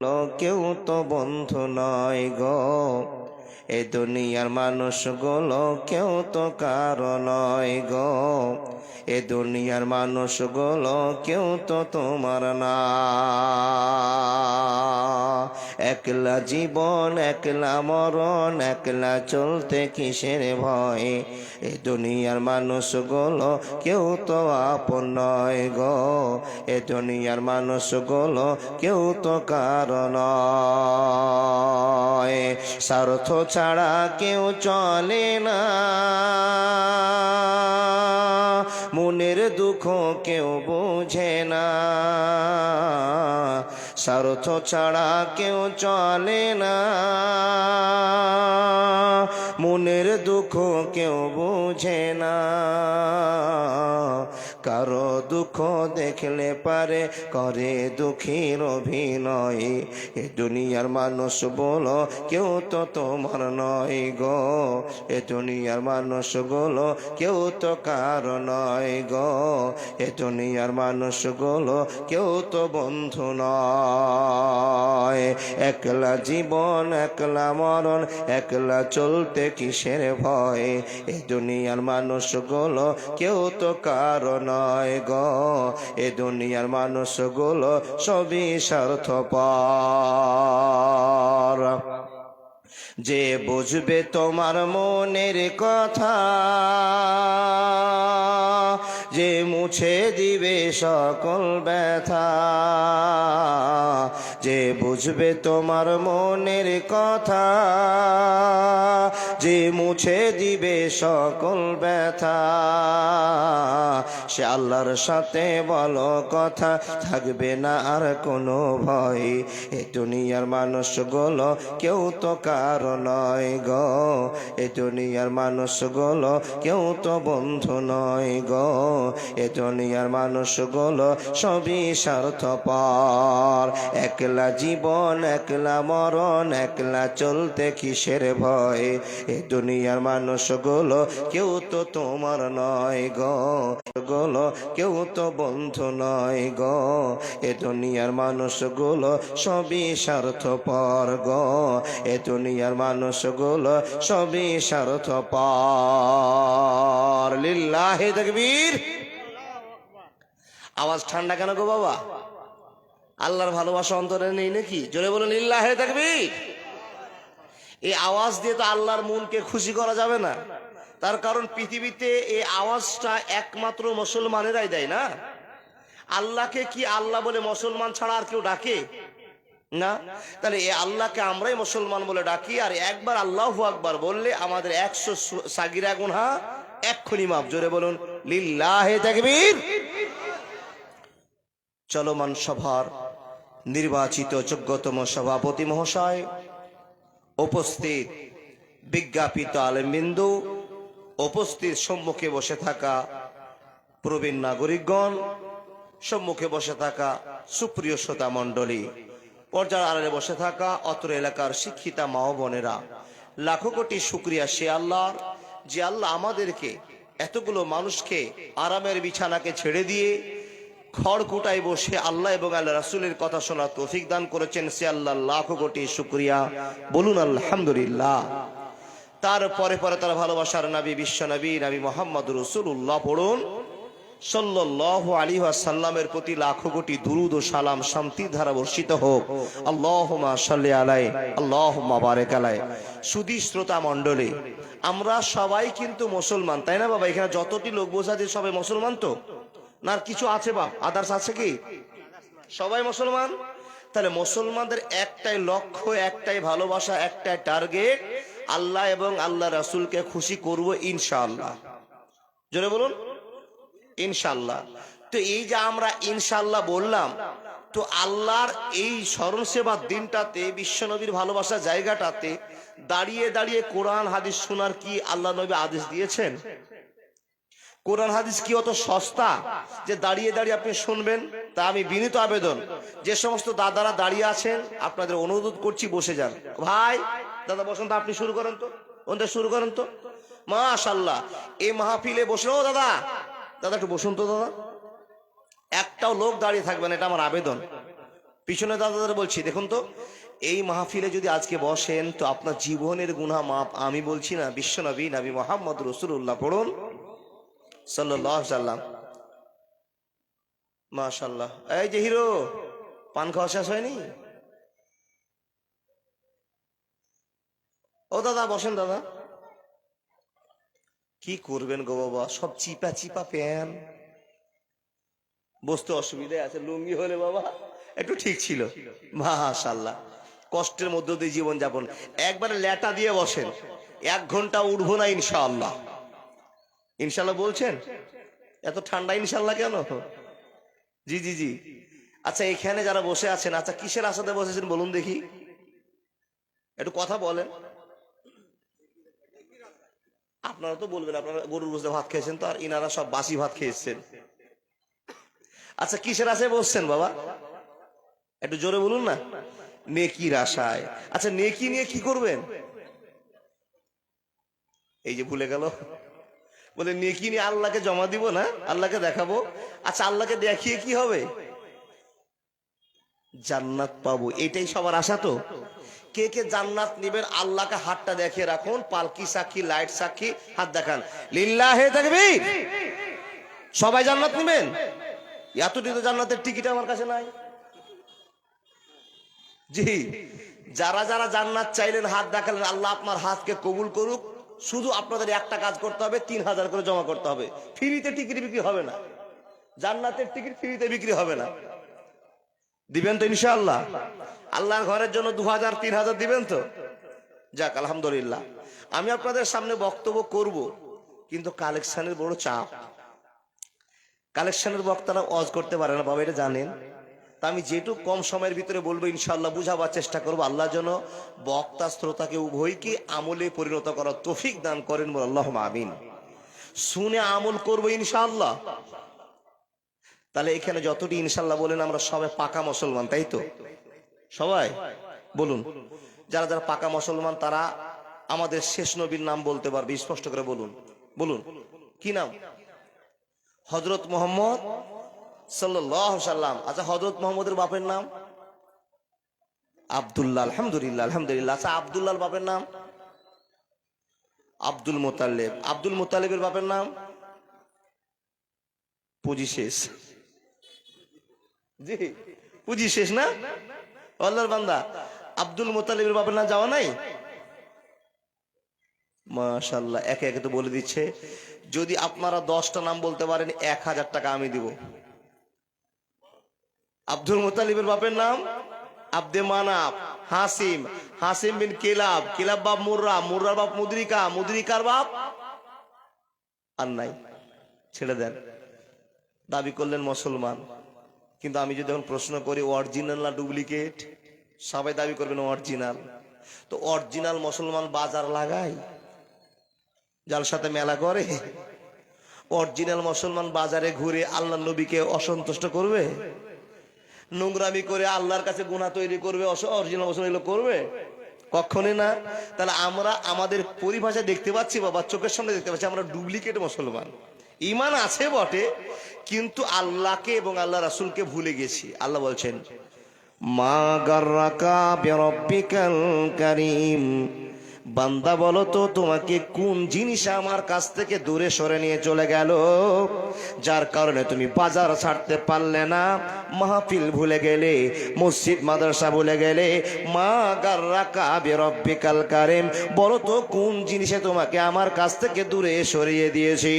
কেউ তো বন্ধু নয় গো, এ দুনিয়ার মানুষগুলো কেউ তো কারো নয় গো, এ দুনিয়ার মানুষগুলো কেউ তো তোমার না। একলা জীবন একলা মরণ, একলা চলতে কিসের ভয়, এ দুনিয়ার মানুষগুলো কেউ তো আপন নয় গো, এ দুনিয়ার মানুষগুলো কেউ তো কারো নয়। স্বার্থ ছাড়া কেউ চলে না, মনের দুঃখ কেউ বোঝে না। স্বার্থ ছাড়া কেউ চলে না, মনের দুঃখ কেউ বোঝে না। কারো দুঃখ দেখলে পারে করে দুঃখীর অভিনয়, এ দুনিয়ার মানুষ বলো কেউ তো তোমার নয় গো, এ দুনিয়ার মানুষগুলো কেউ তো কারো নয় গো, এ দুনিয়ার মানুষগুলো কেউ তো বন্ধু নয়। একলা জীবন একলা মরণ, একলা চলতে কিসের ভয়, এ দুনিয়ার মানুষগুলো কেউ তো কারো নয় গো, এ দুনিয়ার মানুষগুলো সবই স্বার্থপর। যে বুঝবে তোমার মনের কথা, যে মুছে দিবে সকল ব্যথা, যে বুঝবে তোমার মনের কথা, যে মুছে দিবে সকল ব্যথা, সে আল্লাহর সাথে বলো কথা, থাকবে না আর কোনো ভয়। এ দুনিয়ার মানুষগুলো কেউ তো কারো নয় গো, এ দুনিয়ার মানুষগুলো কেউ তো বন্ধু নয় গো, এ দুনিয়ার মানুষগুলো সবই স্বার্থপর। একলা জীবন একলা মরণ, একলা চলতে কিসের ভয়, এ দুনিয়ার মানুষগুলো কেউ তো তোমার নয় গো, গুলো কেউ তো বন্ধু নয় গো, এ দুনিয়ার মানুষগুলো সবই স্বার্থপর গো, এ দুনিয়ার মানুষগুলো সবই স্বার্থপর। লিল্লাহি তাকবীর। আওয়াজ ঠান্ডা কেন গো বাবা? আল্লাহর ভালোবাসা অন্তরে নেই নাকি? জোরে বলুন লিল্লাহি তাকবীর। এই আওয়াজ দিয়ে তো আল্লাহর মনকে খুশি করা যাবে না, তার কারণ পৃথিবীতে এই আওয়াজটা একমাত্র মুসলমানেরাই দেয় না। আল্লাহকে কি আল্লাহ বলে মুসলমান ছাড়া আর কেউ ডাকে না? তাহলে এই আল্লাহকে আমরাই মুসলমান বলে ডাকি, আর একবার আল্লাহু আকবার বললে আমাদের 100 সাগিরা গুনাহ এক্ষুনি মাফ। জোরে বলুন লিল্লাহি তাকবীর। চলমান সভার নির্বাচিত যোগ্যতম সভাপতি মহাশয়, উপস্থিত বিজ্ঞাপিত আলেমবিন্দু, উপস্থিত সম্মুখে বসে থাকা প্রবীণ নাগরিকগণ, সম্মুখে বসে থাকা সুপ্রিয় শ্রোতা মণ্ডলী, পর্যার আড়ালে বসে থাকা অত্র এলাকার শিক্ষিতা মা ও বোনেরা, লাখো কোটি শুকরিয়া সে আল্লাহর, যে আল্লাহ আমাদেরকে এতগুলো মানুষকে আরামের বিছানাকে ছেড়ে দিয়ে খড়কুটায় বসে আল্লাহ এবং আল্লাহ রাসূলের কথা শোনার তৌফিক দান করেছেন। সে আল্লাহ লাখো কোটি শুকরিয়া, বলুন আলহামদুলিল্লাহ। তারপরে পরে তার ভালোবাসার নবী, বিশ্ব নবী, নবী মুহাম্মদ রাসূলুল্লাহ পড়ুন সাল্লাল্লাহু আলাইহি ওয়াসাল্লামের প্রতি লাখো কোটি দুরূদ ও সালাম শান্তির ধারা বর্ষিত হোক। আল্লাহুম্মা সাল্লি আলাইহি, আল্লাহুম্মা বারিক আলাইহি। সুধী শ্রোতা মণ্ডলী, আমরা সবাই কিন্তু মুসলমান, তাই না বাবা? এখানে যতটি লোক বসে আছে সবাই মুসলমান তো না? আর কিছু আছে বাপ, আদার্স আছে কি? সবাই মুসলমান। তাহলে মুসলমানদের একটাই লক্ষ্য, একটাই ভালোবাসা, একটাই টার্গেট, আল্লাহ এবং আল্লাহ রাসূলকে খুশি করব ইনশাআল্লাহ। জোরে বলুন ইনশাআল্লাহ। তো এই যে আমরা ইনশাআল্লাহ বললাম, তো আল্লাহর এই স্মরণ সেবার দিনটাতে, বিশ্বনবীর ভালোবাসার জায়গাটাতে দাঁড়িয়ে দাঁড়িয়ে কোরআন হাদিস শোনার কি আল্লাহ নবী আদেশ দিয়েছেন? কোরআন হাদিস কি অত সস্তা যে দাঁড়িয়ে দাঁড়িয়ে আপনি শুনবেন? তা আমি বিনীত আবেদন, যে সমস্ত দাদারা দাঁড়িয়ে আছেন আপনাদের অনুরোধ করছি বসে যান। ভাই দাদা বসুন তো, আপনি শুরু করেন তো, ওদের শুরু করেন তো। মাশাআল্লাহ, এই মাহফিলে বসলো। দাদা দাদা একটু বসুন তো দাদা, একটাও লোক দাঁড়িয়ে থাকবেন, এটা আমার আবেদন। পিছনে দাদাদের বলছি, দেখুন তো এই মাহফিলে যদি আজকে বসেন তো আপনার জীবনের গুনাহ মাপ। আমি বলছি না, বিশ্বনবী নবী মোহাম্মদ রাসূলুল্লাহ পড়ুন সাল্লাল্লাহু আলাইহি সাল্লাম। মাশাআল্লাহ। এই যে হিরো, পান খাওয়া শেষ হয়নি? ও দাদা বসেন দাদা। কি করবেন গো বাবা, সব চিপা চিপা প্যান, বসতে অসুবিধা আছে। লুঙ্গি হলে বাবা একটু ঠিক ছিল। মাশাআল্লাহ, কষ্টের মধ্য দিয়ে জীবন যাপন। একবারে লেটা দিয়ে বসেন, 1 ঘন্টা উঠবো না ইনশাআল্লাহ। ইনশাআল্লাহ বলছেন? এত ঠান্ডা ইনশাআল্লাহ কেন? জি জি জি। আচ্ছা এখানে যারা বসে আছেন, আচ্ছা কিসের আশাতে বসেছেন বলুন দেখি, একটু কথা বলেন। আপনারা তো বলবেন আপনারা গরুর গোশতে ভাত খেয়েছেন তো, আর ইনারা সব বাসি ভাত খেয়েছেন। আচ্ছা কিসের আশায় বসছেন বাবা, একটু জোরে বলুন না। নেকির আশায়। আচ্ছা নেকি নিয়ে কি করবেন? এই যে ভুলে গেল, বলে নেকি নিয়ে আল্লাহকে জমা দিব না, আল্লাহকে দেখাবো। আচ্ছা আল্লাহকে দেখিয়ে কি হবে? জান্নাত পাবো, এটাই সবার আশা। তো কে কে জান্নাত নিবেন আল্লাহকে হাতটা দেখিয়ে রাখুন, পালকি সাক্ষী, লাইট সাক্ষী, হাত দেখান, লিল্লাহে তাকবীর। সবাই জান্নাত নিবেন? এতটি তো জান্নাতের টিকিট আমার কাছে নাই। জি, যারা যারা জান্নাত চাইলেন হাত দেখালেন, আল্লাহ আপনার হাতকে কবুল করুক। শুধু আপনাদের একটা কাজ করতে হবে, 3000 করে জমা করতে হবে। ফ্রিতে টিকিট বিক্রি হবে না, জান্নাতের টিকিট ফ্রিতে বিক্রি হবে না। দিবেন তো ইনশাআল্লাহ? আল্লাহর ঘরের জন্য 2000 3000 দিবেন তো? যাক আলহামদুলিল্লাহ। আমি আপনাদের সামনে বক্তব্য করব, কিন্তু কালেকশনের বড় চাপ। কালেকশনের বক্তারা ওয়াজ করতে পারে না বাবা, এটা জানেন। তা আমি যেটুকু কম সময়ের ভিতরে বলবো ইনশাআল্লাহ বুঝাবার চেষ্টা করবো। আল্লাহ যেন বক্তা শ্রোতাকে উভয়কে আমলে পরিণত করার তৌফিক দান করেন, বল আল্লাহুম্মা আমিন। শুনে আমল করবো ইনশাআল্লাহ। তাহলে এখানে যতটি ইনশাআল্লাহ বলেন, আমরা সবাই পাকা মুসলমান, তাই তো? সবাই বলুন, যারা যারা পাকা মুসলমান তারা আমাদের শেষ নবীর নাম বলতে পারবে, স্পষ্ট করে বলুন। বলুন কি নাম? হযরত মুহাম্মদ সাল্লাল্লাহু আলাইহি সাল্লাম। আচ্ছা হযরত মুহাম্মদের বাপের নাম? আব্দুল্লাহ। আলহামদুলিল্লাহ আলহামদুলিল্লাহ। আচ্ছা আব্দুল্লাহর বাপের নাম? আব্দুল মুতাল্লিব। আব্দুল মুতাল্লিবের বাপের নাম? পুঁজি শেষ। জি পুঁজি শেষ না? আল্লাহর বান্দা আব্দুল মুতাল্লিবের বাপের নাম যাওয়া নাই? মাশাআল্লাহ, একে একে তো বলে দিচ্ছে। যদি আপনারা 10টা নাম বলতে পারেন 1000 টাকা আমি দিব। আব্দুল মুতালিবের বাপের নাম আব্দে মানাফ, হাসিম, হাসিম বিন কিলাব, কিলাব বাপ মুররা, মুররার বাপ মুদরিকা, মুদরিকার বাপ আর নাই, ছেড়ে দেন। দাবি করলেন মুসলমান, কিন্তু আমি যদি এখন প্রশ্ন করি অরিজিনাল না ডুপ্লিকেট, সবাই দাবি করবেন অরিজিনাল। তো অরিজিনাল মুসলমান বাজার লাগায়, যার সাথে মেলা করে? অরিজিনাল মুসলমান বাজারে ঘুরে আল্লাহ নবীকে অসন্তুষ্ট করবে? নোংরামি করে আল্লাহর কাছে গুনাহ তৈরি করবে? অরিজিনাল মুসলমান এগুলো করবে? কখনোই না। তাহলে আমরা আমাদের পরিভাষা দেখতে পাচ্ছি বাবা, চোখের সামনে দেখতে পাচ্ছি আমরা ডুপ্লিকেট মুসলমান। ঈমান আছে বটে, কিন্তু আল্লাহকে এবং আল্লাহ রাসূলকে ভুলে গেছি। আল্লাহ বলছেন মা গাররাকা বিরাব্বিকাল কারীম। বান্দা বলো তো তোমাকে কোন জিনিস আমার কাছ থেকে দূরে সরে নিয়ে চলে গেল, যার কারণে তুমি বাজার ছাড়তে পারলে না, মাহফিল ভুলে গেলে, মসজিদ মাদ্রাসা ভুলে গেলে। মা গাররাকা বিরাব্বিকাল কারীম, বলো তো কোন জিনিসে তোমাকে আমার কাছ থেকে দূরে সরিয়ে দিয়েছি?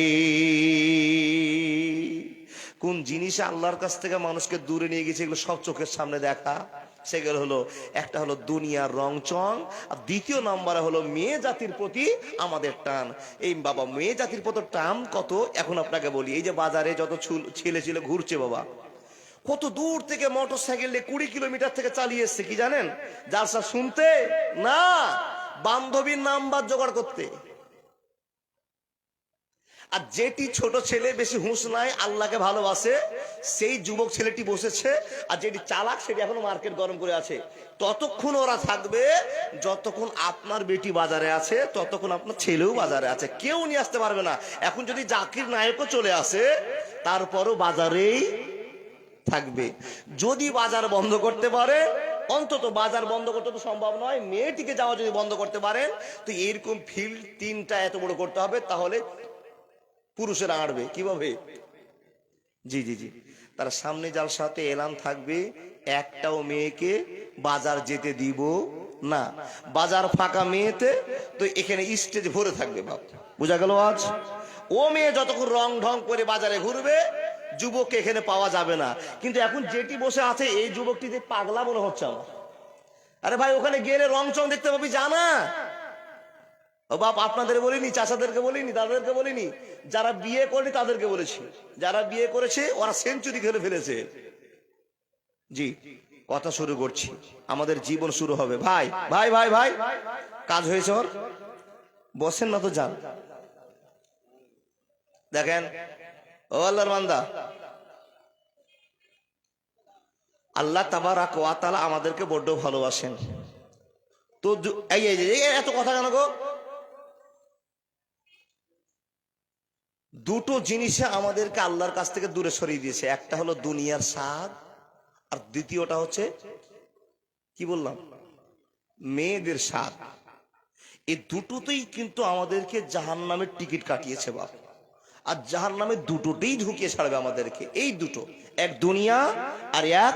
কোন জিনিসে আল্লাহর কাছ থেকে মানুষকে দূরে নিয়ে গেছে, এগুলো সব চোখের সামনে দেখা। সেগুলো হলো, একটা হলো দুনিয়ার রং চং, আর দ্বিতীয় নম্বরে হলো মেয়ে জাতির প্রতি আমাদের টান। এই বাবা মেয়ে জাতির প্রতি টান কত এখন আপনাকে বলি। এই যে বাজারে যত ছেলে ছেলে ঘুরছে বাবা, কত দূর থেকে মোটর সাইকেল 20 কিলোমিটার থেকে চালিয়ে এসছে, কি জানেন? জালসা শুনতে না, বান্ধবীর নাম্বার জোগাড় করতে। আর যেটি ছোট ছেলে বেশি হুঁশ নাই, আল্লাহকে ভালোবাসে, সেই যুবক ছেলেটি বসেছে। আর যেটি চালাক সেটি এখনো মার্কেট গরম করে আছে। ততক্ষণ ওরা থাকবে যতক্ষণ আপনার বেটি বাজারে আছে, ততক্ষণ আপনার ছেলেও বাজারে আছে, কেউ নিয়ে আসতে পারবে না। এখন যদি জাকির নায়কও চলে আসে, তারপরও বাজারেই থাকবে। যদি বাজার বন্ধ করতে পারে, অন্তত বাজার বন্ধ করতে তো সম্ভব নয়, মেয়েটিকে যাওয়া যদি বন্ধ করতে পারেন, তো এরকম ফিল্ড 3টা এত বড় করতে হবে, তাহলে পুরুষেরা আড়বে কিভাবে? জি জি জি, তার সামনে জালসাতে এলান থাকবে, একটাও মেয়েকে বাজার যেতে দিব না। বাজার ফাঁকা মেয়েতে, তো এখানে স্টেজ ভরে থাকবে। বাপ, বোঝা গেল? আজ ও মেয়ে যতক্ষণ রং ঢং করে বাজারে ঘুরবে, যুবককে এখানে পাওয়া যাবে না। কিন্তু এখন যেটি বসে আছে এই যুবকটি যে পাগলা মনে হচ্ছে আমার। আরে ভাই, ওখানে গেলে রং চং দেখতে পাবি, জানা? ও বাপ, আপনাদের বলিনি, চাচাদেরকে বলিনি, দাদাদেরকে বলিনি, যারা বিয়ে করেনি তাদেরকে বলেছি। যারা বিয়ে করেছে ওরা সেঞ্চুরি খেলে ফেলেছে। জি, কথা শুরু করছি, আমাদের জীবন শুরু হবে। ভাই ভাই ভাই ভাই, কাজ হয়েছে ওর, বসেন না তো, যান। দেখেন ও আল্লাহর বান্দা, আল্লাহ তাবারাক ওয়া তাআলা আমাদেরকে বড্ড ভালোবাসেন। তো এই এত কথা কেন গো? দুটো জিনিসে আমাদেরকে আল্লাহর কাছ থেকে দূরে সরিয়ে দিয়েছে। একটা হলো দুনিয়ার স্বাদ, আর দ্বিতীয়টা হচ্ছে কি বললাম, মেয়েদের স্বাদ। এই দুটোতেই কিন্তু আমাদেরকে জাহান্নামের টিকিট কাটিয়েছে বাপ। আর জাহান্নামে দুটোতেই ঢুকিয়ে ছাড়বে আমাদেরকে। এই দুটো, এক দুনিয়া আর এক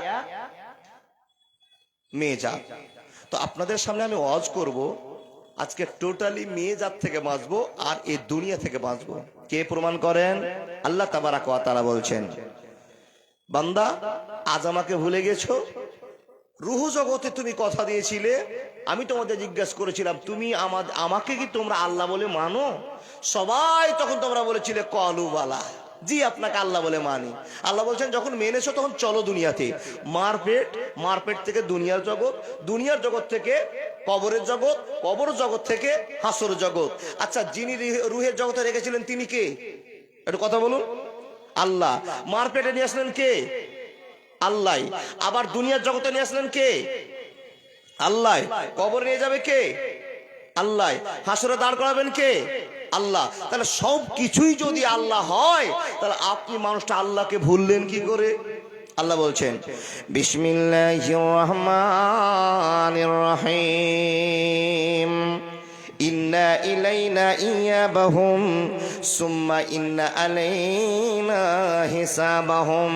মেয়ে জাত। তো আপনাদের সামনে আমি ওয়াজ করব আজকে টোটালি মেয়ে জাত থেকে বাঁচবো আর এই দুনিয়া থেকে বাঁচবো। কে প্রমাণ করেন? আল্লাহ তাবারাক ওয়া তাআলা বলছেন, বান্দা আজ আমাকে ভুলে গেছো? রুহ জগতে তুমি কথা দিয়েছিলে, আমি তোমাদের জিজ্ঞাসা করেছিলাম তুমি আমাকে কি তোমরা আল্লাহ বলে মানো? সবাই তখন তোমরা বলেছিলে কলু বালা, জি আপনাকে আল্লাহ বলে মানি। আল্লাহ বলছেন যখন মেনেছো তখন চলো দুনিয়াতে। মারপেট থেকে দুনিয়ার জগৎ, দুনিয়ার জগৎ থেকে কবরের জগৎ, কবর জগৎ থেকে হাসর জগৎ। আচ্ছা, যিনি রুহের জগতে রেখেছিলেন তিনি কে? একটু কথা বলুন। আল্লাহ। মারপেটে নিয়ে আসলেন কে? আল্লাহ। আবার দুনিয়ার জগতে নিয়ে আসলেন কে? আল্লাহ। কবরে নিয়ে যাবে কে? আল্লাহ। হাসরে দাঁড় করাবেন কে? আল্লাহ। তাহলে সব কিছুই যদি আল্লাহ হয়, তাহলে আপনি মানুষটা আল্লাহকে ভুললেন কি করে? আল্লাহ বলছেন, বিসমিল্লাহির রহমানির রহিম, ইন্না ইলাইনা ইয়াবাহুম সুম্মা ইন্না আলাইনা হিসাবাহুম।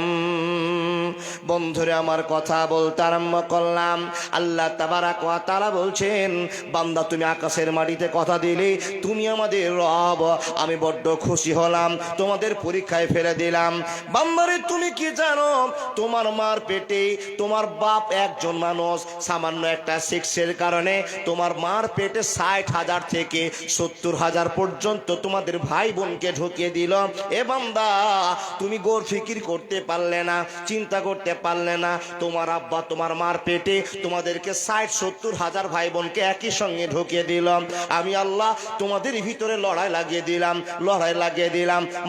বন্ধুরে আমার কথা বলতে আরম্ভ করলাম। আল্লাহ তাবারাক ওয়া তাআলা বলছেন, বান্দা তুমি আকাশের মাটিতে কথা দিলে তুমি আমাদের রব, আমি বড্ড খুশি হলাম, তোমাদের পরীক্ষায় ফেলে দিলাম। বান্দারে তুমি কি জানো, তোমার মার পেটে তোমার বাপ একজন মানুষ, সামান্য একটা সেক্সের কারণে তোমার মার পেটে 60,000 থেকে 70,000 পর্যন্ত তোমাদের ভাই বোনকে ঢুকিয়ে দিল। এ বান্দা, তুমি গোর ফিকির করতে পারলে না, চিন্তা করতে পারলে না, তোমার আব্বা তোমার মার পেটে তোমাদেরকে 60-70,000 ভাই বোনকে একই সঙ্গে ঢুকিয়ে দিলাম। আমি আল্লাহ তোমাদের ভিতরে লড়াই লাগিয়ে দিলাম,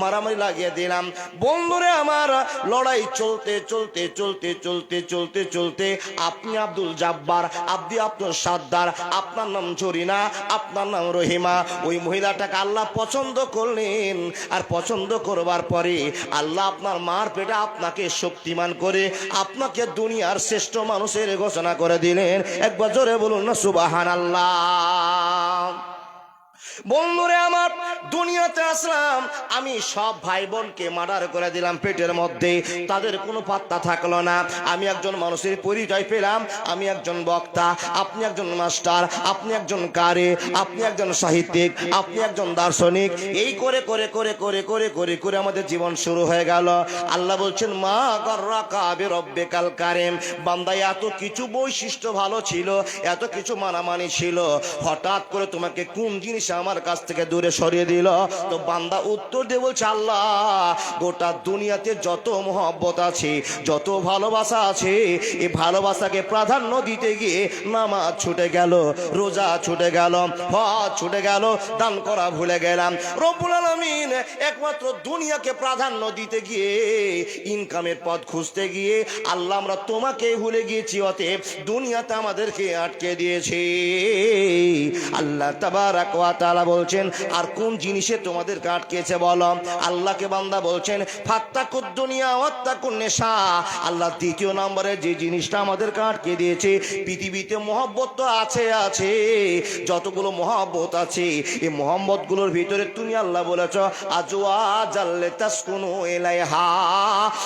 মারামারি লাগিয়ে দিলাম। বন্ধুরে আমার, লড়াই চলতে চলতে চলতে চলতে চলতে চলতে আপনি আব্দুল জাব্বার, আপনি আব্দুল সাদ্দার, আপনার নাম জরিনা, আপনার নাম রহিমা, ওই মহিলাটাকে আল্লাহ পছন্দ করলেন। আর পছন্দ করবার পরে আল্লাহ আপনার মার পেটে আপনাকে শক্তিমান করে আপনাকে দুনিয়ার শ্রেষ্ঠ মানুষের ঘোষণা করে দিলেন। একবার জোরে বলুন না সুবহানাল্লাহ। বন্ধুরে আমার, দুনিয়াতে আসলাম, আমি সব ভাই বোনকে মার্ডার করে দিলাম পেটের মধ্যে, তাদের কোনো পাত্তা থাকলো না। আমি একজন মানুষের পরিচয় পেলাম, আমি একজন বক্তা, আপনি একজন মাস্টার, আপনি একজন কারি, আপনি একজন সাহিত্যিক, আপনি একজন দার্শনিক। এই করে করে করে করে করে করে করে আমাদের জীবন শুরু হয়ে গেল। আল্লাহ বলছেন, মা গররাকা বিরব্বিকাল কারীম। বান্দা, এত কিছু বৈশিষ্ট্য ভালো ছিল, এত কিছু মানামানি ছিল, হঠাৎ করে তোমাকে কোন জিনিস আমার কাছ থেকে দূরে সরিয়ে দিল? তো বান্দা উত্তর দিয়ে বলছে, আল্লাহ গোটা দুনিয়াতে যত মহব্বত আছে, যত ভালোবাসা আছে, এই ভালোবাসাকে প্রাধান্য দিতে গিয়ে নামাজ ছুটে গেল, রোজা ছুটে গেল, হজ ছুটে গেল, দান করা ভুলে গেলাম। রব্বুল আলামিন একমাত্র দুনিয়াকে প্রাধান্য দিতে গিয়ে, ইনকামের পথ খুঁজতে গিয়ে আল্লাহ আমরা তোমাকে ভুলে গিয়েছি, অতএব দুনিয়াতে আমাদেরকে আটকে দিয়েছি। আল্লাহ তাবারাক ওয়া তাআলা বলছেন আর কোন জিনিসে তোমাদেরকে আটকেছে বলো। আল্লাহকে বান্দা বলছেন ফাত্তাকুদ দুনিয়া ওয়াত্তাকুন নেশা। আল্লাহ দ্বিতীয় নম্বরে যে জিনিসটা আমাদেরকে আটকে দিয়েছে, পৃথিবীতে মহব্বত তো আছে আছে, যতগুলো মহব্বত আছে এই মহব্বত গুলোর ভিতরে তুমি আল্লাহ বলেছ আজওয়াজাল তাসকুনু ইলাইহা,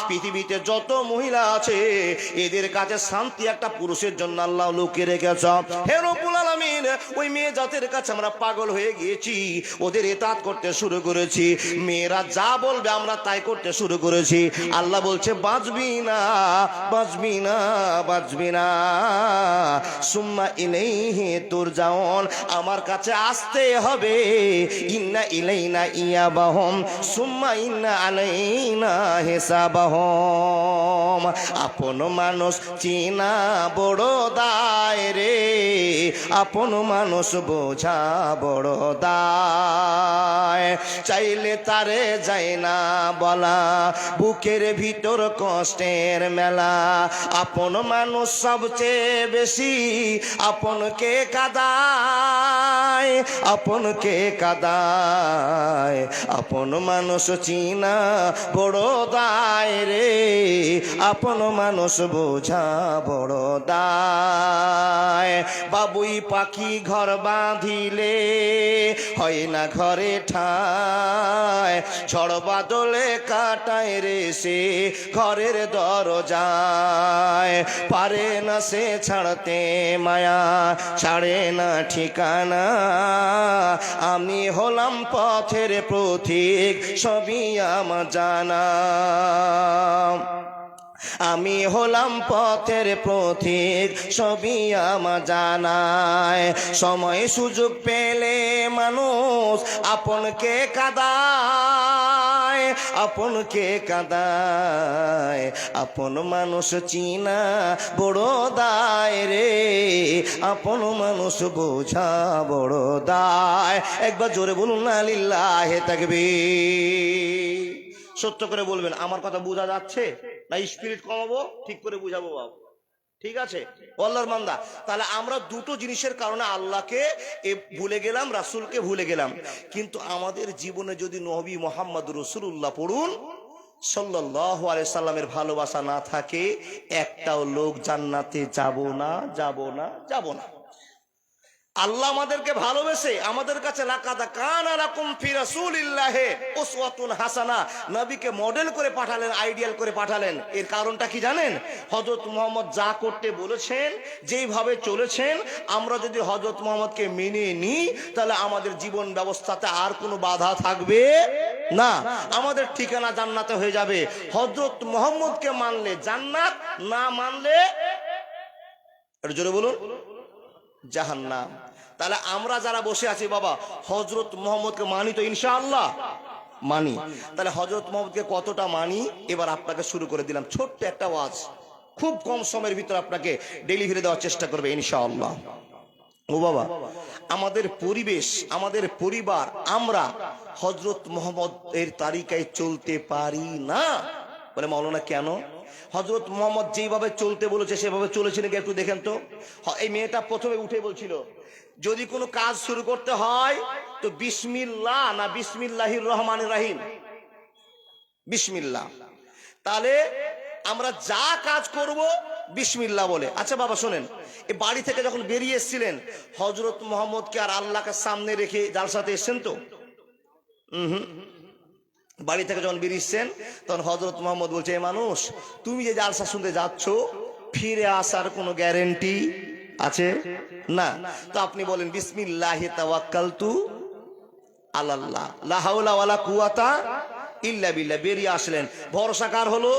পৃথিবীতে যত মহিলা আছে এদের কাছে শান্তি একটা পুরুষের জন্য আল্লাহ লুকিয়ে রেখেছ। হে রব্বুল আলামিন, ওই মেয়ে জাতের কাছে আমরা পাগল হয়ে গিয়েছি, ওদের ইতাআত করতে শুরু করেছি, মেয়েরা যা বলবে আমরা তাই করতে শুরু করেছি। আল্লাহ বলছে বাঁচবি না, বাঁচবি না, বাঁচবি না। সুম্মা ইলাইহি তুরজাউন, আমার কাছে আসতে হবে। ইন্না ইলাইনা ইয়াবাহুম সুম্মা ইন্না আলাইনা হিসাবাহুম। আপন মানুষ চিনা বড় দায় রে, আপন মানুষ বোঝা বড় দায়। চাইলে তারে যায় না বলা, বুকের ভিতর কষ্টের মেলা। আপন মানুষ সবচেয়ে বেশি আপনকে কাঁদায়, আপনকে কাঁদায়। আপন মানুষ চিনা বড় দায় রে, আপন মানুষ বোঝা বড় দায়। বাবুই পাখি ঘর বাঁধিলে হয় না ঘরে ঠায়, ঝড় বাদলে কাটায় রে সে ঘরের দরজায়। পারে না সে ছাড়তে মায়া, ছাড়ে না ঠিকানা। আমি হলাম পথের পথিক, সবই আমার জানা। আমি হলাম পথের পথিক, সবই আমার জানায়। সময় সুযোগ পেলে মানুষ আপনকে কাঁদায়, আপনকে কাঁদায়। আপন মানুষ চিনা বড় দায় রে, আপন মানুষ বোঝা বড় দায়। একবার জোরে বলুন না লিল্লাহে তাকবীর। সত্য করে বলবেন আমার কথা বোঝা যাচ্ছে না স্পিরিট কমাবো? ঠিক করে বুঝাবো বাবু, ঠিক আছে? আল্লাহর বান্দা, তাহলে আমরা দুটো জিনিসের কারণে আল্লাহকে ভুলে গেলাম, রাসূলকে ভুলে গেলাম। কিন্তু আমাদের জীবনে যদি নবী মুহাম্মদ রাসূলুল্লাহ পড়ুন সাল্লাল্লাহু আলাইহি সাল্লামের ভালোবাসা না থাকে, একটাও লোক জান্নাতে যাব না, যাব না, যাব না। আল্লাহ আমাদেরকে ভালোবেসে আমাদের কাছে লাকাদ কানা লাকুম ফি রাসূলিল্লাহি উসওয়াতুন হাসানা, নবীকে মডেল করে পাঠালেন, আইডিয়াল করে পাঠালেন। এর কারণটা কি জানেন? হযরত মুহাম্মদ যা করতে বলেছেন, যেইভাবে চলেছেন, আমরা যদি হযরত মুহাম্মদকে মেনে নিই তাহলে আমাদের জীবন ব্যবস্থাতে আর কোনো বাধা থাকবে না, আমাদের ঠিকানা জান্নাতে হয়ে যাবে। হযরত মুহাম্মদকে মানলে জান্নাত, না মানলে একটু জোরে বলুন জাহান্নাম। তাহলে আমরা যারা বসে আছি বাবা, হযরত মুহাম্মদকে মানি তো ইনশাআল্লাহ? মানি। তাহলে হযরত মুহাম্মদকে কতটা মানি এবার আপনাকে শুরু করে দিলাম। ছোট্ট একটা ওয়াজ, খুব কম সময়ের ভিতরে আপনাকে ডেলিভারি দেওয়ার চেষ্টা করবে ইনশাআল্লাহ। ও বাবা, আমাদের পরিবেশ, আমাদের পরিবার, আমরা হযরত মুহাম্মদ এর তালিকায় চলতে পারি না। বলে মাওলানা কেন? হযরত মুহাম্মদ যেভাবে চলতে বলেছে সেভাবে চলেছে নাকি একটু দেখেন তো। এই মেয়েটা প্রথমে উঠে বলছিল যদি কোনো কাজ শুরু করতে হয় তো বিসমিল্লাহ না বিসমিল্লাহির রহমানির রহিম, বিসমিল্লাহ। তাহলে আমরা যা কাজ করব বিসমিল্লাহ বলে। আচ্ছা বাবা শোনেন, এই বাড়ি থেকে যখন বেরিয়ে এসেছিলেন হযরত মুহাম্মদকে আর আল্লাহকে সামনে রেখে জালসাতে এসেছেন তো? বাড়ি থেকে যখন বেরিয়েছেন তখন হযরত মুহাম্মদ বলছে এ মানুষ, তুমি যে জালসা শুনতে যাচ্ছ ফিরে আসার কোনো গ্যারান্টি আছে না। তো আপনি বলেন বিসমিল্লাহি তাওয়াক্কালতু আলাল্লাহ লা হাওলা ওয়ালা কুওয়াতা ইল্লা বিল্লাহ। বেরিয়ে আসলেন, ভরসা কার হলো?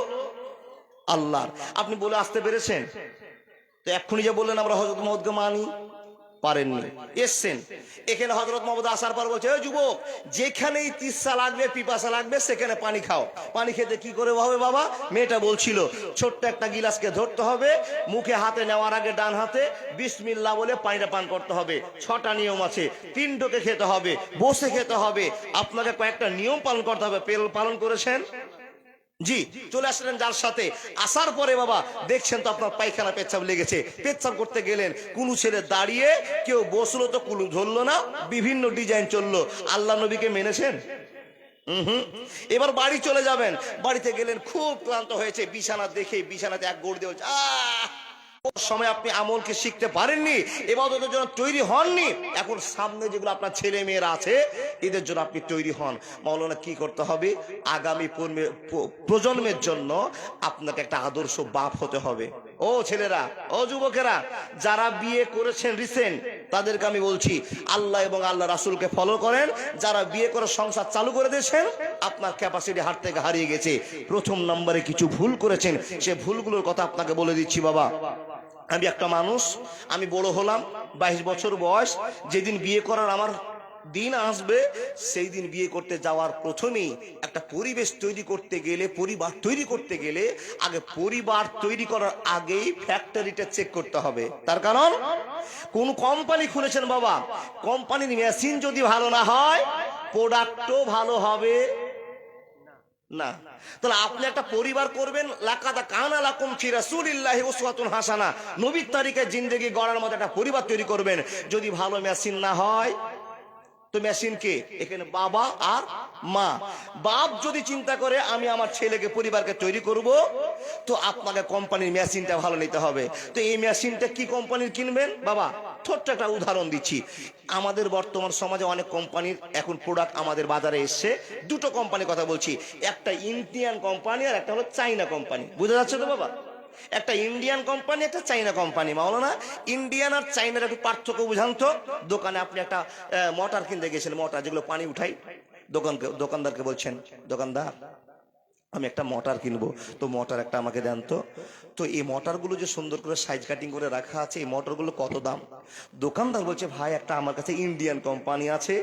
আল্লাহর। আপনি বলে আসতে পেরেছেন? তো এক্ষুনি যে বললেন আমরা হযরত মুহাম্মদকে মানি, পারেননি। এসছেন এখানে হযরত মুহাম্মদ আসার পর বলছে এই যুবক, যেখানেই তৃষ্ণা লাগবে, পিপাসা লাগবে, সেখানে পানি খাও। পানি খেতে কি করে হবে বাবা? মেয়েটা বলছিল ছোট্ট একটা গিলাসকে ধরতে হবে, মুখে হাতে নেওয়ার আগে ডান হাতে বিসমিল্লাহ বলে পানিটা পান করতে হবে। 6টা নিয়ম আছে, 3 ঢোকে খেতে হবে, বসে খেতে হবে, আপনাকে কয়েকটা নিয়ম পালন করতে হবে। পালন করেছেন? জি, চলে আসলেন যার সাথে, আসার পরে বাবা দেখছেন তো আপনার পায়খানা পেচ্ছাপ লেগেছে, পেচ্ছাপ করতে গেলেন, কুলু ছেড়ে দাঁড়িয়ে, কেউ বসলো তো কুলু ধরলো না, বিভিন্ন ডিজাইন চললো, আল্লাহ নবীকে মেনেছেন? হুম। এবার বাড়ি চলে যাবেন, বাড়িতে গেলেন, খুব ক্লান্ত হয়েছে, বিছানা দেখে বিছানাতে এক গোড় দিয়ে বলছে আহ, সময় আপনি আমলকে শিখতে পারেননি, ইবাদতের জন্য তৈরি হননি, এখন সামনে যেগুলো আপনার ছেলে মেয়েরা আছে এদের জন্য আপনি তৈরি হন। মাওলানা কি করতে হবে? আগামী প্রজন্মের জন্য আপনাকে একটা আদর্শ বাপ হতে হবে। ও ছেলেরা, ও যুবকেরা, যারা বিয়ে করেছেন রিসেন্ট, তাদেরকে আমি বলছি আল্লাহ এবং আল্লাহ রাসূলকে ফলো করেন। যারা বিয়ে করে সংসার চালু করে দিয়েছেন, আপনার ক্যাপাসিটি হাত থেকে হারিয়ে গেছে। প্রথম নম্বরে কিছু ভুল করেছেন, সে ভুলগুলোর কথা আপনাকে বলে দিচ্ছি বাবা। আমি একটা মানুষ, আমি বড় হলাম, 22 বছর বয়স, যেদিন বিয়ে করার আমার দিন আসবে, সেই দিন বিয়ে করতে যাওয়ার প্রথমেই একটা পরিবেশ তৈরি করতে গেলে, পরিবার তৈরি করতে গেলে, আগে পরিবার তৈরি করার আগেই ফ্যাক্টরিটা চেক করতে হবে। তার কারণ, কোন কোম্পানি খুলেছেন বাবা, কোম্পানির মেশিন যদি ভালো না হয়, প্রোডাক্টও ভালো হবে না। তাহলে আপনি একটা পরিবার করবেন, লাকাদ কানা লাকুম ফি রাসূলিল্লাহি উসওয়াতুন হাসানা, নবীর তরিকে জিন্দেগি গড়ার মতো একটা পরিবার তৈরি করবেন। যদি ভালো মেশিন না হয়, তো মেশিন কে? এখানে বাবা আর মা। বাপ যদি চিন্তা করে আমি আমার ছেলেকে, পরিবারকে তৈরি করব, তো আপনাকে কোম্পানির মেশিনটা ভালো নিতে হবে। তো এই মেশিনটা কি কোম্পানির কিনবেন বাবা? ছোট্ট একটা উদাহরণ দিচ্ছি। আমাদের বর্তমান সমাজে অনেক কোম্পানির এখন প্রোডাক্ট আমাদের বাজারে এসছে। দুটো কোম্পানির কথা বলছি, একটা ইন্ডিয়ান কোম্পানি আর একটা হলো চাইনা কোম্পানি। বুঝা যাচ্ছে তো বাবা? একটা ইন্ডিয়ান কোম্পানি, একটা চাইনা কোম্পানি। মাওলানা, ইন্ডিয়ান আর চাইনার একটু পার্থক্য বুঝান তো। দোকানে আপনি একটা মোটর কিনতে গেছিলেন, মোটর যেগুলো পানি উঠাই, দোকানদারকে বলছেন, দোকানদার আমি একটা মোটর কিনবো, তো মোটর একটা আমাকে দেন তো। তো এই মোটরগুলো যে সুন্দর করে সাইজ কাটিং করে রাখা আছে, এই মোটরগুলো কত দাম? দোকানদার বলছে, ভাই একটা আমার কাছে ইন্ডিয়ান কোম্পানি আছে,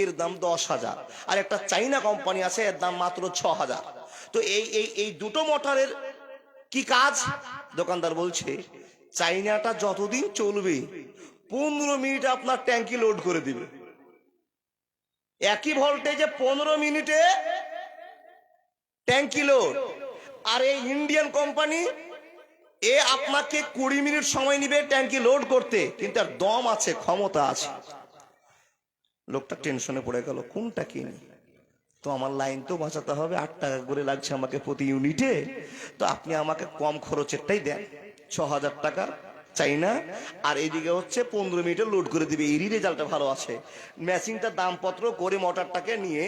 এর দাম 10,000, আর একটা চাইনা কোম্পানি আছে, এর দাম মাত্র 6,000। তো এই দুটো মোটরের কি কাজ? দোকানদার বলছে, চাইনাটা যতদিন চলবে 15 মিনিটে আপনার ট্যাঙ্কি লোড করে দিবে, একই ভোল্টেজে 15 মিনিটে ট্যাঙ্কি লোড। আর এই ইন্ডিয়ান কোম্পানি, এ আপনাকে 20 মিনিট সময় নিবে ট্যাঙ্কি লোড করতে, কিন্তু আর দম আছে, ক্ষমতা আছে। লোকটা টেনশনে পড়ে গেল, কোনটা কিনি? তো আমার লাইন তো বাঁচাতে হবে, 8 টাকা করে লাগছে আমাকে প্রতি ইউনিটে, তো আপনি আমাকে কম খরচেরটাই দেন, 6,000 টাকার চাইনা, আর এইদিকে হচ্ছে 15 মিনিটে লোড করে দিবে, এরই রেজাল্টটা ভালো আছে। মেশিনটা দামপত্র করে মোটরটাকে নিয়ে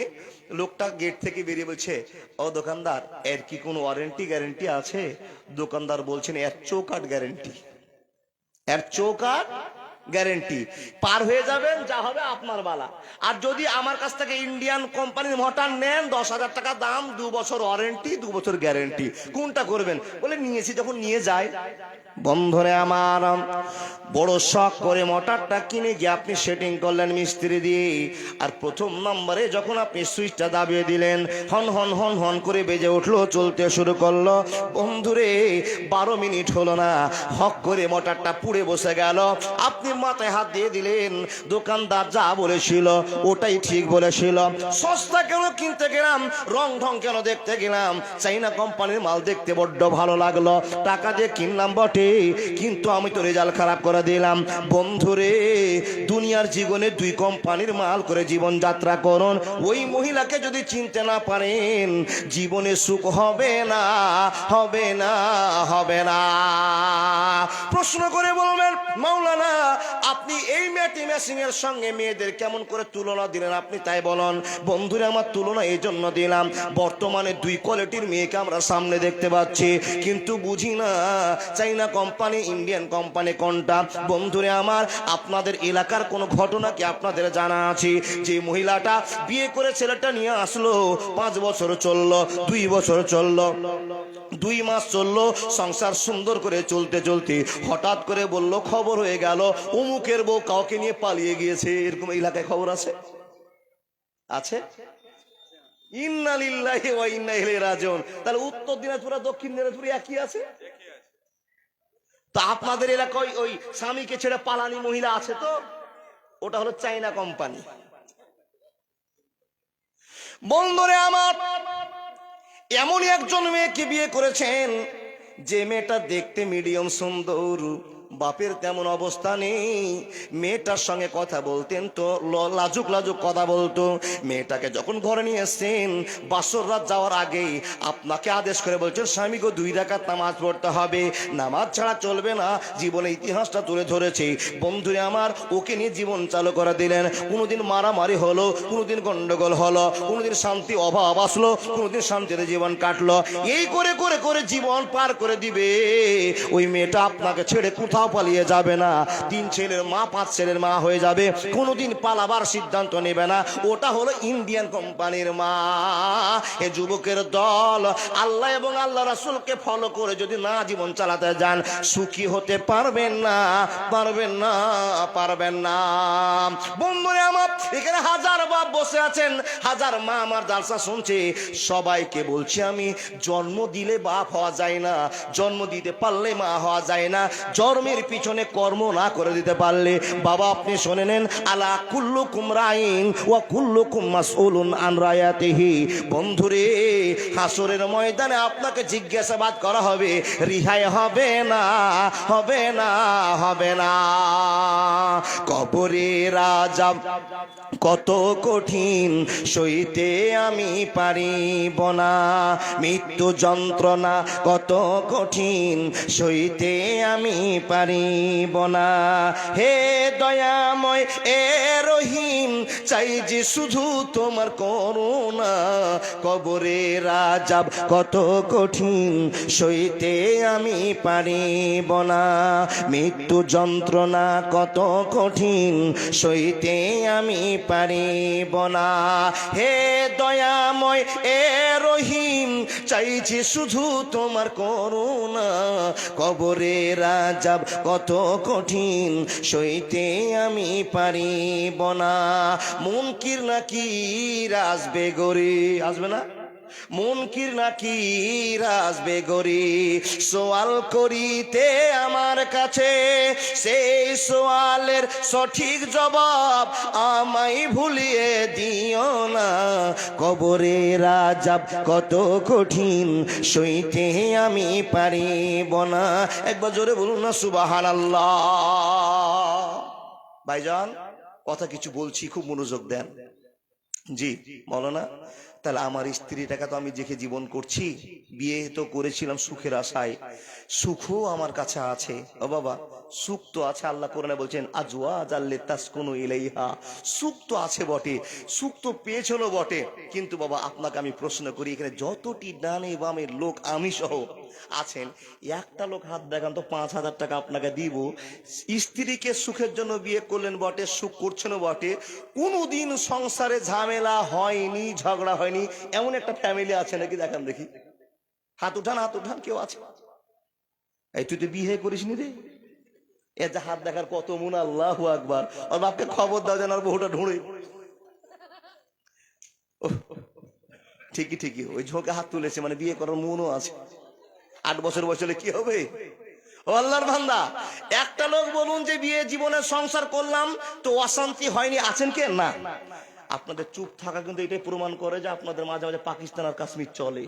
লোকটা গেট থেকে বেরিয়ে বলছে, ও দোকানদার, এর কি কোনো ওয়ারেন্টি গ্যারেন্টি আছে? দোকানদার বলছেন, এর চৌকাট গ্যারেন্টি, এর চৌকাট গ্যারেন্টি। পার হয়ে যাবেন, যা হবে আপনার বালা। আর যদি আমার কাছ থেকে ইন্ডিয়ান কোম্পানির মোটর নেন, 10,000 টাকা দাম, 2 বছর ওয়ারেন্টি, 2 বছর গ্যারেন্টি, কোনটা করবেন? বলে, নিয়েছি যখন নিয়ে যায়। বন্ধুরে আমার, বড় শখ করে মোটরটা কিনে গিয়ে আপনি সেটিং করলেন মিস্ত্রি দিয়ে, আর প্রথম নম্বরে যখন আপনি সুইচটা দাবিয়ে দিলেন, হন হন হন হন করে বেজে উঠলো, চলতে শুরু করলো। বন্ধুরে, 12 মিনিট হলো না, হক করে মোটরটা পুড়ে বসে গেল। আপনি মাথায় হাত দিয়ে দিলেন, দোকানদার যা বলেছিল ওটাই ঠিক বলেছিল, সস্তা কেন কিনতে গেলাম, রং ঢং কেন দেখতে গেলাম, চাইনা কোম্পানির মাল দেখতে বড্ড ভালো লাগলো, টাকা দিয়ে কিনলাম বটে, কিন্তু আমি তো রেজাল্ট খারাপ করে দিলাম। বন্ধুরে, দুনিয়ার জীবনে 2 কোম্পানির মাল করে জীবন যাত্রা করুন, ওই মহিলাকে যদি চিনতে না পারেন, জীবনে সুখ হবে না, হবে না, হবে না। প্রশ্ন করে বলবেন, মাওলানা আপনি এই মেটি মেশিনের সঙ্গে মেয়েদের কেমন করে তুলনা দিলেন, আপনি তাই বলুন। বন্ধুরা, আমার তুলনা এই জন্য দিলাম, বর্তমানে 2 কোয়ালিটির মেয়েকে আমরা সামনে দেখতে পাচ্ছি, কিন্তু বুঝি না চাইনা কোম্পানি, ইন্ডিয়ান কোম্পানি কোনটা। বন্ধুরা আমার, আপনাদের এলাকার কোন ঘটনা কি আপনাদের জানা আছে? যে মহিলাটা বিয়ে করে ছেলেটা নিয়ে আসলো, 5 বছর চললো, 2 বছর চললো, 2 মাস চললো, সংসার সুন্দর করে চলতে চলতে হঠাৎ করে বলল, খবর হয়ে গেল অমুকের বউ কাউকে নিয়ে পালিয়ে গিয়েছে। এরকম এলাকায় খবর আছে? আছে? ইন্না লিল্লাহি ওয়া ইন্না ইলাইহি রাজিউন। তাহলে উত্তর দিনাজপুর আর দক্ষিণ দিনাজপুর একই আছে। তা আপনাদের এলাকায় ওই স্বামীকে ছেড়ে পালানি মহিলা আছে তো, ওটা হলো চাইনা কোম্পানি। বন্ধুরে আমার, এমনই একজন মেয়েকে বিয়ে করেছেন যে মেয়েটা দেখতে মিডিয়াম সুন্দর, বাপের তেমন অবস্থা নেই। মেয়েটার সঙ্গে কথা বলতেন তো লাজুক লাজুক কথা বলতো। মেয়েটাকে যখন ঘরে নিয়ে এসছেন, বাসর রাত যাওয়ার আগেই আপনাকে আদেশ করে বলছেন, স্বামী গো 2 রাকাত নামাজ পড়তে হবে, নামাজ ছাড়া চলবে না। জীবনের ইতিহাসটা তুলে ধরেছে। বন্ধুরে আমার, ওকে নিয়ে জীবন চালু করে দিলেন। কোনোদিন মারামারি হলো, কোনোদিন গন্ডগোল হলো, কোনোদিন শান্তি অভাব আসলো, কোনোদিন শান্তিতে জীবন কাটলো। এই করে করে করে জীবন পার করে দিবে। ওই মেয়েটা আপনাকে ছেড়ে কোথাও পালিয়ে যাবে না। 3 ছেলের মা, 5 ছেলের মা হয়ে যাবে, কোনোদিন পালাবার সিদ্ধান্ত নেবে না। ওটা হলো ইন্ডিয়ান কোম্পানির মা। এ যুবকের দল, আল্লাহ এবং আল্লাহ রাসূলকে ফলো করে যদি না জীবন চালাতে যান, সুখী হতে পারবেন না, পারবেন না, পারবেন না। বন্ধুরা আমার, এখানে হাজার বাপ বসে আছেন, হাজার মা আমার জালসা শুনছে। সবাইকে বলছি আমি, জন্ম দিলে বাপ হওয়া যায় না, জন্ম দিতে পারলে মা হওয়া যায় না। জন্মের পিছনে কর্ম না করে দিতে পারলে বাবা, আপনি শুনে নেন, আলা কুল্লুকুম রাইন ওয়া কুল্লুকুম মাসউলুন আন রায়াতিহি। বন্ধুরে, হাসরের ময়দানে আপনাকে জিজ্ঞাসাবাদ করা হবে, রিহাই হবে না, হবে না, হবে না। কবরের আযাব কত কঠিন, সইতে আমি পারিব না। মৃত্যু যন্ত্রণা কত কঠিন, সইতে আমি পারিব না। হে দয়াময় এ রহিম, চাই যে শুধু তোমার করুণা। কবরের আযাব কত কঠিন, সইতে আমি পারিব না। মৃত্যু যন্ত্রণা কত কঠিন, সইতে আমি পারিব না। হে দয়াময় এ রহিম, চাইছি শুধু তোমার করুণা। কবরের আযাব কত কঠিন, সইতে আমি পারিব না। মুনকির নাকির আসবে গরি, আসবে না? মুনকির নাকির আসবে গরি, সওয়াল করিতে আমার কাছে। সেই সওয়ালের সঠিক জবাব আমায় ভুলিয়ে দিও না। কবরের আযাব কত কঠিন, সইতে আমি পারিব না। একবার জোরে বলুন না সুবহানাল্লাহ। ভাইজান, কথা কিছু বলছি, খুব মনোযোগ দেন। জি বলো না। তাহলে আমার স্ত্রীটাকে তো আমি দেখে জীবন করছি, বিয়ে তো করেছিলাম সুখের আশায়, সুখও আমার কাছে আছে। ও বাবা, সুখ তো আছে। আল্লাহ কোরআনে বলছেন, আজওয়াজাল লিতাসকুনু ইলাইহা। সুখ তো আছে বটে, সুখ তো পেয়েছিল বটে, কিন্তু বাবা আপনাকে আমি প্রশ্ন করি, এখানে যতটি ডানে বামে লোক আমি সহ আছেন, একটা লোক হাত দেখান তো, 5,000 টাকা আপনাকে দিব। স্ত্রীকে সুখের জন্য বিয়ে করলেন বটে, সুখ করছেন বটে, কোনোদিন সংসারে ঝামেলা হয়নি, ঝগড়া হয়নি, এমন একটা ফ্যামিলি আছে নাকি? দেখান দেখি, হাত উঠান, হাত উঠান। কেউ আছে? এই তুই তো বিয়ে করিস নি রে, এ যে হাত দেখার কত মন। আল্লাহু আকবার। আর বাপকে খবর দাও যেন আর বহুটা ঢুঁড়ে। ঠিকই ঠিকই, ওই ঝোঁকে হাত তুলেছে, মানে বিয়ে করার মনও আছে। 8 বছর বয়সে কি হবে? ও আল্লাহর বান্দা, একটা লোক বলুন যে বিয়ে জীবনে সংসার করলাম তো অশান্তি হয়নি, আছেন কে? না। আপনাদের চুপ থাকা কিন্তু এটাই প্রমাণ করে যে আপনাদের মাঝে মাঝে পাকিস্তান আর কাশ্মীর চলে।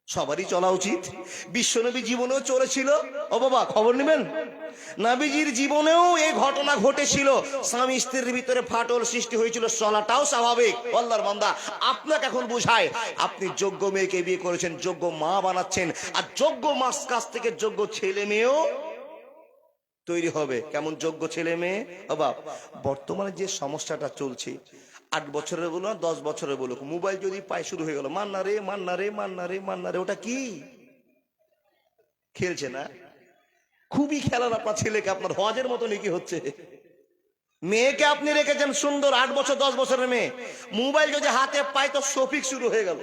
সবারই চলা উচিত। বিশ্বনবী জীবনেও চলেছিল। ও বাবা, খবর নেবেন, নবীজির জীবনেও এই ঘটনা ঘটেছিল। স্বামী স্ত্রীর ভিতরে ফাটল সৃষ্টি হয়েছিল, চলাটাও স্বাভাবিক। আল্লাহর বান্দা, আপনাকে এখন বুঝায়, আপনি যোগ্য মেয়েকে বিয়ে করেছেন, যোগ্য মা বানাচ্ছেন, আর যোগ্য মাস কাছ থেকে যোগ্য ছেলে মেয়েও তৈরি হবে। কেমন যোগ্য ছেলে মেয়ে? বাবা, বর্তমানে যে সমস্যাটা চলছে, 8 বছরের বলো না 10 বছরের বলো, মোবাইল যদি পায় শুরু হয়ে গেল, মান্না রে মান্না রে মান্না রে মান্না রে। ওটা কি খেলছে না? খুবই খেলার আপনার ছেলেকে, আপনার হজের মতো নাকি হচ্ছে। মেয়েকে আপনি রেখেছেন সুন্দর, 8 বছর 10 বছরের মেয়ে, মোবাইল যদি হাতে পায় তো শফিক শুরু হয়ে গেল।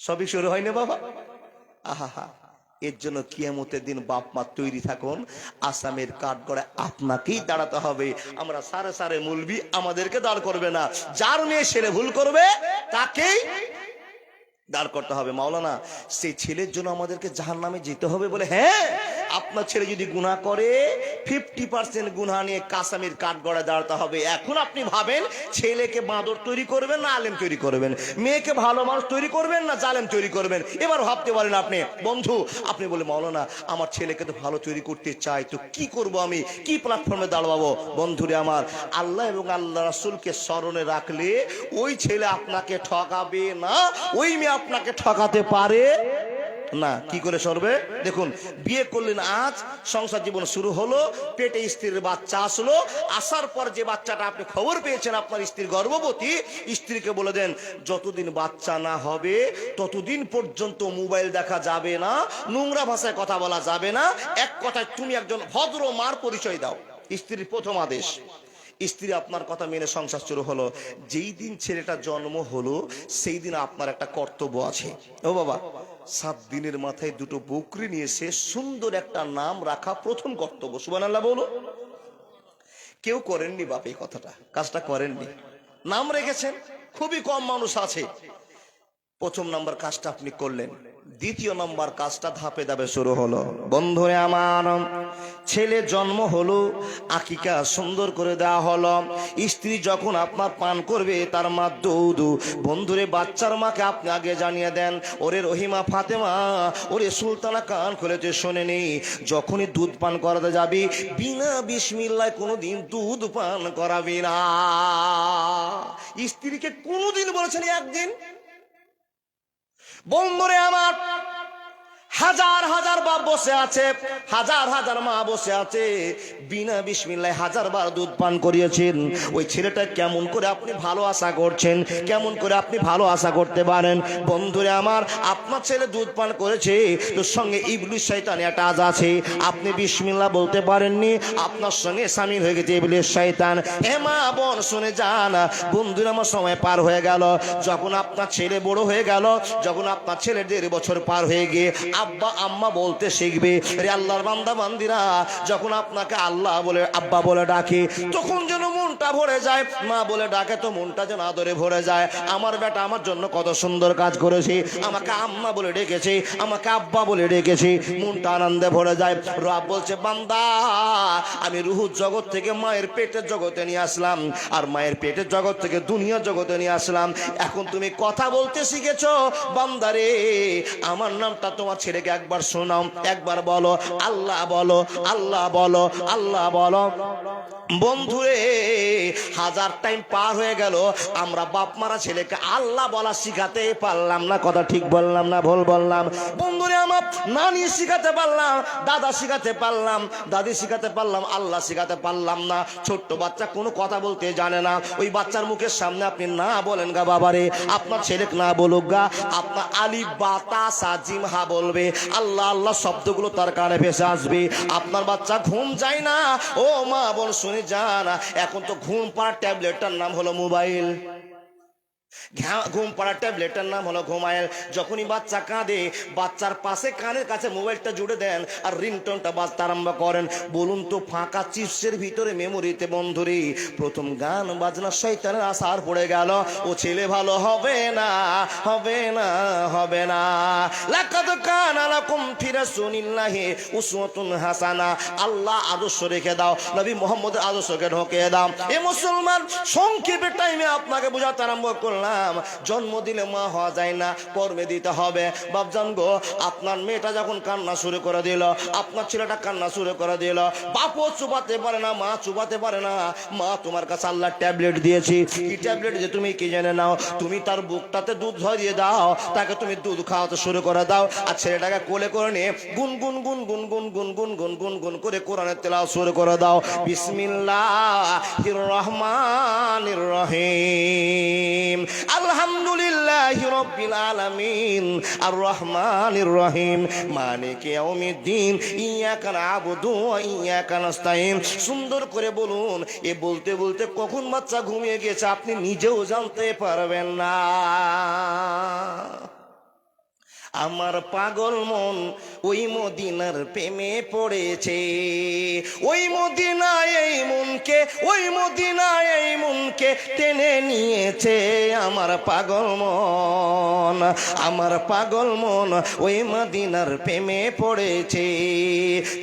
শফিক শুরু হয়নি বাবা? আহা, এর জন্য কিয়ামতের দিন বাপ মা তৈরি থাকুন, আসামের কাঠগড়ায় আপনাকেই দাঁড়াতে হবে। আমরা সারে সারে মুলবি, আমাদেরকে দাঁড় করবে না। যার মেয়ে ছেলে ভুল করবে তাকেই দাঁড় করতে হবে। মাওলানা, সেই ছেলের জন্য আমাদেরকে জাহান্নামে যেতে হবে বলে? হ্যাঁ, আপনার ছেলে যদি গুনাহ করে 50% গুনাহ নিয়ে কাসামির কাঠগড়ায় দাঁড়াতে হবে। এখন আপনি ভাবেন ছেলেকে বাঁদর তৈরি করবেন না আলেম তৈরি করবেন, মেয়েকে ভালো মানুষ তৈরি করবেন না জালেম তৈরি করবেন। এবার ভাবতে পারেন আপনি বন্ধু, আপনি বলে মাওলানা আমার ছেলেকে তো ভালো তৈরি করতে চাই, তো কি করব আমি, কি প্ল্যাটফর্মে দাঁড়াবো? বন্ধুরে আমার, আল্লাহ এবং আল্লাহ রাসূলকে স্মরণে রাখলে ওই ছেলে আপনাকে ঠকাবে না, ওই মেয়ে আপনাকে ঠকাতে পারে না। কি করে সরবে? দেখুন, বিয়ে করলেন আজ, সংসার জীবন শুরু হলো, পেটে স্ত্রীর বাচ্চা আসলো, আসার পর যে বাচ্চাটা আপনি খবর পেয়েছেন আপনার স্ত্রী গর্ভবতী, স্ত্রীকে বলে দেন যতদিন বাচ্চা না হবে ততদিন পর্যন্ত মোবাইল দেখা যাবে না, নোংরা ভাষায় কথা বলা যাবে না, এক কথায় তুমি একজন ভদ্র মার পরিচয় দাও। স্ত্রীর প্রথম আদেশ। স্ত্রী আপনার কথা মেনে সংসার শুরু হলো। যেই দিন ছেলেটা জন্ম হলো সেই দিন আপনার একটা কর্তব্য আছে। ও বাবা, 7 দিনের মাথায় দুটো বকরি নিয়ে এসে সুন্দর একটা নাম রাখা প্রথম কর্তব্য। সুবহানাল্লাহ বলো। কেউ করেননি বাপ এই কথাটা, কাজটা করেননি, নাম রেখেছেন। খুবই কম মানুষ আছে। প্রথম নাম্বার কাজটা আপনি করলেন। দ্বিতীয় নাম্বার কাজটা ধাপে ধাপে শুরু হলো। বন্ধুরে আমার, ছেলে জন্ম হলো, আকিকা সুন্দর করে দেওয়া হলো। স্ত্রী যখন আপনার পান করবে তার মা দুধ, বন্ধুরে বাচ্চার মাকে আপনি আগে জানিয়ে দেন, ওরে রহিমা ফাতেমা, ওরে সুলতানা কান খুলেছে শোনে নেই, যখনই দুধ পান করাতে যাবি বিনা বিসমিল্লাহ কোনোদিন দুধ পান করাবি না। স্ত্রীকে কোনোদিন বলেছেন একদিন? বন্ধুরে আমার, হাজার হাজার বাপ বসে আছে, হাজার হাজার মা বসে আছে, বিনা বিসমিল্লাহ 1000 বার দুধ পান করিয়েছেন। ওই ছেলেটা কেমন করে আপনি ভালো আশা করছেন, কেমন করে আপনি ভালো আশা করতে পারেন? বন্ধুরে আমার, আপনার ছেলে দুধ পান করেছে, তোর সঙ্গে ইবলিস শয়তান অ্যাটাচ আছে, আপনি বিসমিল্লাহ বলতে পারেননি, আপনার সঙ্গে শামিল হয়ে গেছে ইবলিস শয়তান। হে মা বোন শুনে যান, বন্ধুরা আমার সময় পার হয়ে গেল, যখন আপনার ছেলে বড় হয়ে গেল, যখন আপনার ছেলে 1.5 বছর পার হয়ে গিয়ে আব্বা আম্মা বলতে শিখবে, রে আল্লাহর বান্দা বান্দিরা, যখন আপনাকে আল্লাহ বলে আব্বা বলে ডাকে তখন যেন মনটা ভরে যায়, মা বলে ডাকে তো মনটা যেন আদরে ভরে যায়। আমার বেটা আমার জন্য কত সুন্দর কাজ করেছে, আমাকে আম্মা বলে ডেকেছে, আমাকে আব্বা বলে ডেকেছে, মনটা আনন্দে ভরে যায়। রব বলছে বান্দা, আমি রুহুর জগৎ থেকে মায়ের পেটের জগতে নিয়ে আসলাম, আর মায়ের পেটের জগৎ থেকে দুনিয়ার জগতে নিয়ে আসলাম। এখন তুমি কথা বলতে শিখেছো বান্দারে, আমার নামটা তোমার ছেলেকে একবার শোনাও, একবার বলো আল্লাহ বলো, আল্লাহ বলো, আল্লাহ বলো। বন্ধুরে, 1000 টাইম পার হয়ে গেল, আমরা বাপ মারা ছেলেকে আল্লাহ বলা শিখাতে পারলাম না। কথা ঠিক বললাম না ভুল বললাম? বন্ধুরে আমার, নানি শিখাতে পারলাম, দাদা শিখাতে পারলাম, দাদি শিখাতে পারলাম, আল্লাহ শিখাতে পারলাম না। ছোট্ট বাচ্চা কোনো কথা বলতে জানে না, ওই বাচ্চার মুখের সামনে আপনি না বলেন গা বাবারে, আপনার ছেলেকে না বলুক গা, আপনার আলিফ বা তা সা জিম হা বলবে, আল্লাহ আল্লাহ শব্দগুলো তার কানে ভেসে আসবে। আপনার বাচ্চা ঘুম যায় না, ও মা বল শুনে যান, এখন তো ঘুম পাড়ার ট্যাবলেটটার নাম হলো মোবাইল। ঘুম পাড়ার ট্যাবলেটের নাম হলো ঘুমাইল। যখনই বাচ্চা কাঁদে, বাচ্চার পাশে কানের কাছে মোবাইলটা জুড়ে দেন আর রিংটোনটা বাজতে আরম্ভ করেন। বলুন তো ফাঁকা চিপসের ভিতরে মেমোরিতে বন্ধুরি প্রথম গান বাজনা শয়তানের আসার পড়ে গেল, ও ছেলে ভালো হবে না, হবে না, হবে না। লাকাদ কানা লাকুম ফি রাসূলিল্লাহি উসওয়াতুন হাসানা, আল্লাহ আদর্শ রেখে দাও, নবী মুহাম্মদের আদর্শকে ঢোকিয়ে দাও। এ মুসলমান, সংক্ষেপে টাইমে আপনাকে বোঝাতে আরম্ভ করলাম, জন্ম দিলে মা হওয়া যায় না, কর্মে দিতে হবে। বাপজান গো, আপনার মেয়েটা যখন কান্না শুরু করে দিল, আপনার ছেলেটা কান্না শুরু করে দিল, বাপও চুবাতে পারে না, মা চুবাতে পারে না, মা তোমার কাছে আল্লাহ ট্যাবলেট দিয়েছি, কি ট্যাবলেট যে তুমি কি জেনে নাও, তুমি তার বুকটাতে দুধ ধরিয়ে দাও, তাকে তুমি দুধ খাওয়াতে শুরু করে দাও, আর ছেলেটাকে কোলে করে নিয়ে গুন গুন গুন গুন গুন গুন গুন গুন গুন গুন করে কোরআনের তেলাওয়াত শুরু করে দাও। বিসমিল্লাহির রহমানির রহিম, আলহামদুলিল্লাহি রাব্বিল আলামিন, আর রহমানির রহিম, মালিকি ইয়াউমিদ্দিন, ইয়াকা না'বুদু ওয়া ইয়াকা নাস্তাইন। সুন্দর করে বলুন, এ বলতে বলতে কখন বাচ্চা ঘুমিয়ে গেছে আপনি নিজেও জানতে পারবেন না। আমার পাগল মন ওই মদিনার প্রেমে পড়েছে। ওই মদিনায় এই মনকে, ওই মদিনায় এই মনকে টেনে নিয়েছে আমার পাগল মন। আমার পাগল মন ওই মদিনার প্রেমে পড়েছে।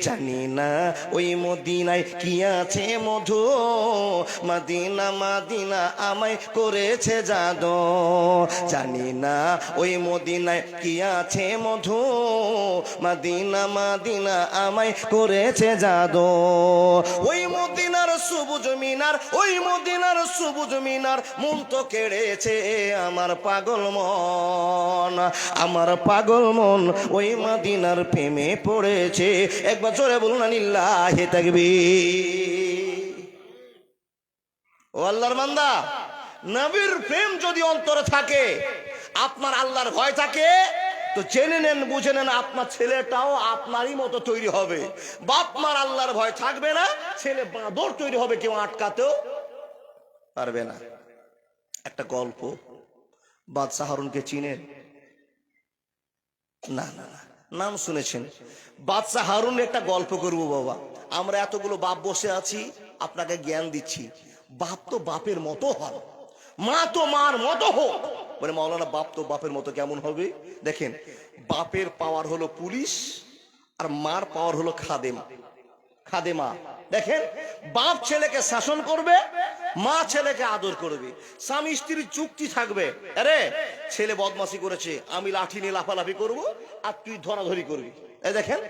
জানি না ওই মদিনায় কি আছে মধু, মদিনা মদিনা আমায় করেছে জাদু। জানি না ওই মদিনায় কি আছে মধু, মদিনা মদিনা আমায় করেছে জাদু। ওই মদিনার সবুজ মিনার, ওই মদিনার সবুজ মিনার মন তো কেড়েছে আমার পাগল মন। আমার পাগল মন ওই মদিনার প্রেমে পড়েছে। একবার জোরে বলুন না লিল্লাহি তাকবীর। ও আল্লাহর বান্দা, নবীর প্রেম যদি অন্তরে থাকে, আপনার আল্লাহর ভয় থাকে, তো জেনে নেন বুঝে নেন আপনার ছেলেটাও আপনারই মতো তৈরি হবে। বাপ মার আল্লাহর ভয় থাকবে না, ছেলে বাঁদর তৈরি হবে, কেউ আটকাতেও পারবে না। একটা গল্প, বাদশাহ হারুনকে চিনেন? না না না, নাম শুনেছেন। বাদশাহ হারুন একটা গল্প করব বাবা। আমরা এতগুলো বাপ বসে আছি, আপনাকে জ্ঞান দিচ্ছি। বাপ তো বাপের মতো হয়, মা তো মার মতো হোক। মানে মাওলানা, বাপ তো বাপের মতো কেমন হবে? দেখেন, বাপের পাওয়ার হলো পুলিশ, আর মার পাওয়ার হলো খাদেমা। দেখেন, বাপ ছেলেকে শাসন করবে, মা ছেলেকে আদর করবে। স্বামী স্ত্রীর চুক্তি থাকবে, আরে ছেলে বদমাশি করেছে, আমি লাঠি নিয়ে লাফালাফি করব, আর তুই ধরাধরি করবি। এই দেখেন,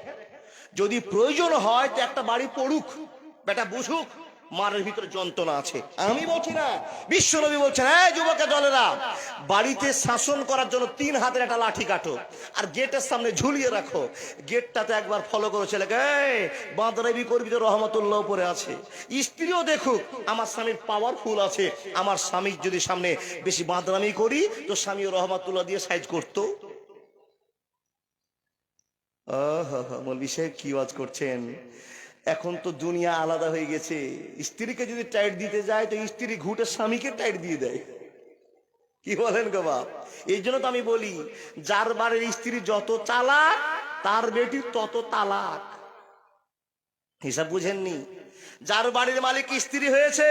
যদি প্রয়োজন হয় তো একটা বাড়ি পড়ুক, বেটা বুঝুক মারের ভিতরে যন্ত্রণা আছে। আমি বলছি না, বিশ্বনবী বলছেন, এই যুবকের দলেরা, বাড়িতে শাসন করার জন্য 3 হাতের একটা লাঠি কাটো, আর গেটের সামনে ঝুলিয়ে রাখো। গেটটাতে একবার ফলো করো ছেলেকে, বাঁদরাবি করবি তো রহমতুল্লাহ উপরে আছে। স্ত্রীও দেখুক আমার স্বামীর পাওয়ারফুল আছে। আমার স্বামীর যদি সামনে বেশি বাঁদরামি করি, তো স্বামীও রহমতুল্লাহ দিয়ে সাইজ করতো। মৌলভী সাহেব কি ওয়াজ করছেন? এখন তো দুনিয়া আলাদা হয়ে গেছে। স্ত্রীকে যদি টাইট দিতে যায়, তো স্ত্রী ঘুটে স্বামীকে টাইট দিয়ে দেয়। কি বলেন গো বাপ? এই জন্য তো আমি বলি, যার বাড়ির স্ত্রী যত চালাক, তার বেটির তত তালাক। হিসাব বুঝেননি? যার বাড়ির মালিক স্ত্রী হয়েছে,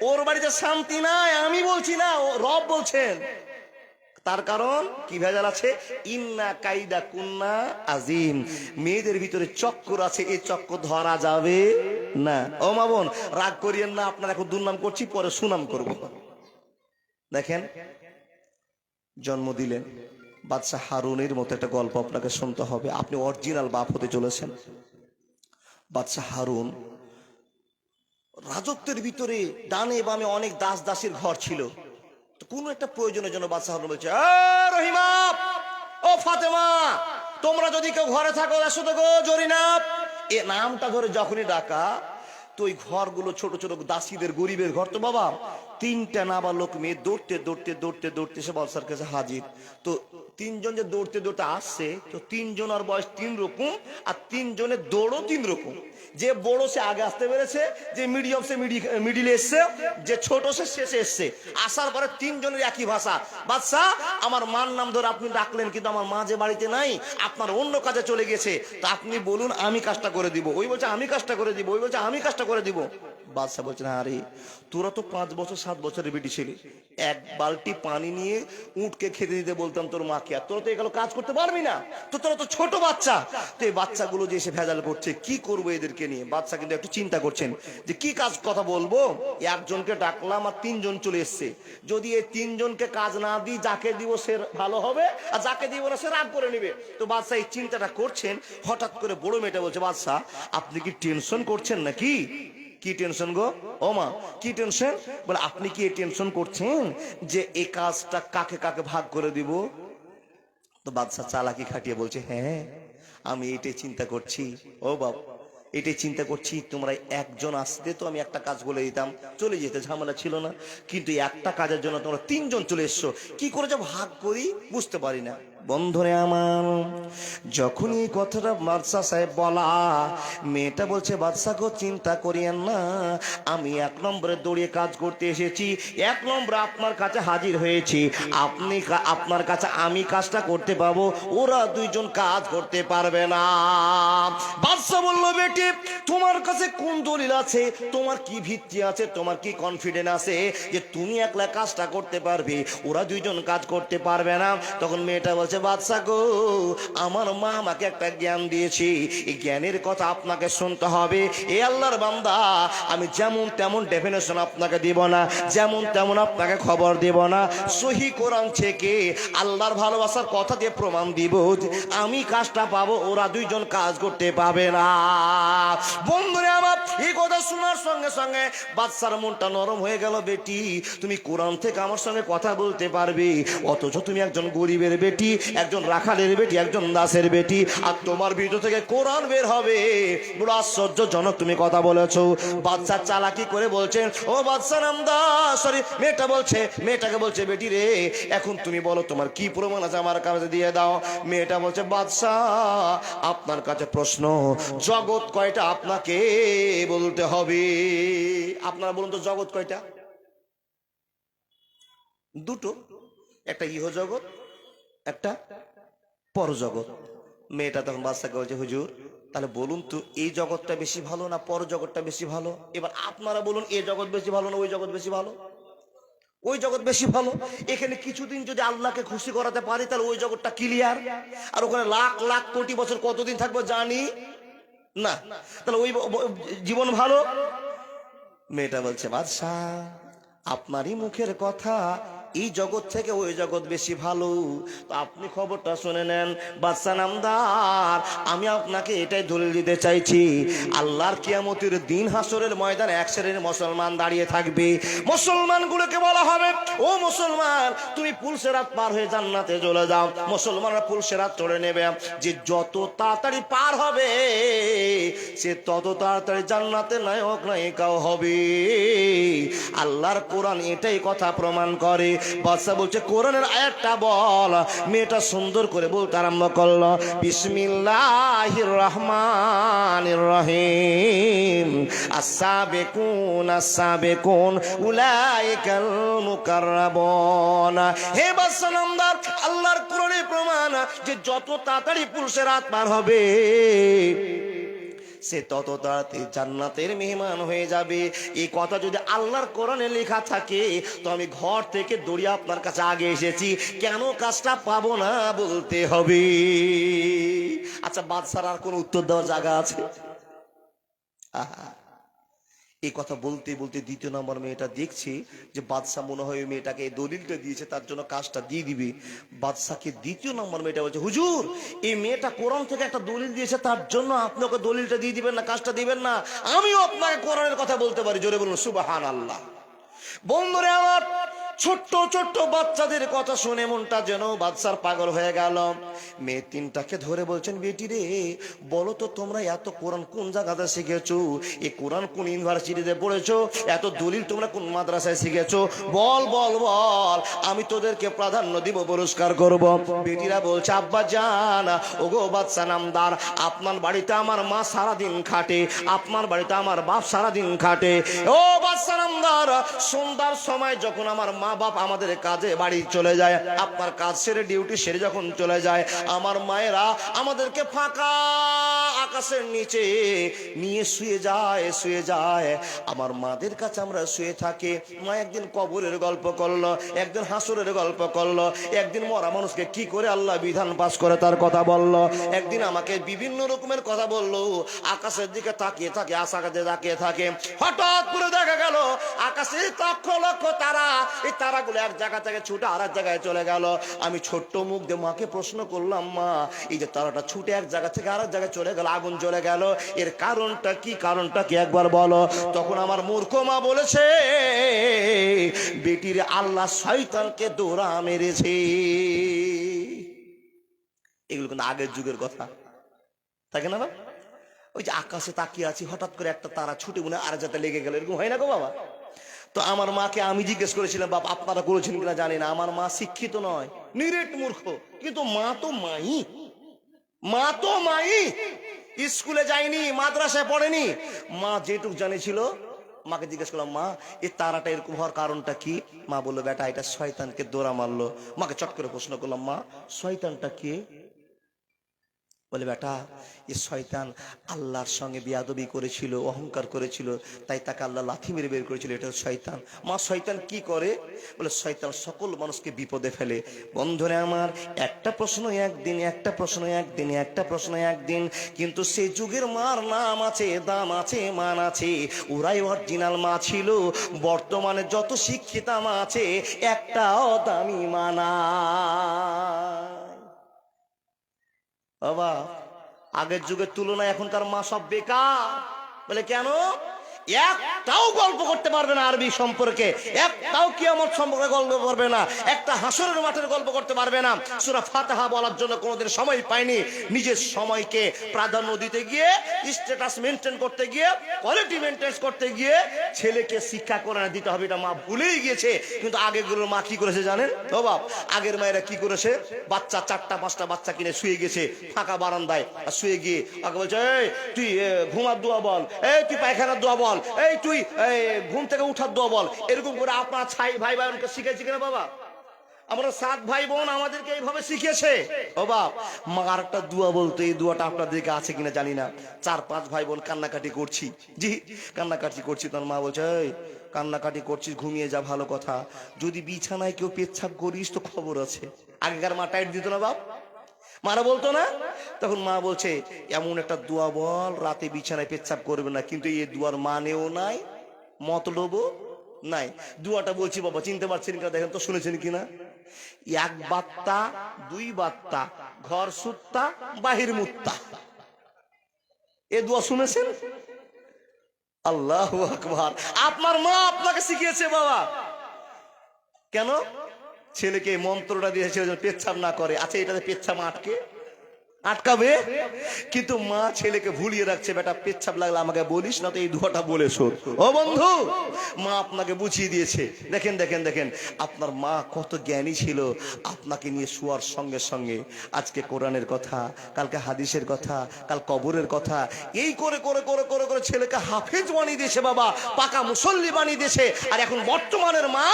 ওর বাড়িতে শান্তি নাই। আমি বলছি না, রব বলছেন। তার কারণ কি ভেজাল আছে? ইন্না কাইদা কুন্না আজিম। মেয়েদের ভিতরে চক্কর আছে, এই চক্কর ধরা যাবে না। ও মা বোন, রাগ করিয়েন না, আপনার এখন দুর্নাম করছি, পরে সুনাম করব। দেখেন, জন্ম দিলেন বাদশাহ হারুনের মতো একটা গল্প আপনাকে শুনতে হবে। আপনি অরিজিনাল বাপ হতে চলেছেন। বাদশাহ হারুন রাজত্বের ভিতরে ডানে বামে অনেক দাস দাসীর ঘর ছিল। কোন একটা প্রয়োজনের জন্য বাদশাহ হারুন বলছে, রহিমা, ও ফাতেমা, তোমরা যদি কেউ ঘরে থাকো, এসো তো গো জরিনা। এ নামটা ধরে যখনই ডাকা, তো ওই ঘরগুলো ছোট ছোট দাসীদের, গরিবের ঘর। তো বাবা, 3টা নাবালক মেয়ে দৌড়তে দৌড়তে দৌড়তে দৌড়তে সে বাদশার কাছে হাজির। তো 3জন যে দৌড়তে দৌড়তে আসছে, তো 3জনের বয়স 3 রকম, আর 3জনের দৌড়ও 3 রকম। যে বড় সে আগে আসতে পেরেছে, যে মিডিয়াম সে মিডিলে এসছে, যে ছোট সে শেষে এসছে। আসার পরে 3জনের একই ভাষা, বাদশাহ আমার মার নাম ধরে আপনি ডাকলেন, কিন্তু আমার মা যে বাড়িতে নাই, আপনার অন্য কাজে চলে গেছে, তা আপনি বলুন আমি কাজটা করে দিব। ওই বলছে আমি কাজটা করে দিব, ওই বলছে আমি কাজটা করে দিব। বাদশাহ বলছেন, আরে তোরা তো 5 বছর 7 বছরের বেটি ছিলি, 1 বালতি পানি নিয়ে উটকে খেতে দিতে বলতাম তোর মাকে, আর তোরা তো এগুলো কাজ করতে পারবি না, তো তোরা তো ছোট বাচ্চা। তো এই বাচ্চাগুলো যে এসে ভেজাল করছে, কি করবো এদেরকে নিয়ে? বাদশাহ কিন্তু একটু চিন্তা করছেন যে কি কাজ কথা বলবো। একজনকে ডাকলাম আর 3জন চলে এসছে, যদি এই 3জনকে কাজ না দিই, যাকে দিব সে ভালো হবে, আর যাকে দিব না সে রাগ করে নিবে। তো বাদশাহ এই চিন্তাটা করছেন, হঠাৎ করে বড় মেয়েটা বলছে, বাদশাহ আপনি কি টেনশন করছেন নাকি? কি টেনশন গো? ও মা, কি টেনশন? বলে, আপনি কি টেনশন করছেন যে এই কাজটা কাকে কাকে ভাগ করে দিব? তো বাদশাহ চালাকি খাটিয়ে বলছে, হ্যাঁ আমি এটাই চিন্তা করছি। ও বাবা, এটাই চিন্তা করছি, তোমরা 1জন আসতে তো আমি একটা কাজ বলে দিতাম, চলে যেতে, ঝামেলা ছিল না। কিন্তু একটা কাজের জন্য তোমরা 3জন চলে এসছো, কি করে যে ভাগ করি বুঝতে পারি না। বন্ধুরে আমার, যখন এই কথাটা বাদশা সাহেব বলা, মেয়েটা বলছে বাদশা গো চিন্তা করিয়েন না, আমি 1 নম্বরে দৌড়িয়ে কাজ করতে এসেছি, 1 নম্বরে আপনার কাছে হাজির হয়েছি, আপনার কাছে আমি কাজটা করতে পাবো, ওরা দুইজন কাজ করতে পারবে না। বাদশা বলল বেটি তোমার কাছে কোন দলিল আছে, তোমার কি ভিত্তি আছে, তোমার কি কনফিডেন্স আছে যে তুমি একলা কাজটা করতে পারবে, ওরা দুইজন কাজ করতে পারবে না? তখন মেয়েটা বলছে বাদশা গো আমার মা আমাকে একটা জ্ঞান দিয়েছে, এই জ্ঞানের কথা আপনাকে শুনতে হবে। এ আল্লাহর বান্দা, আমি যেমন তেমন ডেফিনেশন আপনাকে দিব না, যেমন তেমন আপনাকে খবর দেব না, সহি কোরআন থেকে আল্লাহর ভালোবাসার কথা দিয়ে প্রমাণ দিব যে আমি কাজটা পাবো, ওরা দুইজন কাজ করতে পাবে না। বন্ধুরে আমার, এই কথা শোনার সঙ্গে সঙ্গে বাদশার মনটা নরম হয়ে গেল। বেটি তুমি কোরআন থেকে আমার সঙ্গে কথা বলতে পারবে, অথচ তুমি একজন গরিবের বেটি, একজন রাখালের বেটি, একজন দাসের বেটি, আর তোমার ভিতর থেকে কোরআন বের হবে, বড় আশ্চর্যজনক তুমি কথা বলেছো। বাদশা চালাকি করে বলছেন ও বাদশা নামদার, সরি মেয়েটাকে বলছে বেটি রে এখন তুমি বলো তোমার কি প্রমাণ আছে আমার কাছে দিয়ে দাও। মেয়েটা বলছে বাদশা আপনার কাছে প্রশ্ন, জগৎ কয়টা আপনাকে বলতে হবে। আপনারা বলুন তো জগৎ কয়টা? দুটো, একটা ইহ জগৎ, একটা পরজগৎ। মেয়েটা তখন বাদশাকে বলছে হুজুর তাহলে বলুন তো এই জগৎটা বেশি ভালো না পর জগৎটা বেশি ভালো? এবার আপনারা বলুন এই জগৎ বেশি ভালো না ওই জগৎ বেশি ভালো? ওই জগৎ বেশি ভালো। এখানে কিছুদিন যদি আল্লাহকে খুশি করাতে পারি তাহলে ওই জগৎটা ক্লিয়ার, আর ওখানে লাখ লাখ কোটি বছর কতদিন থাকবো জানি না, তাহলে ওই জীবন ভালো। মেয়েটা বলছে বাদশাহ আপনারই মুখের কথা, এই জগৎ থেকে ওই জগৎ বেশি ভালো, তো আপনি খবরটা শুনে নেন। বাদশা নামদার আমি আপনাকে এটাই দলিল দিতে চাইছি, আল্লাহর কিয়ামতের দিন হাসরের ময়দানে এক শ্রেণীর মুসলমান দাঁড়িয়ে থাকবে, মুসলমানগুলোকে বলা হবে ও মুসলমান তুমি পুলসেরাত পার হয়ে জান্নাতে চলে যাও। মুসলমানরা পুলসেরাত চড়ে নেবে, যে যত তাড়াতাড়ি পার হবে সে তত তাড়াতাড়ি জান্নাতের নায়ক নায়িকাও হবে। আল্লাহর কোরআন এটাই কথা প্রমাণ করে। বাদশা বলছে কোরআনের আয়াতটা বল। মেয়েটা সুন্দর করে বলতে আরম্ভ করলো বিসমিল্লাহির রহমানির রহিম আস-সাবিকুন আস-সাবিকুন উলাইকাল মুকাররাবুন। হে বাদশা নামদার আল্লাহর কোরআনে প্রমাণ যে যত তাড়াতাড়ি পুরুষের রাত পার হবে সে তত তাড়াতাড়ি জান্নাতের মেহমান হয়ে যাবে। এই কথা যদি আল্লাহর কোরআনে লেখা থাকে তো আমি ঘর থেকে দৌড়িয়ে আপনার কাছে আগে এসেছি, কেন কাজটা পাবো না বলতে হবে। আচ্ছা বাদশার আর কোন উত্তর দেওয়ার জায়গা আছে? এই কথা বলতে বলতে 2 নম্বর মেয়েটা দেখছে যে বাদশা মনে হয় ওই মেয়েটাকে এই দলিলটা দিয়েছে তার জন্য কাজটা দিয়ে দিবে। বাদশাকে 2 নম্বর মেয়েটা বলছে হুজুর এই মেয়েটা কোরআন থেকে একটা দলিল দিয়েছে তার জন্য আপনি ওকে দলিলটা দিয়ে দিবেন না, কাজটা দিবেন না? আমিও আপনাকে কোরআনের কথা বলতে পারি, জোরে বলুন সুবহানাল্লাহ। বন্ধুরে আমার, ছোট্ট ছোট্ট বাচ্চাদের কথা শুনে মনটা যেন বাদশার পাগল হয়ে গেল। মেয়ে 3টাকে ধরে বলছেন বেটি রে বলো তো তোমরা এত কোরআন কোন জায়গাতে শিখেছো, এই কোরআন কোন ইউনিভার্সিটিতে পড়েছো, এত দলিল তোমরা কোন মাদ্রাসায় শিখেছো, বল বল বল, আমি তোদেরকে প্রাধান্য দিব, পুরস্কার করব। বেটিরা বলছে আব্বা জান ওগো বাদশা নামদার আপনার বাড়িতে আমার মা সারাদিন খাটে, আপনার বাড়িতে আমার বাপ সারাদিন খাটে। ও বাদশা নামদার সন্ধ্যার সময় যখন আমার মা বাপ আমাদের কাজে বাড়ি চলে যায়, আপনার কাজ সেরে ডিউটি সেরে যখন চলে যায়, আমার মায়েরা আমাদেরকে ফাঁকা আকাশের নিচে নিয়ে শুয়ে যায়। আমার মাদের কাছে আমরা শুয়ে থাকি। মা একদিন কবরের গল্প করলো, একদিন হাসরের গল্প করলো, একদিন মরা মানুষকে কি করে আল্লাহ বিধান পাশ করে তার কথা বললো, একদিন আমাকে বিভিন্ন রকমের কথা বললো। আকাশের দিকে তাকিয়ে থাকে, আকাশে তাকিয়ে থাকে, হঠাৎ করে দেখা গেল আকাশে লক্ষ লক্ষ তারা, এই তারাগুলো এক জায়গা থেকে ছুটে আর এক জায়গায় চলে গেল। আমি ছোট্ট মুখ দিয়ে মাকে প্রশ্ন করলাম মা এই যে তারাটা ছুটে এক জায়গা থেকে আর এক জায়গায় চলে গেল, আগুন চলে গেল, এর কারণটা কি, কারণটা কি একবার বলো। তখন আমার মূর্খ মা বলেছে বেটির আল্লাহ শয়তানকে দৌড়া মেরেছে। এগুলো কিন্তু আগের যুগের কথা, থাকে না? ওই যে আকাশে তাকিয়ে আছি হঠাৎ করে একটা তারা ছুটে মনে আর যাতে লেগে গেল, এরকম হয় না গো বাবা? তো আমার মাকে আমি জিজ্ঞেস করেছিলাম, বাপ আপনারা করেছেন কিনা জানি না, আমার মা শিক্ষিত নয়, নিরেট মূর্খ, কিন্তু মা তো মাই, মা তো মাই, স্কুলে যায়নি, মাদ্রাসায় পড়েনি, মা যেটুক জানেছিল। মাকে জিজ্ঞেস করলাম, মা এই তারাটা এরকম হওয়ার কারণটা কি? মা বললো, বেটা এটা শয়তানকে দৌড়া মারলো। মাকে চট করে প্রশ্ন করলাম, মা শয়তানটা কে? বলে, বেটা এই শয়তান আল্লাহর সঙ্গে বিয়াদবি করেছিল, অহংকার করেছিল, তাই তাকে আল্লাহ লাথি মেরে বের করেছিল, এটা শয়তান। মা শয়তান কি করে? বলে, শয়তান সকল মানুষকে বিপদে ফেলে। বন্ধুরা আমার, একটা প্রশ্ন একদিন, একটা প্রশ্ন একদিন, একটা প্রশ্ন একদিন, কিন্তু সে যুগের মার নাম আছে, দাম আছে, মান আছে, ওরাই অরিজিনাল মা ছিল। বর্তমানে যত শিক্ষিতা মা আছে, একটাও দামি মানা। বাবা, আগের যুগের তুলনায় এখনকার মা সব বেকার। বলে কেন? একটাও গল্প করতে পারবে না আরবি সম্পর্কে, একটাও কিয়ামত সম্পর্কে গল্প করবে না, একটা হাসরের মাঠের গল্প করতে পারবে না, সূরা ফাতিহা বলার জন্য কোনোদিন সময় পায়নি। নিজের সময়কে প্রাধান্য দিতে গিয়ে, স্ট্যাটাস মেনটেন করতে গিয়ে, কোয়ালিটি মেনটেন করতে গিয়ে ছেলেকে শিক্ষা করে না দিতে হবে, এটা মা ভুলেই গিয়েছে। কিন্তু আগেরগুলোর মা কি করেছে জানেন? ও বাপ, আগের মায়েরা কি করেছে? বাচ্চা 4টা 5টা বাচ্চা কিনে শুয়ে গেছে ফাঁকা বারান্দায়, আর শুয়ে গিয়ে আগে বলছে, এই তুই ঘুমার দোয়া বল, এই তুই পায়খানার দোয়া বল, এই তুই ঘুম থেকে উঠার দোয়া বল। এরকম করে আপনার ছাই ভাই বোনকে শিখেছি কিনা বাবা? আমরা 7 ভাই বোন, আমাদেরকে এইভাবে শিখিয়েছে। ও বাপ, মা আরেকটা দোয়া বলতো, এই দোয়াটা আপনাদেরকে আছে কিনা জানি না। 4-5 ভাই বোন কান্নাকাটি করছি, জি কান্নাকাটি করছি, তার মা বলছে, এই কান্নাকাটি করছিস, ঘুমিয়ে যা, ভালো কথা, যদি বিছানায় কেউ পেচ্ছাপ করিস তো খবর আছে। আগেকার মা টাইট দিত না বাপ, মারা বলতো না? তখন মা বলছে, এমন একটা দোয়া বল, রাতে বিছানায় পেচ্ছাপ করবে না, কিন্তু এই দুয়ার মানেও নাই, মতলবও নাই। দুয়াটা বলছি বাবা, চিনতে পারছেন কিনা দেখেন তো, শুনেছেন কিনা? 1 বাত্তা 2 বাত্তা, ঘর সুত্তা বাহির মুত্তা। এ দোয়া শুনেছেন? আল্লাহু আকবার। আপনার মা আপনাকে শিখিয়েছে বাবা। কেন? ছেলেকে মন্ত্রটা দিয়েছে পেচ্ছাপ না করে। আচ্ছা, এটাতে পেচ্ছাপ আটকাবে, কিন্তু মা ছেলেকে ভুলিয়ে রাখছে, বেটা পেচ্ছাপ লাগলে আমাকে বলিস না, তো এই দোয়াটা বলে শোন। ও বন্ধু, মা আপনাকে বুঝিয়ে দিয়েছে। দেখেন দেখেন দেখেন, আপনার মা কত জ্ঞানী ছিল। আপনাকে নিয়ে শোয়ার সঙ্গে সঙ্গে আজকে কোরআনের কথা, কালকে হাদিসের কথা, কাল কবরের কথা, এই করে করে করে করে করে ছেলেকে হাফেজ বানিয়ে দিয়েছে বাবা, পাকা মুসল্লি বানিয়ে দিয়েছে। আর এখন বর্তমানের মা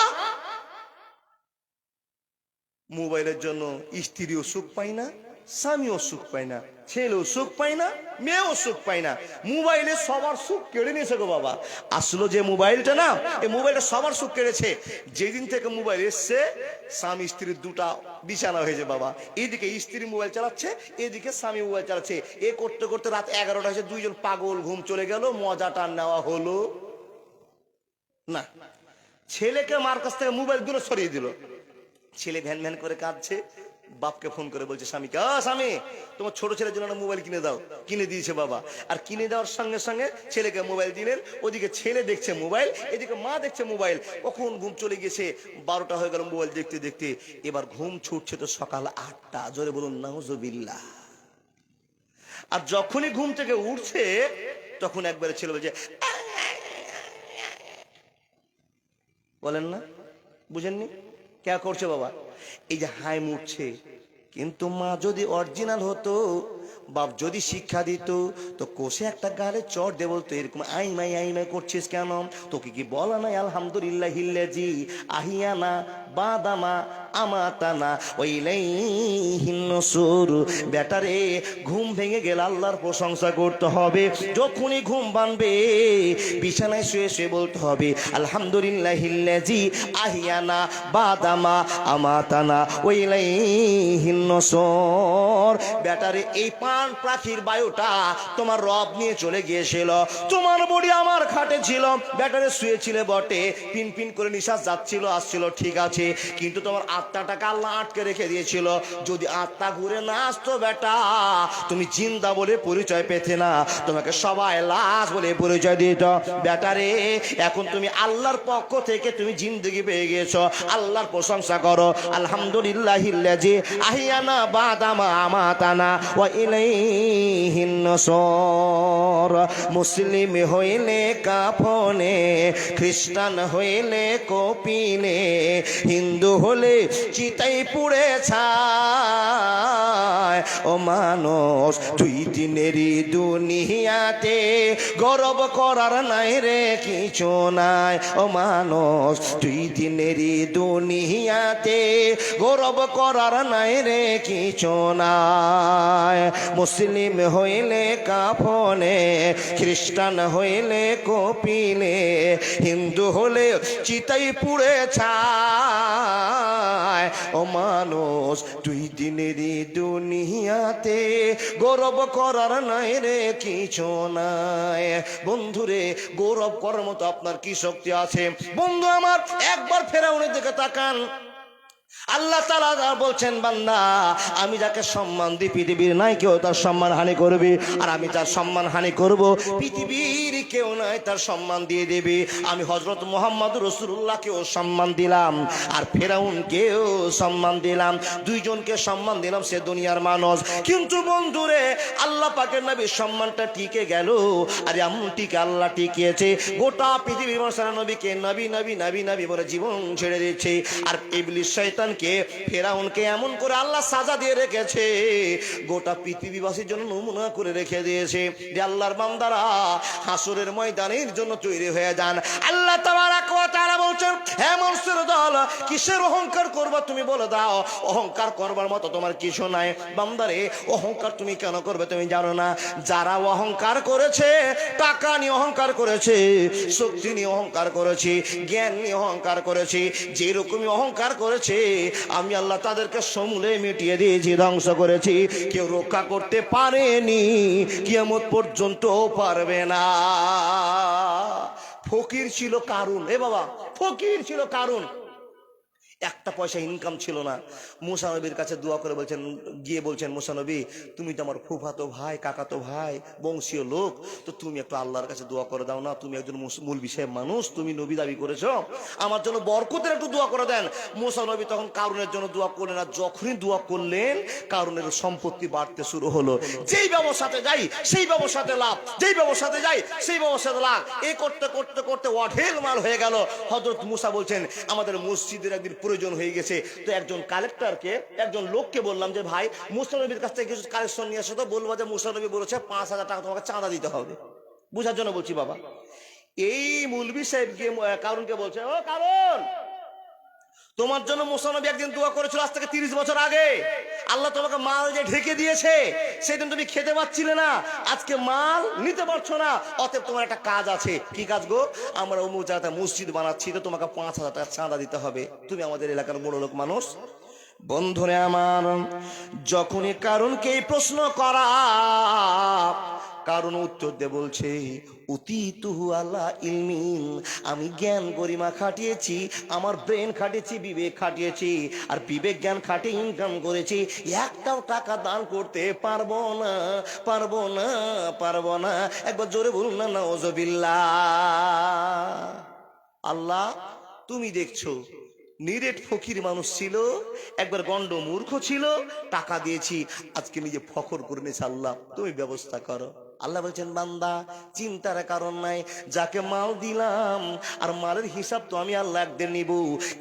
মোবাইলের জন্য স্ত্রীও সুখ পায় না, স্বামীও সুখ পায় না, ছেলেও সুখ পায় না, মেয়েও সুখ পায় না। মোবাইলে সবার সুখ কেড়ে নিয়েছে গো বাবা। আসলো যে মোবাইলটা না, এই মোবাইলটা সবার সুখ কেড়েছে। যেদিন থেকে মোবাইল এসছে, স্বামী স্ত্রীর দুটা বিছানা হয়েছে বাবা। এইদিকে স্ত্রী মোবাইল চালাচ্ছে, এদিকে স্বামী মোবাইল চালাচ্ছে। এ করতে করতে রাত 11টা হয়েছে, দুইজন পাগল, ঘুম চলে গেল, মজাটা নেওয়া হলো না। ছেলেকে মার কাছ থেকে মোবাইল দূরে সরিয়ে দিল। ছেলে ভ্যান ভ্যান করে কাঁদছে, বাপকে ফোন করে বলছে স্বামীকে, স্বামী তোমার ছোট ছেলের জন্য মোবাইল কিনে দাও। কিনে দিয়েছে বাবা। আর কিনে দেওয়ার সঙ্গে সঙ্গে ছেলেকে মোবাইল দিলেন। ওদিকে ছেলে দেখছে মোবাইল, এদিকে মা দেখছে মোবাইল। কখন ঘুম চলে গেছে, 12টা হয়ে গেল মোবাইল দেখতে দেখতে। এবার ঘুম ছুটছে তো সকাল 8টা, জোরে বলুন নাউজুবিল্লাহ। আর যখনই ঘুম থেকে উঠছে, তখন একবারে ছেলে বলছে, বলেন না, বুঝেননি কে করছে বাবা? এই যে হাই মুটছে। কিন্তু মা যদি অরিজিনাল হতো, বাপ যদি শিক্ষা দিত, তো কোষে একটা গালে চড় দিয়ে বলতো, এরকম আইমাই করছিস কেন? তোকে কি বলা নাই আলহামদুলিল্লাহ হিল্লাজি আহিয়ানা বাদামা আমাতানা ওয়াইলাইহিন নুশুর। বেটারে, ঘুম ভেঙে গেলে আল্লাহর প্রশংসা করতে হবে। যখনই ঘুম ভাঙবে, বিছানায় শুয়ে শুয়ে বলতে হবে, আলহামদুলিল্লাহ হিল্লাজি আহিয়ানা বাদামা আমাতানা ওয়াইলাইহিন নুশুর। বেটারে, এই প্রাণ পাখির বায়ুটা তোমার রব নিয়ে চলে গিয়েছিল, তোমার বডি আমার খাটে ছিল, বেটারে শুয়েছিলে বটে, পিন পিন করে নিঃশ্বাস যাচ্ছিল আসছিল, ঠিক আছে, কিন্তু তোমার আত্মাটাকে আল্লাহ আটকে রেখে দিয়েছিল। যদি আত্মা ঘুরে না আসতো বেটা, তুমি জিন্দা বলে পরিচয় পেতে না, তোমাকে সবাই লাশ বলে পরিচয় দিত। বেটা রে, এখন তুমি আল্লাহর পক্ষ থেকে তুমি জিন্দগি পেয়ে গেছো, আল্লাহর প্রশংসা করো। আলহামদুলিল্লাহিল্লাযী আহিয়ানা বাদা মা আমাতানা ওয়া ইলাইহিন নুশুর। মুসলিম হইলে কাফনে, খ্রিস্টান হইলে কপিলে, হিন্দু হলে চিতাই পুড়ে ছায়। ও মানুষ, দুই দিনেরই দুনিয়াতে গর্ব করার নাই রে কিছু নাই। ও মানুষ, দুই দিনেরই দুনিয়াতে গর্ব করার নাই রে কিছু নাই। মুসলিম হইলে কাফনে, খ্রিস্টান হইলে কপিলে, হিন্দু হলে চিতাই পুড়ে ছায়। ও মানুষ, দুই দিনেরই দুনিয়াতে গৌরব করার নাই রে কিছু নাই। বন্ধুরে, গৌরব করার মতো আপনার কি শক্তি আছে? বন্ধু আমার, একবার ফেরাউনের দিকে তাকান। আল্লাহ তাআলা বলছেন, বান্দা, আমি যাকে সম্মান দিই পৃথিবীর নাই কেউ তার সম্মান হানি করবে, আর আমি যার সম্মান হানি করব পৃথিবীর কেউ নাই তার সম্মান দিয়ে দেবে। আমি হযরত মুহাম্মদ রাসূলুল্লাহকেও সম্মান দিলাম, আর ফেরাউনকেও সম্মান দিলাম। দুইজনকে সম্মান দিলাম, সে দুনিয়ার মানুষ। কিন্তু বন্ধুরে, আল্লাহ পাকের নবীর সম্মানটা টিকে গেল। আর এমন টিকে আল্লাহ টিকিয়েছে, গোটা পৃথিবীর মানুষেরা নবীকে নবী নবী নবী নবী বলে জীবন ছেড়ে দিচ্ছে। আর ইবলিস শয়তানকে, ফেরাউনকে এমন করে আল্লাহ সাজা দিয়ে রেখেছে, গোটা পৃথিবীবাসীর জন্য নমুনা করে রেখে দিয়েছে যে আল্লাহর বান্দারা হাসরের ময়দানের জন্য তৈরি হয়ে যান। আল্লাহ তাবারক ওয়া তাআলা বলছেন, হে মানুষের দল, কিসের অহংকার করবা তুমি বলে দাও। অহংকার করবার মতো তোমার কিছু নাই। বান্দারে, অহংকার তুমি কেন করবে তুমি জানো না? যারা অহংকার করেছে, টাকা নিয়ে অহংকার করেছে, শক্তি নিয়ে অহংকার করেছে, জ্ঞান নিয়ে অহংকার করেছে, যেরকমই অহংকার করেছে আমি আল্লাহ তাদেরকে সমূলে মিটিয়ে দিয়েছি, ধ্বংস করেছি। কেউ রক্ষা করতে পারেনি, কিয়ামত পর্যন্ত পারবে না। ফকির ছিল কারুন। এ বাবা, ফকির ছিল কারুন। একটা পয়সা ইনকাম ছিল না। মুসা নবীর কাছে দোয়া করে বলছেন, গিয়ে বলছেন, মুসা নবী, তুমি তো আমার ফুফাতো ভাই, কাকাতো ভাই, বংশীয় লোক, তো তুমি একটু আল্লাহর কাছে দোয়া করে দাও না। তুমি একজন মৌলবী সাহেব মানুষ, তুমি নবী দাবি করেছো, আমার জন্য বরকতের একটু দোয়া করে দেন। মুসা নবী তখন কারুনের জন্য দোয়া করলেন, আর যখনই দোয়া করলেন কারুনের সম্পত্তি বাড়তে শুরু হলো। যেই ব্যবসাতে যাই সেই ব্যবসাতে লাভ, যেই ব্যবসাতে যাই সেই ব্যবসাতে লাভ, এ করতে করতে করতে অঢেল মাল হয়ে গেল। হযরত মুসা বলছেন, আমাদের মসজিদের একদিন প্রয়োজন হয়ে গেছে, তো একজন কালেক্টরকে, একজন লোককে বললাম যে ভাই, মুসা নবীর কাছ থেকে কিছু কালেকশন নিয়ে আসো, তো বলবো যে মুসা নবী বলেছে 5,000 টাকা তোমাকে চাঁদা দিতে হবে। বুঝার জন্য বলছি বাবা। এই মৌলভী সাহেব গিয়ে কারুনকে বলছে, ও কারুন, তোমার জন্য মুসা নবী একদিন দোয়া করেছিল আজ থেকে 30 বছর আগে। আল্লাহ তোমাকে মাল যে ঢেকে দিয়েছে, সেদিন তুমি খেতে পাচ্ছিলে না, আজকে মাল নিতে পারছো না, অতএব তোমার একটা কাজ আছে। কি কাজ গো? আমরা অমুক জায়গাতে মসজিদ বানাচ্ছি, তো তোমাকে 5,000 টাকা চাঁদা দিতে হবে, তুমি আমাদের এলাকার বড় লোক মানুষ। বন্ধুরে আমার, যখনই কারুনকে এই প্রশ্ন করা, কারণ উত্তর দিয়ে বলছে, উতিতুহু আলা ইলমিন, আমি জ্ঞান গরিমা খাটিয়েছি, আমার ব্রেন খাটিয়েছি, বিবেক খাটিয়েছি, আর বিবেক জ্ঞান খাটিয়ে ইনকাম করেছি। একটাও টাকা দান করতে পারবো না, পারবো না, পারবো না। একবার জোরে বলুন না, নাউজুবিল্লাহ। আল্লাহ, তুমি দেখছো, নিরেট ফকির মানুষ ছিল, একবার গন্ড মূর্খ ছিল, টাকা দিয়েছি, আজকে নিজে ফখর করে নিয়েছে। আল্লাহ, তুমি ব্যবস্থা করো। আল্লাহ বলছেন, বান্দা, চিন্তার কারণ নাই, যাকে মাল দিলাম আর মালের হিসাব তো আমি আল্লাহ একদিন নিব,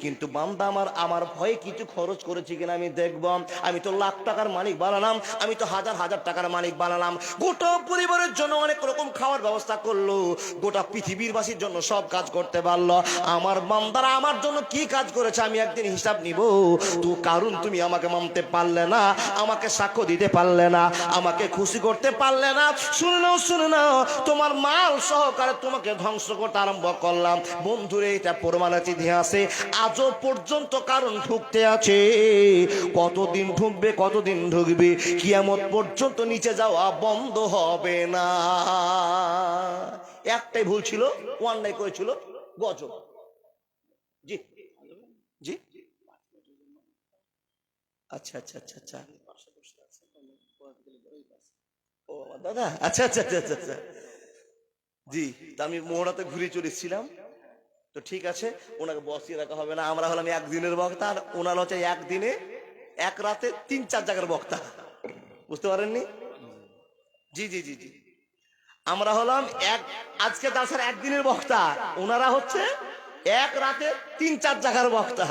কিন্তু বান্দা আমার ভয়ে কিছু খরচ করেছি কিনা আমি দেখব। আমি তো লাখ টাকার মালিক বানালাম, আমি তো হাজার হাজার টাকার মালিক বানালাম, গোটা পরিবারের জন্য অনেক রকম খাওয়ার ব্যবস্থা করলো, গোটা পৃথিবীর বাসীর জন্য সব কাজ করতে পারলো। আমার বান্দারা আমার জন্য কি কাজ করেছে আমি একদিন হিসাব নিব। তো কারণ তুমি আমাকে মানতে পারলে না, আমাকে সাক্ষ্য দিতে পারলে না, আমাকে খুশি করতে পারলে না। শুনে নাও, তোমার মাল সহকারে তোমাকে ধ্বংস করতে আরম্ভ করলাম। বন্ধুরে, এটা প্রমাণ আছে ইতিহাসে, আজও পর্যন্ত কারণ ঢুকতে আছে। কতদিন ঢুকবে, কতদিন ঢুকবে, কিয়ামত পর্যন্ত নিচে যাওয়া বন্ধ হবে না। একটাই ভুল ছিল, অন্যায় করেছিল গজব। জি জি, আচ্ছা আচ্ছা আচ্ছা আচ্ছা। ও দাদা, আচ্ছা আচ্ছা আচ্ছা আচ্ছা আচ্ছা। জি, তা আমি মোহরাতে ঘুরে চলে এসেছিলাম। তো ঠিক আছে, ওনাকে বসিয়ে রাখা হবে না। আমরা হলাম একদিনের বক্তা, আর ওনার হচ্ছে একদিনে এক রাতে 3-4 জায়গার বক্তা। বুঝতে পারেননি? জি জি জি জি। আমরা হলাম আজকে তাছাড়া একদিনের বক্তা, ওনারা হচ্ছে এক রাতে 3-4 জায়গার বক্তা।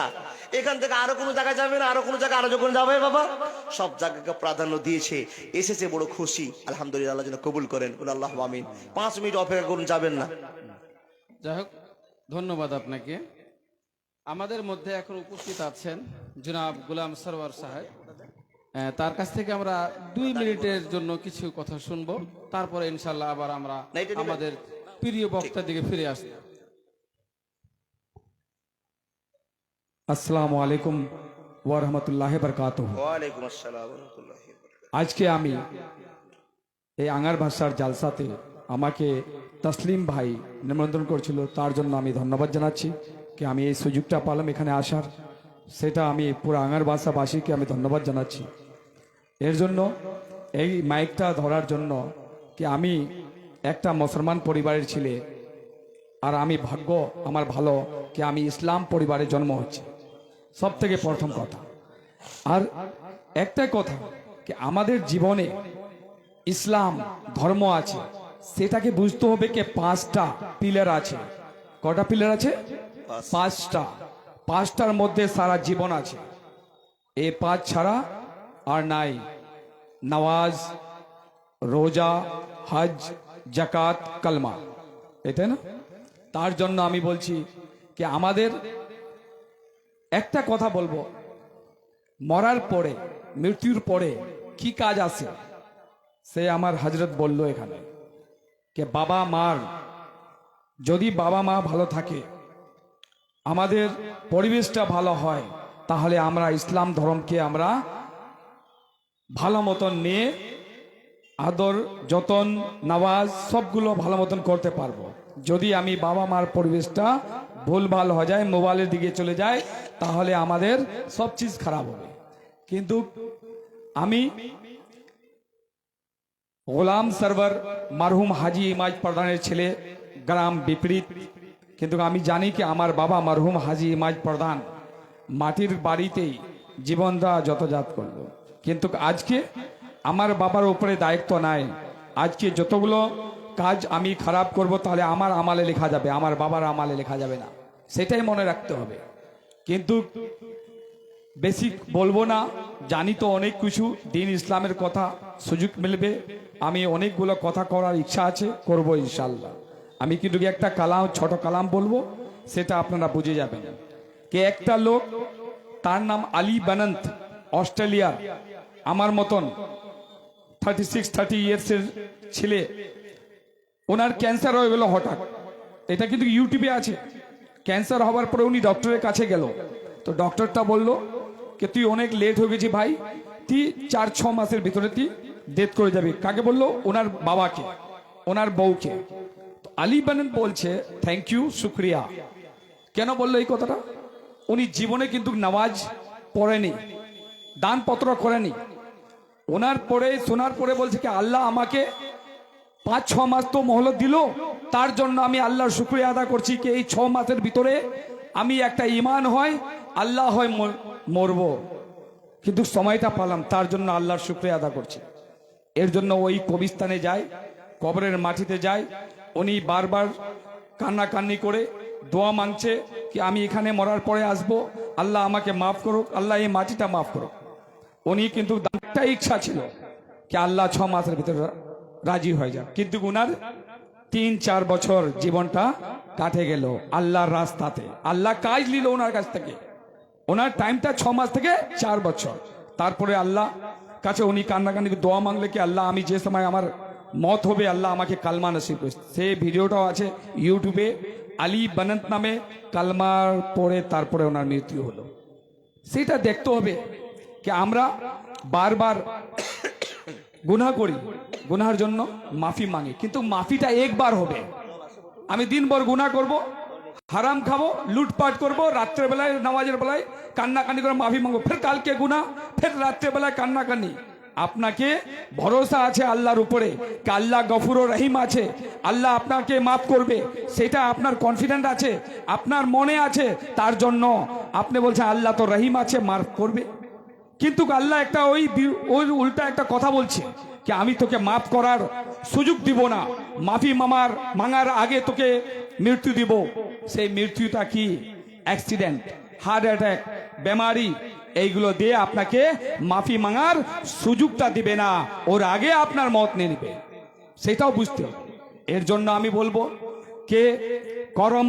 এখান থেকে আরো কোনো জায়গায় যাবে না, আরো কোনো জায়গায় আরো যখন যাবে বাবা, সব জায়গাকে প্রাধান্য দিয়েছে, এসেছে, বড় খুশি। আলহামদুলিল্লাহ, আল্লাহ যেন কবুল করেন, বলে আল্লাহ আমিন। 5 মিনিট অপেক্ষা করুন, যাবেন না। যাই হোক, ধন্যবাদ আপনাকে। আমাদের মধ্যে এখন উপস্থিত আছেন জনাব গোলাম সরওয়ার সাহেব। তার কাছ থেকে আমরা 2 মিনিটের জন্য কিছু কথা শুনবো, তারপরে ইনশাল্লাহ আবার আমরা না, এটা দিবেন? আমাদের প্রিয় বক্তার দিকে ফিরে আসবো। আসসালামু আলাইকুম ওয়া রাহমাতুল্লাহি ওয়া বারাকাতুহু। ওয়ালাইকুম আসসালাম ওয়া রাহমাতুল্লাহি ওয়া বারাকাতুহু। আজকে আমি এই আঙ্গার ভাষার জালসাতে আমাকে তসলিম ভাই নিমন্ত্রণ করেছিল, তার জন্য আমি ধন্যবাদ জানাচ্ছি কি আমি এই সুযোগটা পেলাম এখানে আসার, সেটা আমি পুরো আঙ্গার ভাষাবাসীকে আমি ধন্যবাদ জানাচ্ছি। এর জন্য এই মাইকটা ধরার জন্য কি আমি একটা মুসলমান পরিবারের ছেলে, আর আমি ভাগ্য আমার ভালো কি আমি ইসলাম পরিবারে জন্ম হচ্ছে, সব থেকে প্রথম কথা। আর একটা কথা কি আমাদের জীবনে ইসলাম ধর্ম আছে, সেটাকে বুঝতে হবে কি 5টা পিলার আছে। কটা পিলার আছে? 5টা। 5টার মধ্যে সারা জীবন আছে। এই 5 ছাড়া আর নাই। নামাজ, রোজা, হজ, জাকাত, কালমা, এটাই না? তার জন্য আমি বলছি কি আমাদের একটা কথা বলবো, মরার পরে, মৃত্যুর পরে কি কাজ আছে, সে আমার হযরত বলল এখানে কে বাবা মার, যদি বাবা মা ভালো থাকে, আমাদের পরিবেশটা ভালো হয়, তাহলে আমরা ইসলাম ধর্মকে আমরা ভালো মতন নিয়ে আদর যতন নামাজ সবগুলো ভালো মতন করতে পারবো। যদি আমি বাবা মার পরিবেশটা ভুলভাল হয়ে যায়, মোবাইলের দিকে চলে যায়, তাহলে আমাদের সব চিজ খারাপ হবে। কিন্তু আমি গোলাম সরওয়ার মারহুম হাজি ইমাজ প্রধানের ছেলে, গ্রাম বিপরীত, কিন্তু আমি জানি কি আমার বাবা মারহুম হাজি ইমাজ প্রধান মাটির বাড়িতেই জীবনটা যতজাত করলো। কিন্তু আজকে আমার বাবার উপরে দায়িত্ব নাই। আজকে যতগুলো কাজ আমি খারাপ করব, তাহলে আমার আমালে লেখা যাবে, আমার বাবার আমালে লেখা যাবে না, সেটাই মনে রাখতে হবে। কিন্তু বেশি বলবো না, জানি তো অনেক কিছু দিন ইসলামের কথা, সুযোগ মিলবে আমি অনেকগুলো কথা করার ইচ্ছা আছে, করব ইনশাল্লাহ। আমি কিন্তু একটা কালাম, ছোট কালাম বলবো, সেটা আপনারা বুঝে যাবেন। কে একটা লোক, তার নাম আলী বানন্ত, অস্ট্রেলিয়ার, আমার মতন 36-30 ইয়ার্সের ছেলে। ওনার ক্যান্সার হয়ে গেল হঠাৎ, এটা কিন্তু ইউটিউবে আছে। ক্যান্সার হওয়ার পরে উনি ডক্টরের কাছে গেল, তো ডক্টরটা বলল যে তুই অনেক লেট হয়ে গেছি ভাই, তুই 4-6 মাসের ভিতরে তুই ডেথ করে যাবি। কাকে বললো? ওনার বাবাকে, ওনার বউকে। তো আলী বানন বলছে থ্যাংক ইউ, শুক্রিয়া। কেন বললো এই কথাটা? উনি জীবনে কিন্তু নামাজ পড়েনি, দানপত্র করেনি। ওনার পরে শোনার পরে বলছে কি আল্লাহ আমাকে 5-6 মাস তো মহলত দিল, তার জন্য আমি আল্লাহর শুকরিয়া আদা করছি কি এই 6 মাসের ভিতরে আমি একটা ঈমান হয়, আল্লাহ হয় মরবো, কিন্তু সময়টা পেলাম, তার জন্য আল্লাহর শুকরিয়া আদা করছি। এর জন্য ওই কবরস্থানে যায়, কবরের মাটিতে যায়, উনি বারবার কান্নাকান্নি করে দোয়া মাংছে কি আমি এখানে মরার পরে আসবো, আল্লাহ আমাকে মাফ করুক, আল্লাহ এই মাটিটা মাফ করুক। উনি কিন্তু একটা ইচ্ছা ছিল কি আল্লাহ 6 মাসের ভিতরে রাজি হয়ে যান, কিন্তু উনার 3-4 বছর জীবনটা কাটে গেল আল্লাহর রাস্তাতে। আল্লাহ কাজ নিল ওনার কাছ থেকে, ওনার টাইমটা 6 মাস থেকে 4 বছর। তারপরে আল্লাহ কাছে উনি কান্নাকান্নি দোয়া মাংলে কি আল্লাহ আমি যে সময় আমার মত হবে, আল্লাহ আমাকে কালমা নসিব করে। সেই ভিডিওটাও আছে ইউটিউবে, আলী বানন্ত নামে, কালমার পরে তারপরে ওনার মৃত্যু হলো। সেটা দেখতে হবে কি আমরা বারবার গুনাহ করি, গুনাহের জন্য মাফি মাঙি, কিন্তু মাফিটা একবার হবে। আমি দিনভর গুনাহ করব, হারাম খাবো, লুটপাট করবো, রাত্রেবেলায় নামাজের বেলায় কান্নাকানি করে মাফি মাঙ্গবো, ফের কালকে গুনাহ, ফের রাত্রেবেলায় কান্নাকানি। আপনাকে ভরসা আছে আল্লাহর উপরে, কি আল্লাহ গফুর ও রহিম আছে, আল্লাহ আপনাকে মাফ করবে, সেটা আপনার কনফিডেন্ট আছে, আপনার মনে আছে, তার জন্য আপনি বলছেন আল্লাহ তো রহিম আছে, মাফ করবে। কিন্তু আল্লাহ একটা ওই উল্টা একটা কথা বলছে কি আমি তোকে মাফ করার সুযোগ দিব না, মাফি মাঙার আগে তোকে মৃত্যু দিব। সেই মৃত্যুটা কি? অ্যাক্সিডেন্ট, হার্ট অ্যাটাক, বেমারি, এইগুলো দিয়ে আপনাকে মাফি মাঙার সুযোগটা দিবে না, ওর আগে আপনার মত নিয়ে নেবে, সেটাও বুঝতে হবে। এর জন্য আমি বলবো কে করম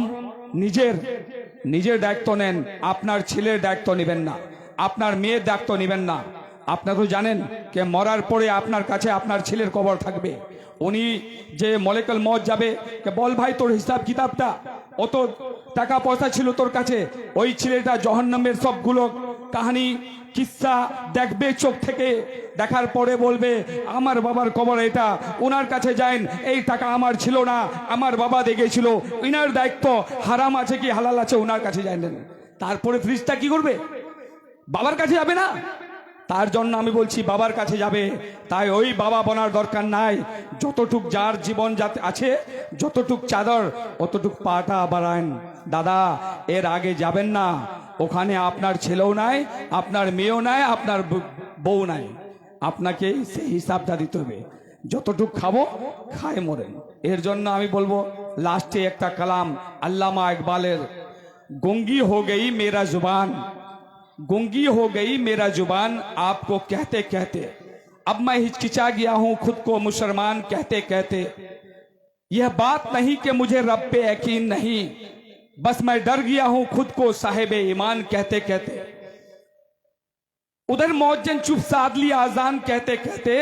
নিজের দায়িত্ব নেন, আপনার ছেলের দায়িত্ব নেবেন না, আপনার মেয়ের দায়িত্ব নেবেন না। আপনারা তো জানেন কে মরার পরে আপনার কাছে আপনার ছেলের কবর থাকবে, উনি যে মলেকুল মত যাবে কে বল ভাই তোর হিসাব কিতাবটা, অত টাকা পয়সা ছিল তোর কাছে, ওই ছেলেটা জাহান্নামের সবগুলো কাহিনী কিস্সা দেখবে চোখ থেকে, দেখার পরে বলবে আমার বাবার কবর এটা, ওনার কাছে যান, এই টাকা আমার ছিল না, আমার বাবা দেখেছিল, ইনার দায়িত্ব, হারাম আছে কি হালাল আছে ওনার কাছে জানেন। তারপরে ফ্রিজটা কি করবে? বাবার কাছে যাবে না? তার জন্য আমি বলছি বাবার কাছে যাবে। তাই ওই বাবা বনার দরকার নাই, যতটুক যার জীবন যাতে আছে, যতটুক চাদর অতটুক পাটা বাড়ান। দাদা এর আগে যাবেন না, ওখানে আপনার ছেলেও নাই, আপনার মেয়েও নাই, আপনার বউ নাই, আপনাকে সেই হিসাবটা দিতে হবে। যতটুক খাবো খায় মরেন। এর জন্য আমি বলবো লাস্টে একটা কালাম আল্লামা ইকবালের, गूंगी हो गई मेरा जुबान, गूंगी हो गई मेरा जुबान आपको कहते कहते, अब मैं हिचकिचा गया हूं खुद को मुसलमान कहते कहते। यह बात नहीं कि मुझे रब पे यकीन नहीं, बस मैं डर गया हूं खुद को साहिब ईमान कहते कहते। उधर मौजन चुप साध लिया आजान कहते कहते,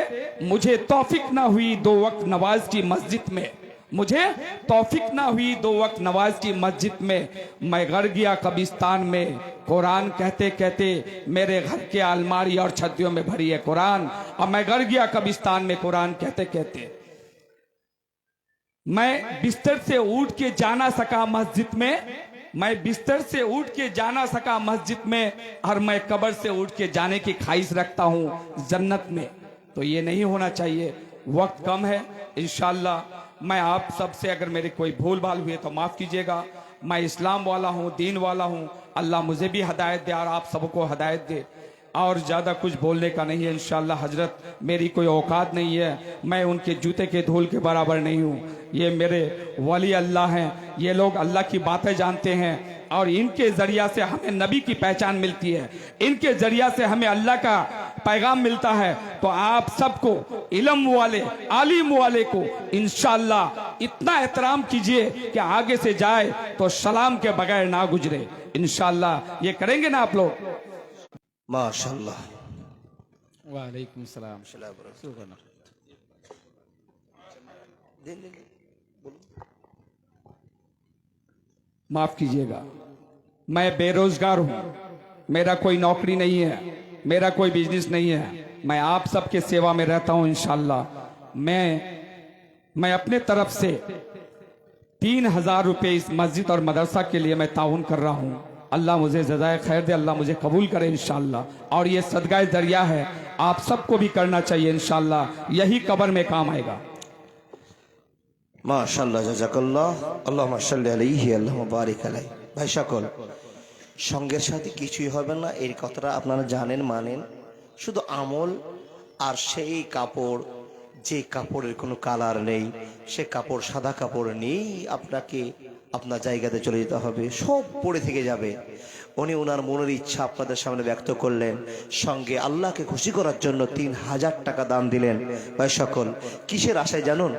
मुझे तौफीक ना हुई दो वक्त नवाज की मस्जिद में, मुझे तौफीक ना हुई दो वक्त नवाज की मस्जिद में। मैं घर गया कब्रिस्तान में कुरान कहते कहते, मेरे घर के अलमारी और छत्तियों में भरी है कुरान। और मैं घर गया कब्रिस्तान में कुरान कहते कहते, मैं बिस्तर से उठ के जाना सका मस्जिद में, मैं बिस्तर से उठ के जाना सका मस्जिद में, और मैं कब्र से उठ के जाने की ख्वाहिश रखता हूं जन्नत में। तो ये नहीं होना चाहिए। वक्त कम है, इंशाअल्लाह मैं आप सबसे अगर मेरे कोई भूल भाल हुए तो माफ कीजिएगा। मैं इस्लाम वाला हूँ, दीन वाला हूँ, अल्लाह मुझे भी हदायत दे और आप सबको हदायत दे। और ज़्यादा कुछ बोलने का नहीं है इंशाअल्लाह। हजरत मेरी कोई औकात नहीं है, मैं उनके जूते के धूल के बराबर नहीं हूँ। ये मेरे वली अल्लाह हैं, ये लोग अल्लाह की बातें जानते हैं, और इनके जरिया से हमें नबी की पहचान मिलती है, इनके जरिया से हमें अल्लाह का पैगाम मिलता है। तो आप सबको इल्म वाले आलिम वाले को इंशाअल्लाह इतना एहतराम कीजिए कि आगे से जाए तो सलाम के बगैर ना गुजरे। इंशाअल्लाह ये करेंगे ना आप लोग? माशाल्लाह। ওয়ালাইকুম সালাম। माफ कीजिएगा, मैं बेरोजगार हूं, मेरा कोई नौकरी नहीं है, मेरा कोई बिजनेस नहीं है, मैं आप सबके सेवा में रहता हूं इंशाअल्लाह। मैं अपने तरफ से 3000 रुपये इस मस्जिद और मदरसा के लिए मैं ताउन कर रहा हूं। अल्लाह मुझे जज़ाए खैर दे, अल्लाह मुझे कबूल करे इंशाअल्लाह। और ये सदका दरिया है, आप सबको भी करना चाहिए इंशाअल्लाह, यही कब्र में काम आएगा। মাশাআল্লাহ, জাযাকাল্লাহ, আল্লাহুম্মা সাল্লি আলাইহি, আল্লাহুম্মা বারিক আলাইহি। ভাই সকল, সঙ্গের সাথে কিছুই হবে না, এই কথাটা আপনারা জানেন, মানেন। শুধু আমল আর সেই কাপড়, যে কাপড়ের কোনো কালার নেই, সে কাপড় সাদা কাপড় নেই, আপনাকে আপনার জায়গাতে চলে যেতে হবে, সব পড়ে থেকে যাবে। উনি ওনার মনের ইচ্ছা আপনাদের সামনে ব্যক্ত করলেন, সঙ্গে আল্লাহকে খুশি করার জন্য 3000 টাকা দান দিলেন। ভাই সকল, কিসের আশায় জানুন?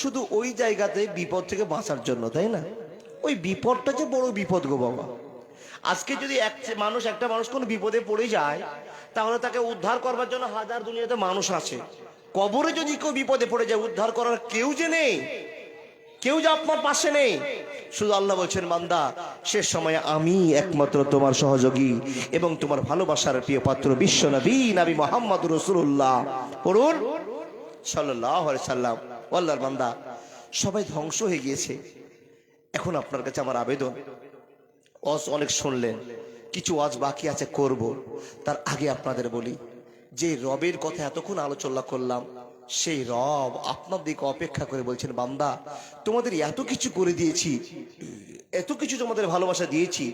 শুধু ওই জায়গাতে বিপদ থেকে বাঁচার জন্য, তাই না? ওই বিপদটা যে বড় বিপদ গো বাবা। আজকে যদি একটা মানুষ কোনো বিপদে পড়ে যায়, তাহলে তাকে উদ্ধার করবার জন্য হাজার দুনিয়াতে মানুষ আছে। কবরে যদি কেউ বিপদে পড়ে যায়, উদ্ধার করার কেউ যে নেই, কেউ যে আপনার পাশে নেই। শুধু আল্লাহ বলছেন, বান্দা শেষ সময়ে আমি একমাত্র তোমার সহযোগী এবং তোমার ভালোবাসার প্রিয় পাত্র বিশ্ব নবী নবী মুহাম্মদুর রাসূলুল্লাহ। পড়ুন সাল্লাল্লাহু আলাইহি সাল্লাম। আল্লাহর বান্দা, সবাই ধ্বংস হয়ে গিয়েছে, এখন আপনার কাছে আমার আবেদন, ওয়াজ অনেক শুনলেন, কিছু ওয়াজ বাকি আছে করব, তার আগে আপনাদের বলি যে রবের কথা এতক্ষণ আলোচনা করলাম, সেই রব আপনার দিকে অপেক্ষা করে বলছেন, বান্দা তোমাদের এত কিছু করে দিয়েছি, এত কিছু তোমাদের ভালোবাসা দিয়েছি,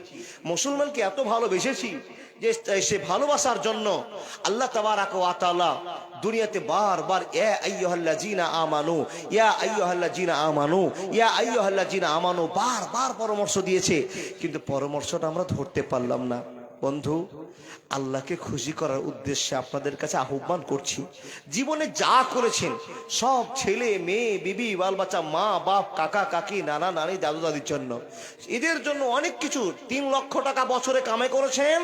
মুসলমানকে এত ভালোবেসেছি যে সে ভালোবাসার জন্য আল্লাহ তাবারাক ওয়া তাআলা দুনিয়াতে বারবার ইয়া আইয়ুহাল্লাযিনা আমানু, ইয়া আইয়ুহাল্লাযিনা আমানু, ইয়া আইয়ুহাল্লাযিনা আমানু বারবার পরামর্শ দিয়েছে, কিন্তু পরামর্শটা আমরা ধরতে পারলাম না। বন্ধু, আল্লাহকে খুশি করার উদ্দেশ্যে আপনাদের কাছে আহ্বান করছি, জীবনে যা করেছেন সব ছেলে মেয়ে বিবি বাল বাচ্চা মা বাপ কাকা কাকি নানা নানি দাদু দাদির জন্য, এদের জন্য অনেক কিছু, 3 লক্ষ টাকা বছরে কামাই করেছেন,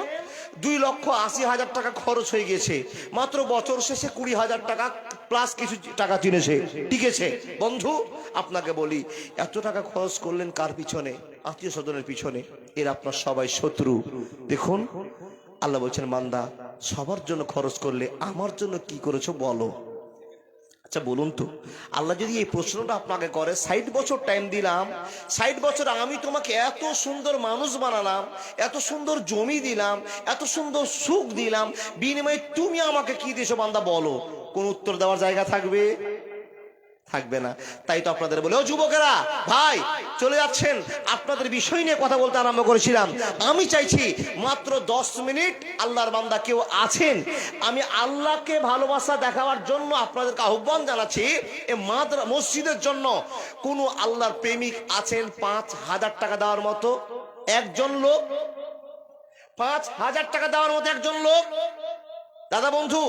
2,80,000 টাকা খরচ হয়ে গেছে, মাত্র বছর শেষে 20,000 টাকা প্লাস কিছু টাকা চিনেছে, ঠিক আছে বন্ধু? আপনাকে বলি, এত টাকা খরচ করলেন কার পিছনে? আত্মীয় স্বজনের পিছনে, এর আপনার সবাই শত্রু। দেখুন আল্লাহ বলছেন, বান্দা সবার জন্য খরচ করলে আমার জন্য কি করেছো বলো। আচ্ছা বলুন তো, আল্লাহ যদি এই প্রশ্নটা আপনাকে করে, 60 বছর টাইম দিলাম, 60 বছর আমি তোমাকে এত সুন্দর মানুষ বানালাম, এত সুন্দর জমি দিলাম, এত সুন্দর সুখ দিলাম, বিনিময়ে তুমি আমাকে কি দিয়েছো বান্দা বলো? কোন উত্তর দেওয়ার জায়গা থাকবে? থাকবে না। তাই তো আপনাদের বলে, ও যুবকেরা ভাই চলে যাচ্ছেন, আপনাদের বিষয় নিয়ে কথা বলতে আরম্ভ করেছিলাম। আমি চাইছি মাত্র 10 মিনিট, আল্লাহর বান্দা কেউ আছেন, আমি আল্লাহকে ভালোবাসা দেখাবার জন্য আপনাদেরকে আহ্বান জানাচ্ছি, এই মসজিদের জন্য কোন আল্লাহর প্রেমিক আছেন 5,000 টাকা দেওয়ার মতো? একজন লোক, 5,000 টাকা দেওয়ার মতো একজন লোক? দাদা বন্ধু,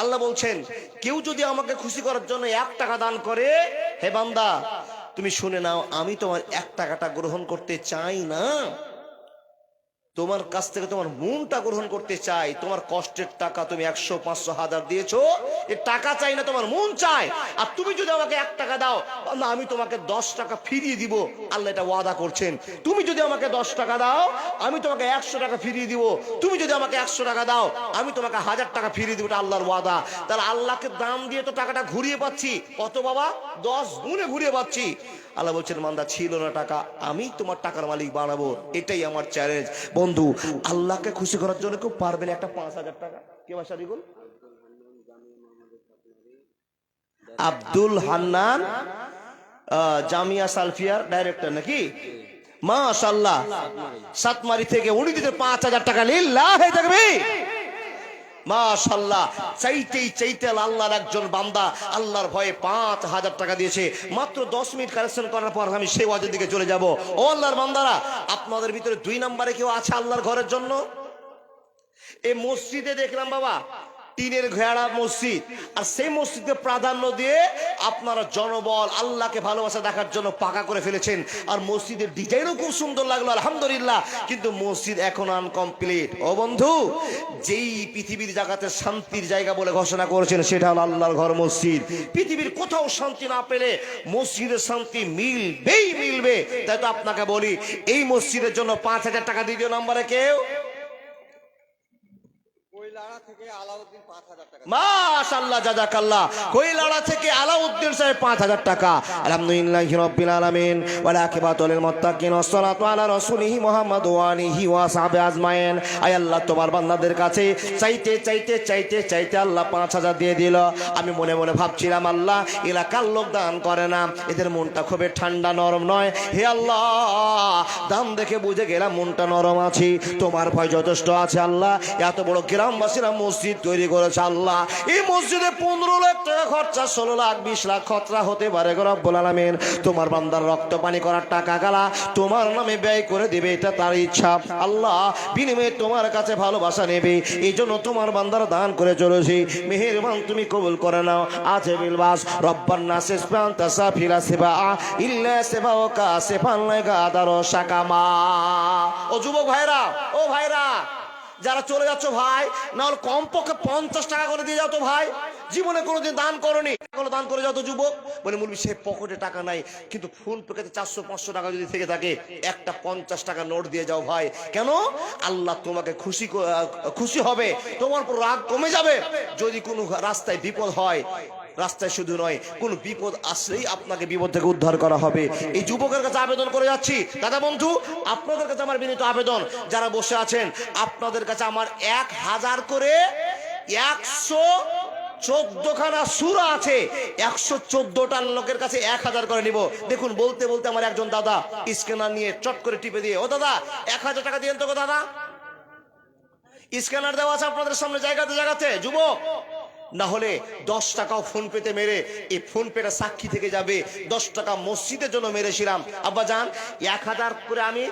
আল্লাহ বলছেন, কেউ যদি আমাকে খুশি করার জন্য 1 টাকা দান করে, হে বান্দা তুমি শুনে নাও, আমি তোমার 1 টাকাটা গ্রহণ করতে চাই না, তোমার কাছ থেকে তোমার মনটা গ্রহণ করতে চাই। তোমার কষ্টের টাকা তুমি 100, 500, 1000 দিয়েছো, এ টাকা চাই না, তোমার মন চাই। আর তুমি যদি আমাকে 1 টাকা দাও, না আমি তোমাকে 10 টাকা ফিরিয়ে দিব, আল্লাহ এটা ওয়াদা করছেন। তুমি যদি আমাকে 10 টাকা দাও, আমি তোমাকে 100 টাকা ফিরিয়ে দিব। তুমি যদি আমাকে 100 টাকা দাও, আমি তোমাকে 1000 টাকা ফিরিয়ে দিব, এটা আল্লাহর ওয়াদা। তাহলে আল্লাহকে দাম দিয়ে তো টাকাটা ঘুরিয়ে পাচ্ছি, কত বাবা? 10 গুণে ঘুরিয়ে পাচ্ছি। আল্লাহ বলছেন, বান্দা ছিল না টাকা, আমি তোমার টাকার মালিক বানাবো, এটাই আমার চ্যালেঞ্জ। বন্ধু, আল্লাহকে খুশি করার জন্য কেউ পারবেন একটা 5,000 টাকা? কে ভাষা দিগুল? আব্দুল হান্নান জামিয়া সালফিয়ার ডাইরেক্টর নাকি? মাশাআল্লাহ, সাতমারি থেকে উনি দিতে 5,000 টাকা। লিল্লাহি তাকবীর, মাশাআল্লাহ। চাইতেই চাইতে আল্লাহর একজন বান্দা আল্লাহর ভয়ে 5,000 টাকা দিয়েছে। মাত্র 10 মিনিট কালেকশন করার পর আমি সেই ওয়াজের দিকে চলে যাব। ও আল্লাহর বান্দারা, আপনাদের ভিতরে 2 নম্বরে কেউ আছে আল্লাহর ঘরের জন্য? এই মসজিদে দেখলাম বাবা, টিনের ঘেরা মসজিদ, আর সেই মসজিদকে প্রাধান্য দিয়ে আপনারা জনবল আল্লাহকে ভালোবাসা দেখার জন্য পাকা করে ফেলেছেন। আর মসজিদের ডিজাইনও খুব সুন্দর লাগলো, আলহামদুলিল্লাহ, কিন্তু মসজিদ এখন আনকমপ্লিট। ও বন্ধু, যেই পৃথিবীর জায়গাতে শান্তির জায়গা বলে ঘোষণা করেছেন, সেটা হলো আল্লাহর ঘর মসজিদ। পৃথিবীর কোথাও শান্তি না পেলে মসজিদের শান্তি মিলবেই মিলবে। তাই তো আপনাকে বলি, এই মসজিদের জন্য 5,000 টাকা দ্বিতীয় নম্বরে কেউ? মাশাআল্লাহ, জাযাকাল্লাহ। কৈলাড়া থেকে আলাউদ্দিন সাহেব 5,000 টাকা। আলহামদুলিল্লাহি রাব্বিল আলামিন ওয়া আকিবাতুল লিল মুত্তাকিন ওয়াস সালাতু আলা রাসূলিহি মুহাম্মদ ওয়া আলিহি ওয়া সাহবিহি আজমাইন। আয় আল্লাহ, তোমার বান্দাদের কাছে চাইতে চাইতে চাইতে চাইতে আল্লাহ 5,000 দিয়ে দিল। আমি মনে মনে ভাবছিলাম, আল্লাহ এলাকার লোক দান করে না, এদের মনটা খুবই ঠান্ডা নরম নয়। হে আল্লাহ, দাম দেখে বুঝে গেলাম মনটা নরম আছে, তোমার ভয় যথেষ্ট আছে। আল্লাহ, এত বড় গ্রামবাসীরা মসজিদ তৈরি করেছে, আল্লাহ এই মসজিদে 15 লাখ টাকা খরচা, 16 লাখ 20 লাখ খরচা হতে পারে গো রব্বুল আলামিন। তোমার বান্দার রক্ত পানি করার টাকা গালা তোমার নামে ব্যয় করে দেবে, এটা তার ইচ্ছা। আল্লাহ বিনিময়ে তোমার কাছে ভালোবাসা নেবে, এই জন্য তোমার বান্দার দান করে চলেছি। মেহেরবান তুমি কবুল করে নাও। আছে বিলবাস রব্বান নাসিস পান্তা সাফিলা সিবা ইল্লা সিবা ও কাসিফান লাগাদারো সাকামা। ও যুবক ভাইরা, ও ভাইরা যারা চলে যাচ্ছ ভাই, না হলে কমপক্ষে 50 টাকা করে দিয়ে যাও তো ভাই। জীবনে কোনোদিন দান করনি, দান করে যাও তো যুবক। বলে মুলবি সে পকেটে টাকা নাই, কিন্তু ফুল পেকেতে 400-500 টাকা যদি থেকে থাকে, একটা 50 টাকা নোট দিয়ে যাও ভাই। কেন? আল্লাহ তোমাকে খুশি হবে, তোমার উপর রাগ কমে যাবে। যদি কোনো রাস্তায় বিপদ হয়, রাস্তায় শুধু নয়, কোন বিপদ আসলেই আপনাকে বিপদ থেকে উদ্ধার করা হবে। এই যুবকের কাছে আবেদন করে যাচ্ছি, দাদা বন্ধু, আপনাদের কাছে আমার বিনীত আবেদন, যারা বসে আছেন আপনাদের কাছে আমার 1000 করে 114খানা সূরা আছে, 114টার লোকের কাছে 1000 করে নিব। দেখুন বলতে বলতে আমার একজন দাদা স্ক্যানার নিয়ে চট করে টিপে দিয়ে, ও দাদা 1000 টাকা দিয়েন তো গো দাদা। স্ক্যানার দেওয়া আছে আপনাদের সামনে জায়গাতে জায়গাতে, যুবক না হলে 10 টাকাও ফোন পেতে মেরে এই ফোন পেটা সাক্ষী থেকে যাবে। 10 টাকা মসজিদের জন্য মেরেছিলাম। আব্বা জান 1000 করে আমি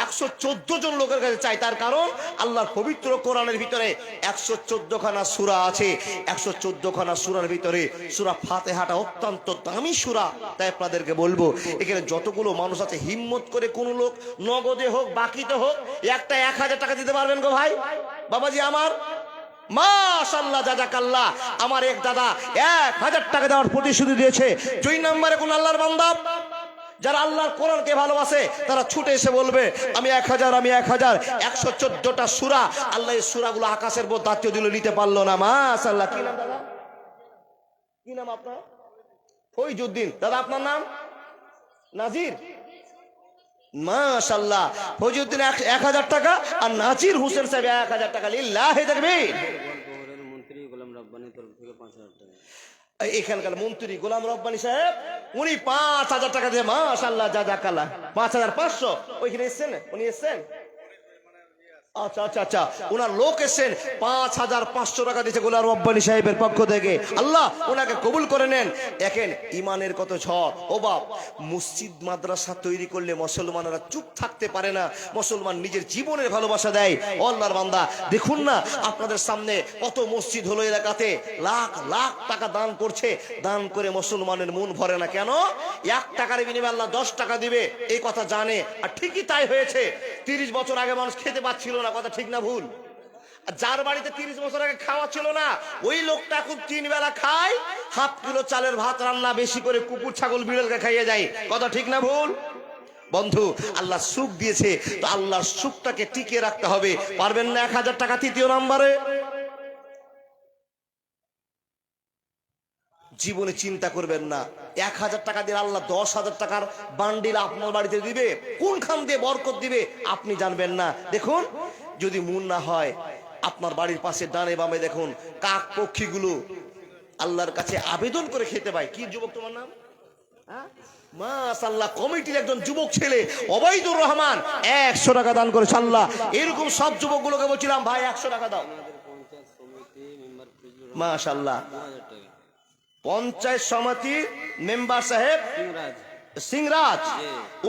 114 জন লোকের কাছে চাই, তার কারণ আল্লাহর পবিত্র কোরআনের ভিতরে 114খানা সূরা আছে। 114খানা সূরার ভিতরে সূরা ফাতিহাটা অত্যন্ত দামি সূরা। তাই আপনাদেরকে বলবো, এখানে যতগুলো মানুষ আছে হিম্মত করে কোন লোক নগদে হোক বাকিতে হোক একটা 1000 টাকা দিতে পারবেন গো ভাই? বাবাজি আমার মাশাআল্লাহ জাযাকাল্লাহ, আমার এক দাদা 1000 টাকা দেওয়ার প্রতিশ্রুতি দিয়েছে। 2 নম্বরে কোন আল্লাহর বান্দা যারা আল্লাহর কোরআনকে ভালোবাসে তারা ছুটে এসে বলবে আমি 1000, আমি 1000। 114টা সূরা, আল্লাহ এই সূরাগুলো আকাশের উপর দায়িত্ব দিল, নিতে পারলো না। মাশাআল্লাহ। কি নাম দাদা? কি নাম আপনার? ফৈজউদ্দিন। দাদা আপনার নাম? নাজির। মাশাআল্লাহ, ফৈজউদ্দিন 1000 টাকা আর নাজির হোসেন সাহেব 1000 টাকা। লিল্লাহি তাকবীর। এখানকার মন্ত্রী গোলাম রব্বানী সাহেব উনি 5000 টাকা দিয়ে, মাশাআল্লাহ জাযাকাল্লাহ, 5500। ওইখানে এসেছেন, উনি এসেছেন? আচ্ছা আচ্ছা আচ্ছা, ওনার লোক এসেছেন, 5500 টাকা দিয়েছে গোলাম রব্বানী সাহেবের পক্ষ থেকে। আল্লাহ ওনাকে কবুল করে নেন। দেখেন ইমানের কত ঝড়। ও বাপ, মসজিদ মাদ্রাসা তৈরি করলে মুসলমানরা চুপ থাকতে পারে না, মুসলমান নিজের জীবনের ভালোবাসা দেয়। ও আল্লাহর বান্দা, দেখুন না আপনাদের সামনে কত মসজিদ হলো এলাকাতে, লাখ লাখ টাকা দান করছে, দান করে মুসলমানের মন ভরে না কেন? 1 টাকার বিনিময়ে আল্লাহ 10 টাকা দিবে, এই কথা জানে। আর ঠিকই তাই হয়েছে। 30 বছর আগে মানুষ খেতে পাচ্ছিল না, কথা ঠিক না ভুল? যার বাড়িতে 30 বছর আগে খাওয়া ছিল না, ওই লোকটা এখন 3 বেলা খায়, 1/2 কিলো চালের ভাত রান্না বেশি করে কুকুর ছাগল বিড়ালকে খাইয়ে যায়, কথা ঠিক না ভুল? বন্ধু, আল্লাহ সুখ দিয়েছে, তো আল্লাহর সুখটাকে টিকিয়ে রাখতে হবে। পারবেন না 1000 টাকা? 3য় নম্বরে, জীবনে চিন্তা করবেন না 1000 টাকা দিয়ে আল্লাহ 10,000 টাকার বান্ডিল আপনার বাড়িতে দিবে। কোনখান দিয়ে বরকত দিবে আপনি জানবেন না। দেখুন, যদি মন না হয় আপনার বাড়ির পাশে ডানে বামে দেখুন কাক পক্ষীগুলো আল্লাহর কাছে আবেদন করে খেতে পায়। কি যুবক তোমার নাম? মাশাআল্লাহ, কমিটির একজন যুবক ছেলে ওবাইদুর রহমান 100 টাকা দান করেছে। আল্লাহ এরকম সব যুবকগুলোকে বলছিলাম ভাই 100 টাকা দাও। মাশাআল্লাহ, পঞ্চায়েত সমিতির মেম্বার সাহেব সিংরাজ,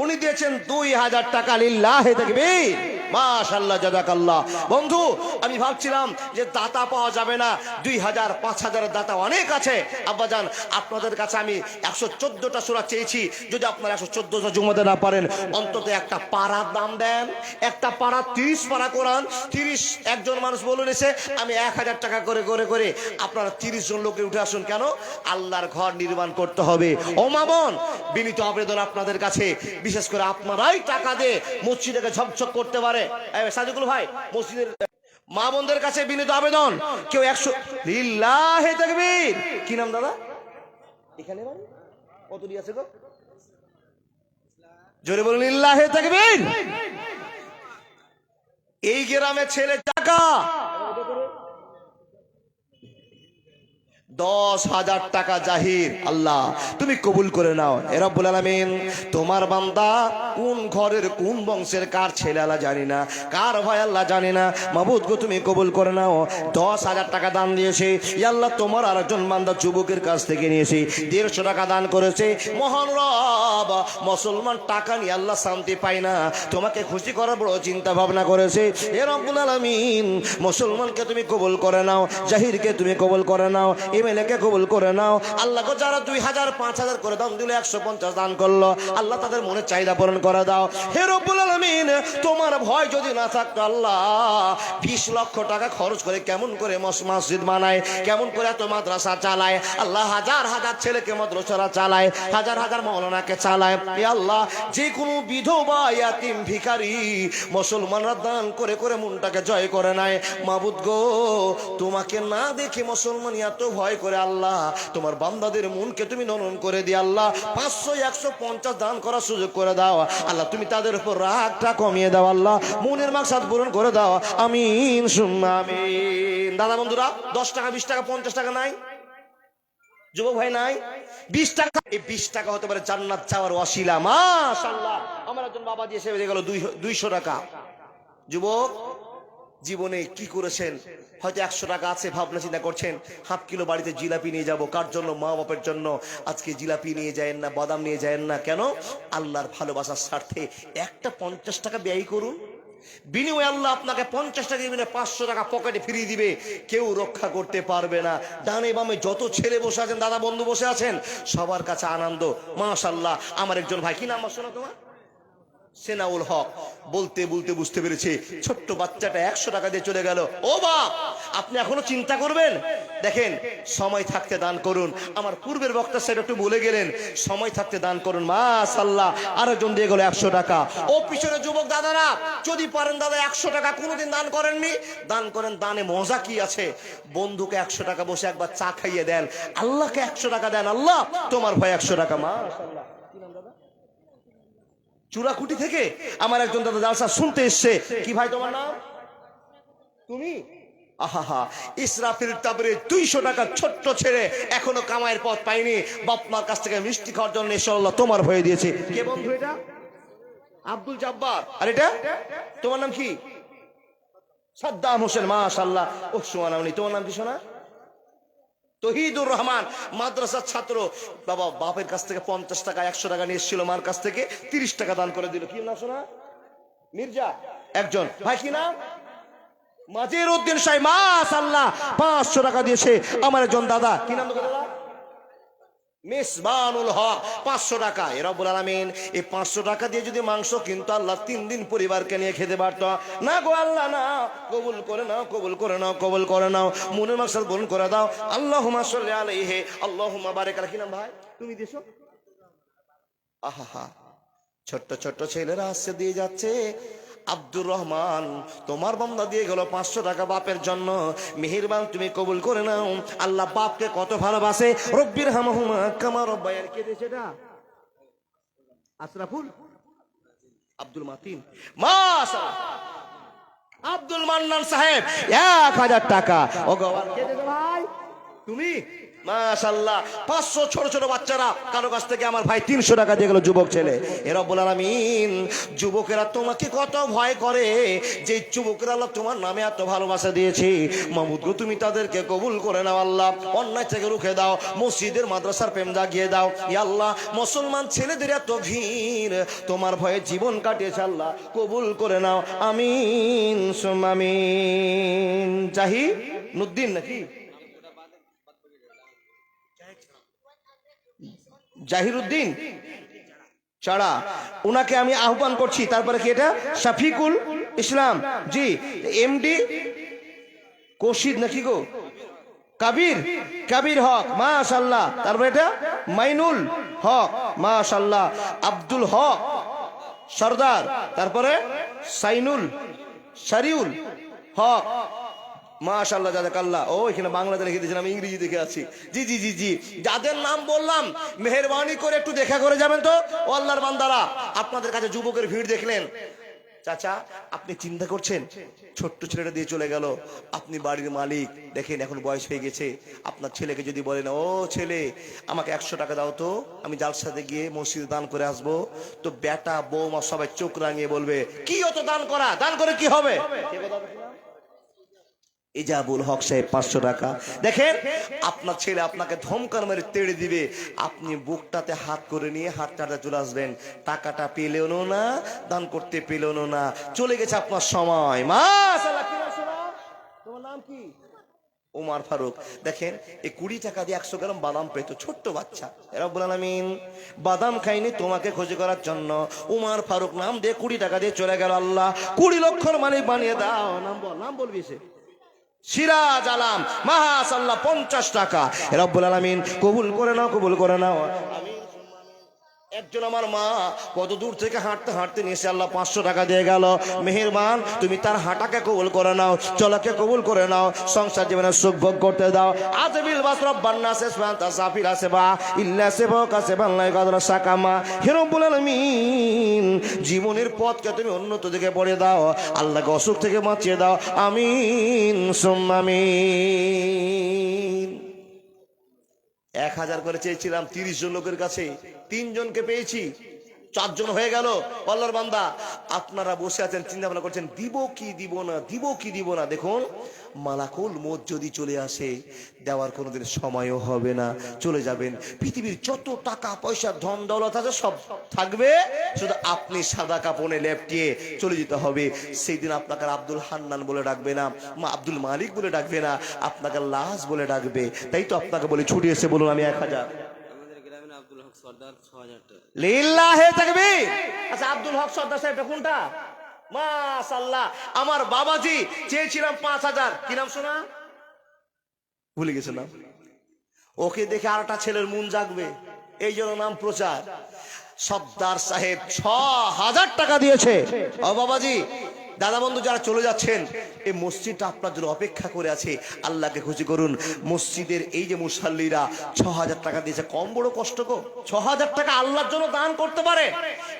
উনি দিয়েছেন 2000 টাকা। লিল্লাহি তাকবীর, মাশাআল্লাহ জাযাকাল্লাহ। বন্ধু, আমি ভাবছিলাম যে দাতা পাওয়া যাবে না, 2000 5000 দাতা অনেক আছে। আব্বাজান, আপনাদের কাছে আমি 114টা সূরা চেয়েছি। যদি আপনারা 114টা জুমাতে না পারেন, অন্তত একটা পারার দাম দেন। একটা পারা 30 পারা কোরআন, 30 একজন মানুষ বলুন এসে আমি 1000 টাকা করে করে করে আপনারা 30 জন লোকে উঠে আসুন। কেন? আল্লাহর ঘর নির্মাণ করতে হবে। ও মা বোন, বিনীত আবেদন আপনাদের কাছে, বিশেষ করে আপনারাই টাকা দিয়ে মসজিদকে ঝকঝক করতে পারে। সাদিকুল ভাই, মসজিদের মা বোনদের কাছে বিনীত আবেদন, কেউ 100। লিল্লাহি তাকবীর। কি নাম দাদা? এখানে বাড়ি? কত দিয়ে আছে গো? জোরে বলুন লিল্লাহি তাকবীর। এই গ্রামের ছেলে টাকা 10,000 টাকা জাহির। আল্লাহ তুমি কবুল করে নাও। এ রব্বুল আলামিন, তোমার বান্দা কোন ঘরের কোন বংশের কার ছেলে আল্লাহ জানি না, কার ভাই আল্লাহ জানি না, মাবুদ গো তুমি কবুল করে নাও। 10,000 টাকা দান দিয়েছে। ইয়া আল্লাহ, তোমার আরেকজন বান্দা যুবকের কাছ থেকে নিয়েছে 150 টাকা দান করেছে। মহান রব, মুসলমান টাকা নিয়ে আল্লাহ শান্তি পায় না, তোমাকে খুশি করার বড় চিন্তা ভাবনা করেছে। এ রব্বুল আলামিন, মুসলমানকে তুমি কবুল করে নাও, জাহিরকে তুমি কবুল করে নাও, এমএলএকে কবুল করে নাও। আল্লাহ গো, যারা 2000 5000 করে দান দিল, 150 দান করলো, আল্লাহ তাদের মনে চাহিদা পূরণ করে দাও। হে রব্বুল আলামিন, তোমার ভয় যদি না থাকতো আল্লাহ 20 লক্ষ টাকা খরচ করে কেমন করে মসজিদ বানায়, কেমন করে এত মাদ্রাসা চালায়, আল্লাহ হাজার হাজার ছেলেকে মাদ্রাসা চালায়, হাজার হাজার মাওলানাকে চালায়। হে আল্লাহ, যে কোনো বিধবা ইয়াতিম ভিখারি মুসলমানরা দান করে করে মনটাকে জয় করে নেয়। মাবুদ গো, তোমাকে না দেখে মুসলমান এত ভয় ভয় করে আল্লাহ তোমার বান্দাদের মনকে তুমি নরম করে দিয়ে আল্লাহ 500 150 দান করার সুযোগ করে দাও আল্লাহ, তুমি তাদের উপর রাগটা কমিয়ে দাও আল্লাহ, মনের মাকসাদ পূরণ করে দাও, আমিন সুম্মা আমিন। দাদা বন্ধুরা, 10 টাকা 20 টাকা 50 টাকা নাই? যুবক ভাই নাই? 20 টাকা, এই 20 টাকা হতে পারে জান্নাত যাওয়ার ওয়াসিলা। মাশাআল্লাহ, আমার একজন বাবা দিয়েছে বেরিয়ে গেল 200 টাকা। যুবক, জীবনে কি করেছেন? হয়তো 100 টাকা আছে, ভাবনা চিন্তা করছেন 1/2 কিলো বাড়িতে জিলাপি নিয়ে যাব। কার জন্য? মা বাপের জন্য। আজকে জিলাপি নিয়ে যায়েন না, বাদাম নিয়ে যায়েন না, কেন? আল্লাহর ভালোবাসার স্বার্থে একটা 50 টাকা ব্যয় করুন, বিনিময়ে আল্লাহ আপনাকে 50 টাকা দিবে, 500 টাকা পকেটে ফিরিয়ে দিবে, কেউ রক্ষা করতে পারবে না। ডানে বামে যত ছেলে বসে আছেন, দাদা বন্ধু বসে আছেন, সবার কাছে আনন্দ। মাশাআল্লাহ, আমার একজন ভাই, কি নাম শোনা তোমার? সেনাউল হক, বলতে বলতে বুঝতে পেরেছে ছোট্ট বাচ্চাটা 100 টাকা দিয়ে চলে গেল। ও বাপ, আপনি এখনো চিন্তা করবেন? দেখেন, সময় থাকতে দান করুন। আমার পূর্বের বক্তা স্যার একটু বলে গেলেন, সময় থাকতে দান করুন। মাশাআল্লাহ, আরেকজন দিয়ে গেল 100 টাকা। ও পিছনে যুবক দাদারা, যদি পারেন দাদা 100 টাকা কোনোদিন দান করেননি, দান করেন। দানে মজা কি আছে? বন্ধুকে 100 টাকা বসে একবার চা খাইয়ে দেন, আল্লাহকে 100 টাকা দেন, আল্লাহ তোমার ভাই 100 টাকা। মাশাআল্লাহ, চূড়াকুটি থেকে আমার একজন দাদা জালসা শুনতে এসছে। কি ভাই তোমার নাম? তুমি? আহা, ইসরাফিল তাবরে 200 টাকা ছোট্ট ছেলে, এখনো কামাইয়ের পথ পাইনি, বাপমার কাছ থেকে মিষ্টি খাওয়ার জন্য ইনশাআল্লাহ তোমার হয়ে দিয়েছে। কে বন্ধু এটা? আব্দুল জব্বার। আর এটা তোমার নাম কি? সাদ্দাম হোসেন। মাশাআল্লাহ, ও সোনা, তোমার নাম কি সোনা? তহিদুর রহমান, মাদ্রাসার ছাত্র। বাবা বাপের কাছ থেকে 50 টাকা 100 টাকা নিয়ে এসেছিল, মার কাছ থেকে 30 টাকা দান করে দিল। কি নাম শোনা? মির্জা। একজন ভাই, কি নাম? মাজির উদ্দিন সাহেব। মাশাআল্লাহ, 500 টাকা দিয়েছে আমার একজন দাদা। কি নাম দাদা? মিসবানুল হক, 500 টাকা। রব্বুল আলামিন এই 500 টাকা দিয়ে যদি মাংস কিন্তু আল্লাহ 3 দিন পরিবারকে নিয়ে খেতে পারতো না। গো আল্লাহ, না, কবুল করে নাও, কবুল করে নাও, কবুল করে নাও, মনের মাকসাদ পূরণ করে দাও। আল্লাহুম্মা সাল্লি আলাইহি, আল্লাহুম্মা বারিক আলাইহি। কি নাম ভাই? তুমি দিছো? আহা, ছোট্ট ছোট্ট ছেলেরা আসছে, দিয়ে যাচ্ছে। আব্দুর রহমান, তোমার বান্দা দিয়ে গেল 500 টাকা বাপের জন্য। মেহেরবান, তুমি কবুল করে নাও। আল্লাহ বাপকে কত ভালোবাসে। রব্বির হামহুমা কামা রব্বায়ানি। কে দিয়েছে এটা? আশরাফুল আব্দুল মাতিন। মাশাআল্লাহ, আব্দুল মান্নান সাহেব 1000 টাকা। ও গওয়ার, কে দিয়েছে ভাই? তুমি? মাশাআল্লাহ, 500 ছোট ছোট বাচ্চারা কারো কাছ থেকে আমার ভাই 300 টাকা দিয়ে গেল, যুবক ছেলে। এ রব্বুল আলামিন, যুবকেরা তোমাকে কত ভয় করে, যে যুবকেরা আল্লাহ তোমার নামে এত ভালোবাসা দিয়েছে। মাহমুদ গো, তুমি তাদেরকে কবুল করে নাও আল্লাহ, অন্যায় থেকে রুখে দাও, মসজিদের মাদ্রাসার প্রেম জাগিয়ে দাও। ইয়া আল্লাহ, মুসলমান ছেলেদের এত ভিড়, তোমার ভয়ে জীবন কাটিয়েছে, আল্লাহ কবুল করে নাও, আমিন সুম্মা আমিন। জাহিনুদ্দিন নাকি? জাহিরুদ্দিন চাড়া, উনাকে আমি আহ্বান করছি। তারপরে কি এটা? শফিকুল ইসলাম জি, এমডি কোশিদ নাকি গো? কাবির হক। মাশাআল্লাহ। তারপরে এটা মাইনুল হক। মাশাআল্লাহ। আব্দুল হক সরদার। তারপরে শারিউল হক। মাশাআল্লাহ, জাযাকাল্লাহ। ও, এখানে বাংলাতে লিখে দিয়েছেন, আমি ইংরেজি দেখে আছি। জি জি জি জি, যাদের নাম বললাম মেহেরবানি করে একটু দেখা করে যাবেন তো। ও আল্লাহর বান্দারা, আপনাদের কাছে যুবকের ভিড় দেখলেন। চাচা, আপনি চিন্তা করছেন ছোট্ট ছেলেটা দিয়ে চলে গেল, আপনি বাড়ির মালিক, দেখেন এখন বয়স হয়ে গেছে। আপনার ছেলেকে যদি বলেন, ও ছেলে আমাকে 100 টাকা দাও তো, আমি জালসাতে গিয়ে মসজিদে দান করে আসবো, তো বেটা বৌমা সবাই চোখ রাঙিয়ে বলবে, কি অত দান করা, দান করে কি হবে? ইজাবুল হক সাহেব 500 টাকা। দেখেন, আপনার ছেলে আপনাকে ধমকার মেরে তেড়ে দিবে, আপনি বুকটাতে হাত করে নিয়ে হাতটাতে চলে আসবেন। টাকাটা পেলেও না, দান করতে পেলেও না, চলে গেছে আপনার সময়। মাশাআল্লাহ। তোমার নাম কি? ওমর ফারুক। দেখেন, এই 20 টাকা দিয়ে 100 গ্রাম বাদাম পেত ছোট্ট বাচ্চা। রব্বুল আলামিন বাদাম খাইনি তোমাকে খোঁজ করার জন্য, ওমর ফারুক নাম দিয়ে 20 টাকা দিয়ে চলে গেল। আল্লাহ 20 লক্ষর মালিক বানিয়ে দাও। নাম বল, নাম বলবি সে? সিরাজ আলম। মাশাআল্লাহ, 50 টাকা। রব্বুল আলামিন কবুল করে নাও, কবুল করে নাও। একজন আমার মা কত দূর থেকে হাঁটতে হাঁটতে নিয়েছে, আল্লাহ 500 টাকা দিয়ে গেল। মেহেরবান, তুমি তার হাঁটাকে কবুল করে নাও, চলাকে কবুল করে নাও, সংসার জীবনে সুখ ভোগ করতে দাও। আজবিল বাসরব বান্নাসে সান্তা সাফির আছে বা ইল্লা সেবক আছে বাল্লাই কদর সাকামা। হে রব্বুল আলামিন, জীবনের পথকে তুমি উন্নত দিকে পড়ে দাও, আল্লাহকে অসুখ থেকে বাঁচিয়ে দাও। আমিন সুম্মা আমিন। 1000 করে চেয়েছিলাম 30 জন লোকের কাছে, 3 জনকে পেয়েছি, 4 জন হয়ে গেল। আল্লাহর বান্দা, আপনারা বসে আছেন, চিন্তা ভাবনা করছেন দিব কি দিব না, দিব কি দিব না। দেখুন, মালাকুল মউত যদি চলে আসে, দেওয়ার কোনোদিন সময়ও হবে না, চলে যাবেন। পৃথিবীর যত টাকা পয়সা ধন দৌলত আছে সব থাকবে, শুধু আপনি সাদা কাপড়ে লেপটিয়ে চলে যেতে হবে। সেই দিন আপনাকে আব্দুল হান্নান বলে ডাকবে না, আব্দুল মালিক বলে ডাকবে না, আপনাকে লাশ বলে ডাকবে। তাই তো আপনাকে বলে ছুটি এসে বলুন আমি 1000। লিল্লাহে তাকবীর। আচ্ছা, আব্দুল হক সর্দার সাহেবটা কোনটা? মাশাআল্লাহ, আমার বাবাজি চেয়েছিলাম 5000। কি নাম শোনা? ভুলে গেছে নাম। ওকে দেখে আরেকটা ছেলের মন জাগবে, এই জন্য নাম প্রচার। সর্দার সাহেব 6000 টাকা দিয়েছে। ও বাবাজি, দাদা বন্ধু যারা চলে যাচ্ছেন, এই মসজিদটা আপনার জন্য অপেক্ষা করে আছে, আল্লাহকে খুশি করুন। মসজিদের এই যে মুসাল্লিরা 6000 টাকা দিয়েছে, কম বড় কষ্ট গো? 6000 টাকা আল্লাহর জন্য দান করতে পারে,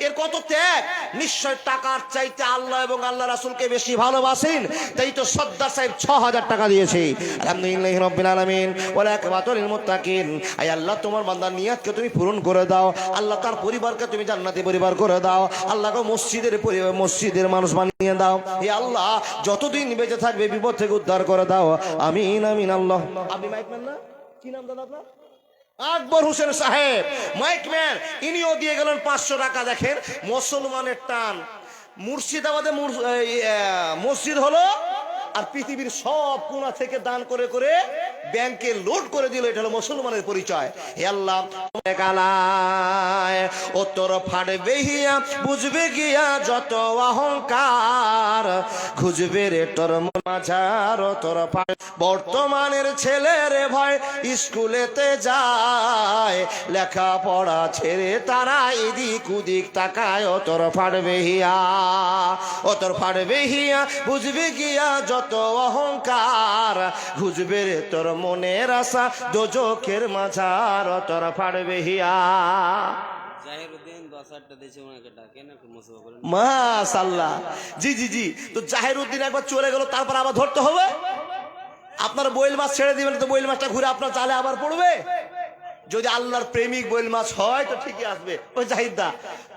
এর কত ত্যাগ! নিশ্চয় টাকার চাইতে আল্লাহ এবং আল্লাহ রাসূলকে বেশি ভালোবাসেন, তাই তো সর্দার সাহেব 6000 টাকা দিয়েছে। আলহামদুলিল্লাহি রাব্বিল আলামিন ওয়া আকিবাতুল লিল মুত্তাকিন। আয় আল্লাহ, তোমার বান্দার নিয়তকে তুমি পূরণ করে দাও। আল্লাহ, তার পরিবারকে তুমি জান্নাতি পরিবার করে দাও। আল্লাহ গো, মসজিদের মানুষ বানিয়ে দাও। হে আল্লাহ, যতদিন বেঁচে থাকবে বিপদ থেকে উদ্ধার করে দাও। আমিন আমিন। আল্লাহ, আপনি মাইকম্যান না? কি নাম দাদা আপনার? আকবর হোসেন সাহেব, মাইকম্যান। ইনিও দিয়ে গেলেন 500 টাকা। দেখেন, মুসলমানের টান। মুর্শিদাবাদে মসজিদ হলো, আর পৃথিবীর সব কোণা থেকে দান করে করে ব্যাংকে লোড করে দিল। এটা হলো মুসলমানের পরিচয়। হে আল্লাহ, ও তোর ফাড়বে হিয়া, বুঝবে গিয়া যত অহংকার, খুঁজবে রে তোর মাঝার তোর। বর্তমানের ছেলের ভয় স্কুলেতে যায়, লেখাপড়া ছেড়ে তারা এদিক উদিক তাকায়। ও তোর ফাড়বে হিয়া, ও তোর ফাড়বে হিয়া, বুঝবে গিয়া যত অহংকার, খুঁজবে রে তোর মনের আশা দোজখের মাঝার। ও তোর ফাড়বে হিয়া। মাশাআল্লাহ, জি জি জি। তো জাহিরউদ্দিন একবার চলে গেল, তারপর আবার ধরতে হবে। আপনার বইল মাছ ছেড়ে দিবেন তো বইল মাছটা ঘুরে আপনার জালে আবার পড়বে। যদি আল্লাহর প্রেমিক বইল মাছ হয় তো ঠিকই আসবে। ওই জাহিদা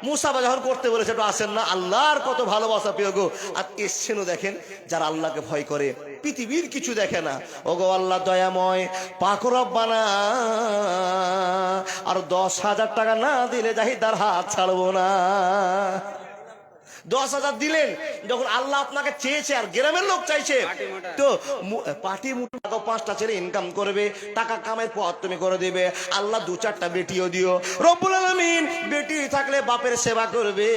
মুসাফা যখন করতে বলেছে একটু আসেন না। আল্লাহর কত ভালোবাসা প্রিয় গো। আর এসছেনও দেখেন, যারা আল্লাহকে ভয় করে, পৃথিবীর কিছু দেখে না। ও গো আল্লাহ দয়াময়, পাক রব্বানা, আর 10,000 টাকা না দিলে জাহিদার হাত ছাড়বো না। 10,000 দিলেন, যখন আল্লাহ আপনাকে চেয়েছে আর গ্রামের লোক চাইছে, তো পাটি মুঠো টাকা 5টা ছেলে ইনকাম করবে, টাকা কামাই পথ তুমি করে দেবে। আল্লাহ 2-4টা বেটিও দিও রব্বুল আলামিন। বেটি থাকলে বাপের সেবা করবে,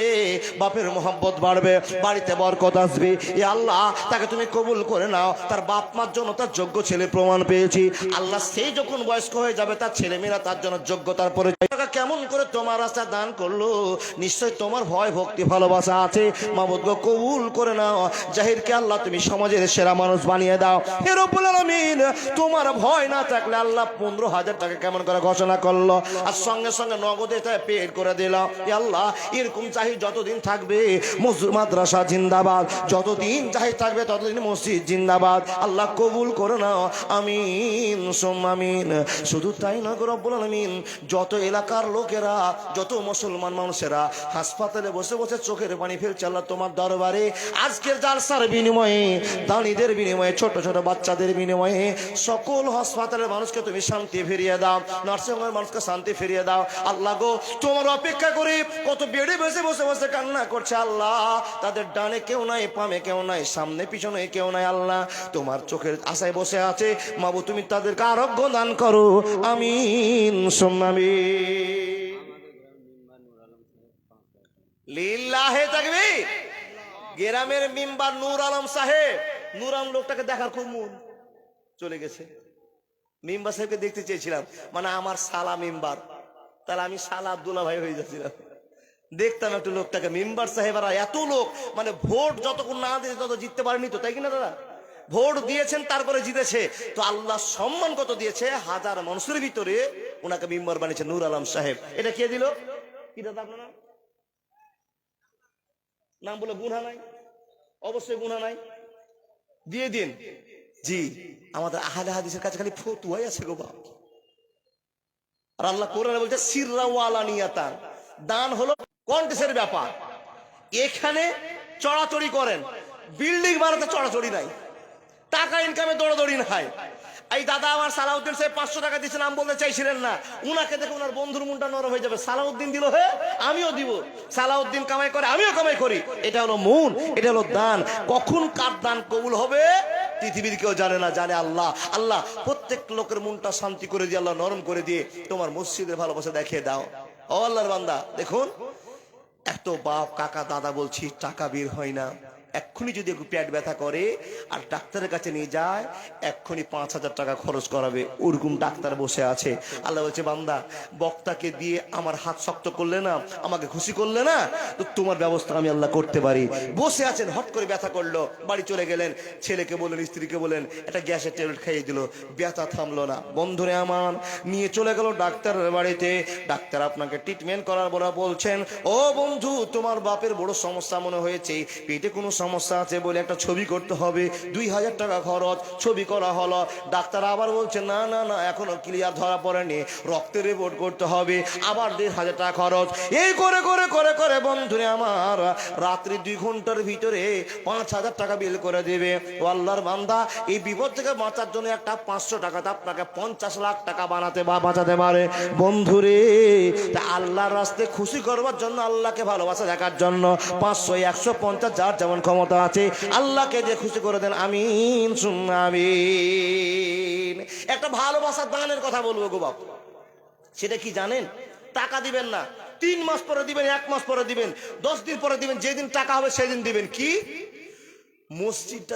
বাপের মোহাব্বত বাড়বে, বাড়িতে বরকত আসবে। এ আল্লাহ, তাকে তুমি কবুল করে নাও। তার বাপ মার জন্য তার যোগ্য ছেলে প্রমাণ পেয়েছি। আল্লাহ, সেই যখন বয়স্ক হয়ে যাবে, তার ছেলেমেয়েরা তার জন্য যোগ্যতার পরিচয়। কেমন করে তোমার রাস্তা দান করলো, নিশ্চয় তোমার ভয় ভক্তি ভালোবাসা আছে। মাবুদ গো, কবুল করে নাও। জাহিরকে আল্লাহ তুমি সমাজের সেরা মানুষ বানিয়ে দাও। হে রব্বুল আলামিন, তোমার ভয় না থাকলে আল্লাহ 15,000 টাকা কেমন করে ঘোষণা করলো, আর সঙ্গে সঙ্গে নগদে পেড করে দিল। হে আল্লাহ, এরকম জাহির যতদিন থাকবে মাদ্রাসা জিন্দাবাদ, যতদিন জাহির থাকবে ততদিন মসজিদ জিন্দাবাদ। আল্লাহ কবুল করে নাও। আমিন সুম্মা আমিন। শুধু তাই না গো রব্বুল আলামিন, যত এলাকার লোকেরা, যত মুসলমান মানুষেরা হাসপাতালে বসে বসে চোখের পানি ফেলছে আল্লাহ তোমার দরবারে, আজকের জালসার বিনিময়ে, দানিদের বিনিময়ে, ছোট ছোট বাচ্চাদের বিনিময়ে, সকল হাসপাতালের মানুষকে তুমি শান্তি ফিরিয়ে দাও, নার্সিং হোমের মানুষকে শান্তি ফিরিয়ে দাও। আল্লাহ গো, তোমার অপেক্ষা করে কত বেডে বসে বসে বসে কান্না করছে আল্লাহ, তাদের ডানে কেউ নাই, বামে কেউ নাই, সামনে পিছনে কেউ নাই। আল্লাহ, তোমার চোখের আশায় বসে আছে মাবু, তুমি তাদেরকে আরোগ্য দান করো। আমিন সুম্মা আমিন। লিল্লাহে তাকবীর। গ্রামের মেম্বার নূর আলম সাহেব, নূর আলম লোকটাকে দেখার খুব মন, চলে গেছে। মেম্বার সাহেবকে দেখতে চেয়েছিলাম, মানে আমার সালা মেম্বার, তাহলে আমি শালা আব্দুল্লাহ ভাই হয়ে যাচ্ছিলাম। দেখতাম একটু লোকটাকে, মেম্বার সাহেবরা এত লোক, মানে ভোট যতক্ষণ না দিয়ে তত জিততে পারেনি তো, তাই কিনা দাদা? ভোট দিয়েছেন তারপরে জিতেছে, তো আল্লাহ সম্মান কত দিয়েছে, হাজার মানুষের ভিতরে ওনাকে মেম্বার বানিয়েছে নূর আলম সাহেব। এটা কে দিল? কি দাদা আপনার নাম? নাম বলে গুনাহ নাই? অবশ্যই গুনাহ নাই, দিয়ে দিন। জি, আমাদের আহলে হাদিসের কাছে খালি ফতুয়াই আছে গো বাপ। আর আল্লাহ কোরআনে বলছে সিররা ওয়া আলানিয়াতান, দান হলো কন্টেসের ব্যাপার। এখানে চড়াচড়ি করেন, বিল্ডিং বানাতে চড়াচড়ি নাই, টাকা ইনকামে দৌড়াদৌড়ি নাই। এই দাদা আমার সালাউদ্দিন সাহেব 500 টাকা দিয়েছে, নাম বলতে চাইছিলেন না, উনাকে দেখে ওনার বন্ধুর মনটা নরম হয়ে যাবে। সালাউদ্দিন দিল, হে আমিও দিব, সালাউদ্দিন কামাই করে আমিও কামাই করি। এটা হলো মন, এটা হলো দান। কখন কার দান কবুল হবে পৃথিবীর কেউ জানে না, জানে আল্লাহ। আল্লাহ প্রত্যেক লোকের মনটা শান্তি করে দিয়ে, আল্লাহ নরম করে দিয়ে তোমার মসজিদের ভালোবাসা দেখিয়ে দাও। ও আল্লাহর বান্দা, দেখুন এত বাপ কাকা দাদা বলছি, টাকা বের হয় না। এক্ষুনি যদি একটু পেট ব্যথা করে আর ডাক্তারের কাছে নিয়ে যায়, এক্ষুনি 5,000 টাকা খরচ করাবে, ওরকম ডাক্তার বসে আছে। আল্লাহ বলছে বান্দা, বক্তাকে দিয়ে আমার হাত শক্ত করলে না, আমাকে খুশি করলে না, তো তোমার ব্যবস্থা আমি আল্লাহ করতে পারি। বসে আছেন, হট করে ব্যথা করলো, বাড়ি চলে গেলেন, ছেলেকে বললেন, স্ত্রীকে বলেন, একটা গ্যাসের ট্যাবলেট খাইয়ে দিল, ব্যথা থামলো না। বন্ধুরে আমার, নিয়ে চলে গেল ডাক্তারের বাড়িতে। ডাক্তার আপনাকে ট্রিটমেন্ট করার বলা বলছেন, ও বন্ধু তোমার বাপের বড় সমস্যা মনে হয়েছে, পেটে কোনো সমস্যা আছে বলে একটা ছবি করতে হবে, 2,000 টাকা খরচ। ছবি করা হলো। ডাক্তার আবার বলছে না না না, এখনো ক্লিয়ার ধরা পড়েনি, রক্তের রিপোর্ট করতে হবে, আবার 1,500 টাকা খরচ। এই করে করে করে করে বন্ধুরে আমার রাত্রি 2 ঘন্টার ভিতরে 5,000 টাকা বিল করে দেবে। ও আল্লাহর বান্দা, এই বিপদ থেকে বাঁচার জন্য একটা 500 টাকা আপনাকে 50 লাখ টাকা বানাতে বা বাঁচাতে পারে। বন্ধুরে, তা আল্লাহর রাস্তায় খুশি করবার জন্য, আল্লাহকে ভালোবাসা দেখার জন্য 500, 150 যার যেমন ক্ষমতা আছে আল্লাহকে যে খুশি করে দেন। আমিন সুম্মা আমিন। একটা ভালোবাসার দানের কথা বলবো গো বাপ, সেটা কি জানেন? টাকা দিবেন না, 3 মাস পরে দিবেন, 1 মাস পরে দিবেন, 10 দিন পরে দিবেন, যেদিন টাকা হবে সেদিন দিবেন। কি মসজিদটা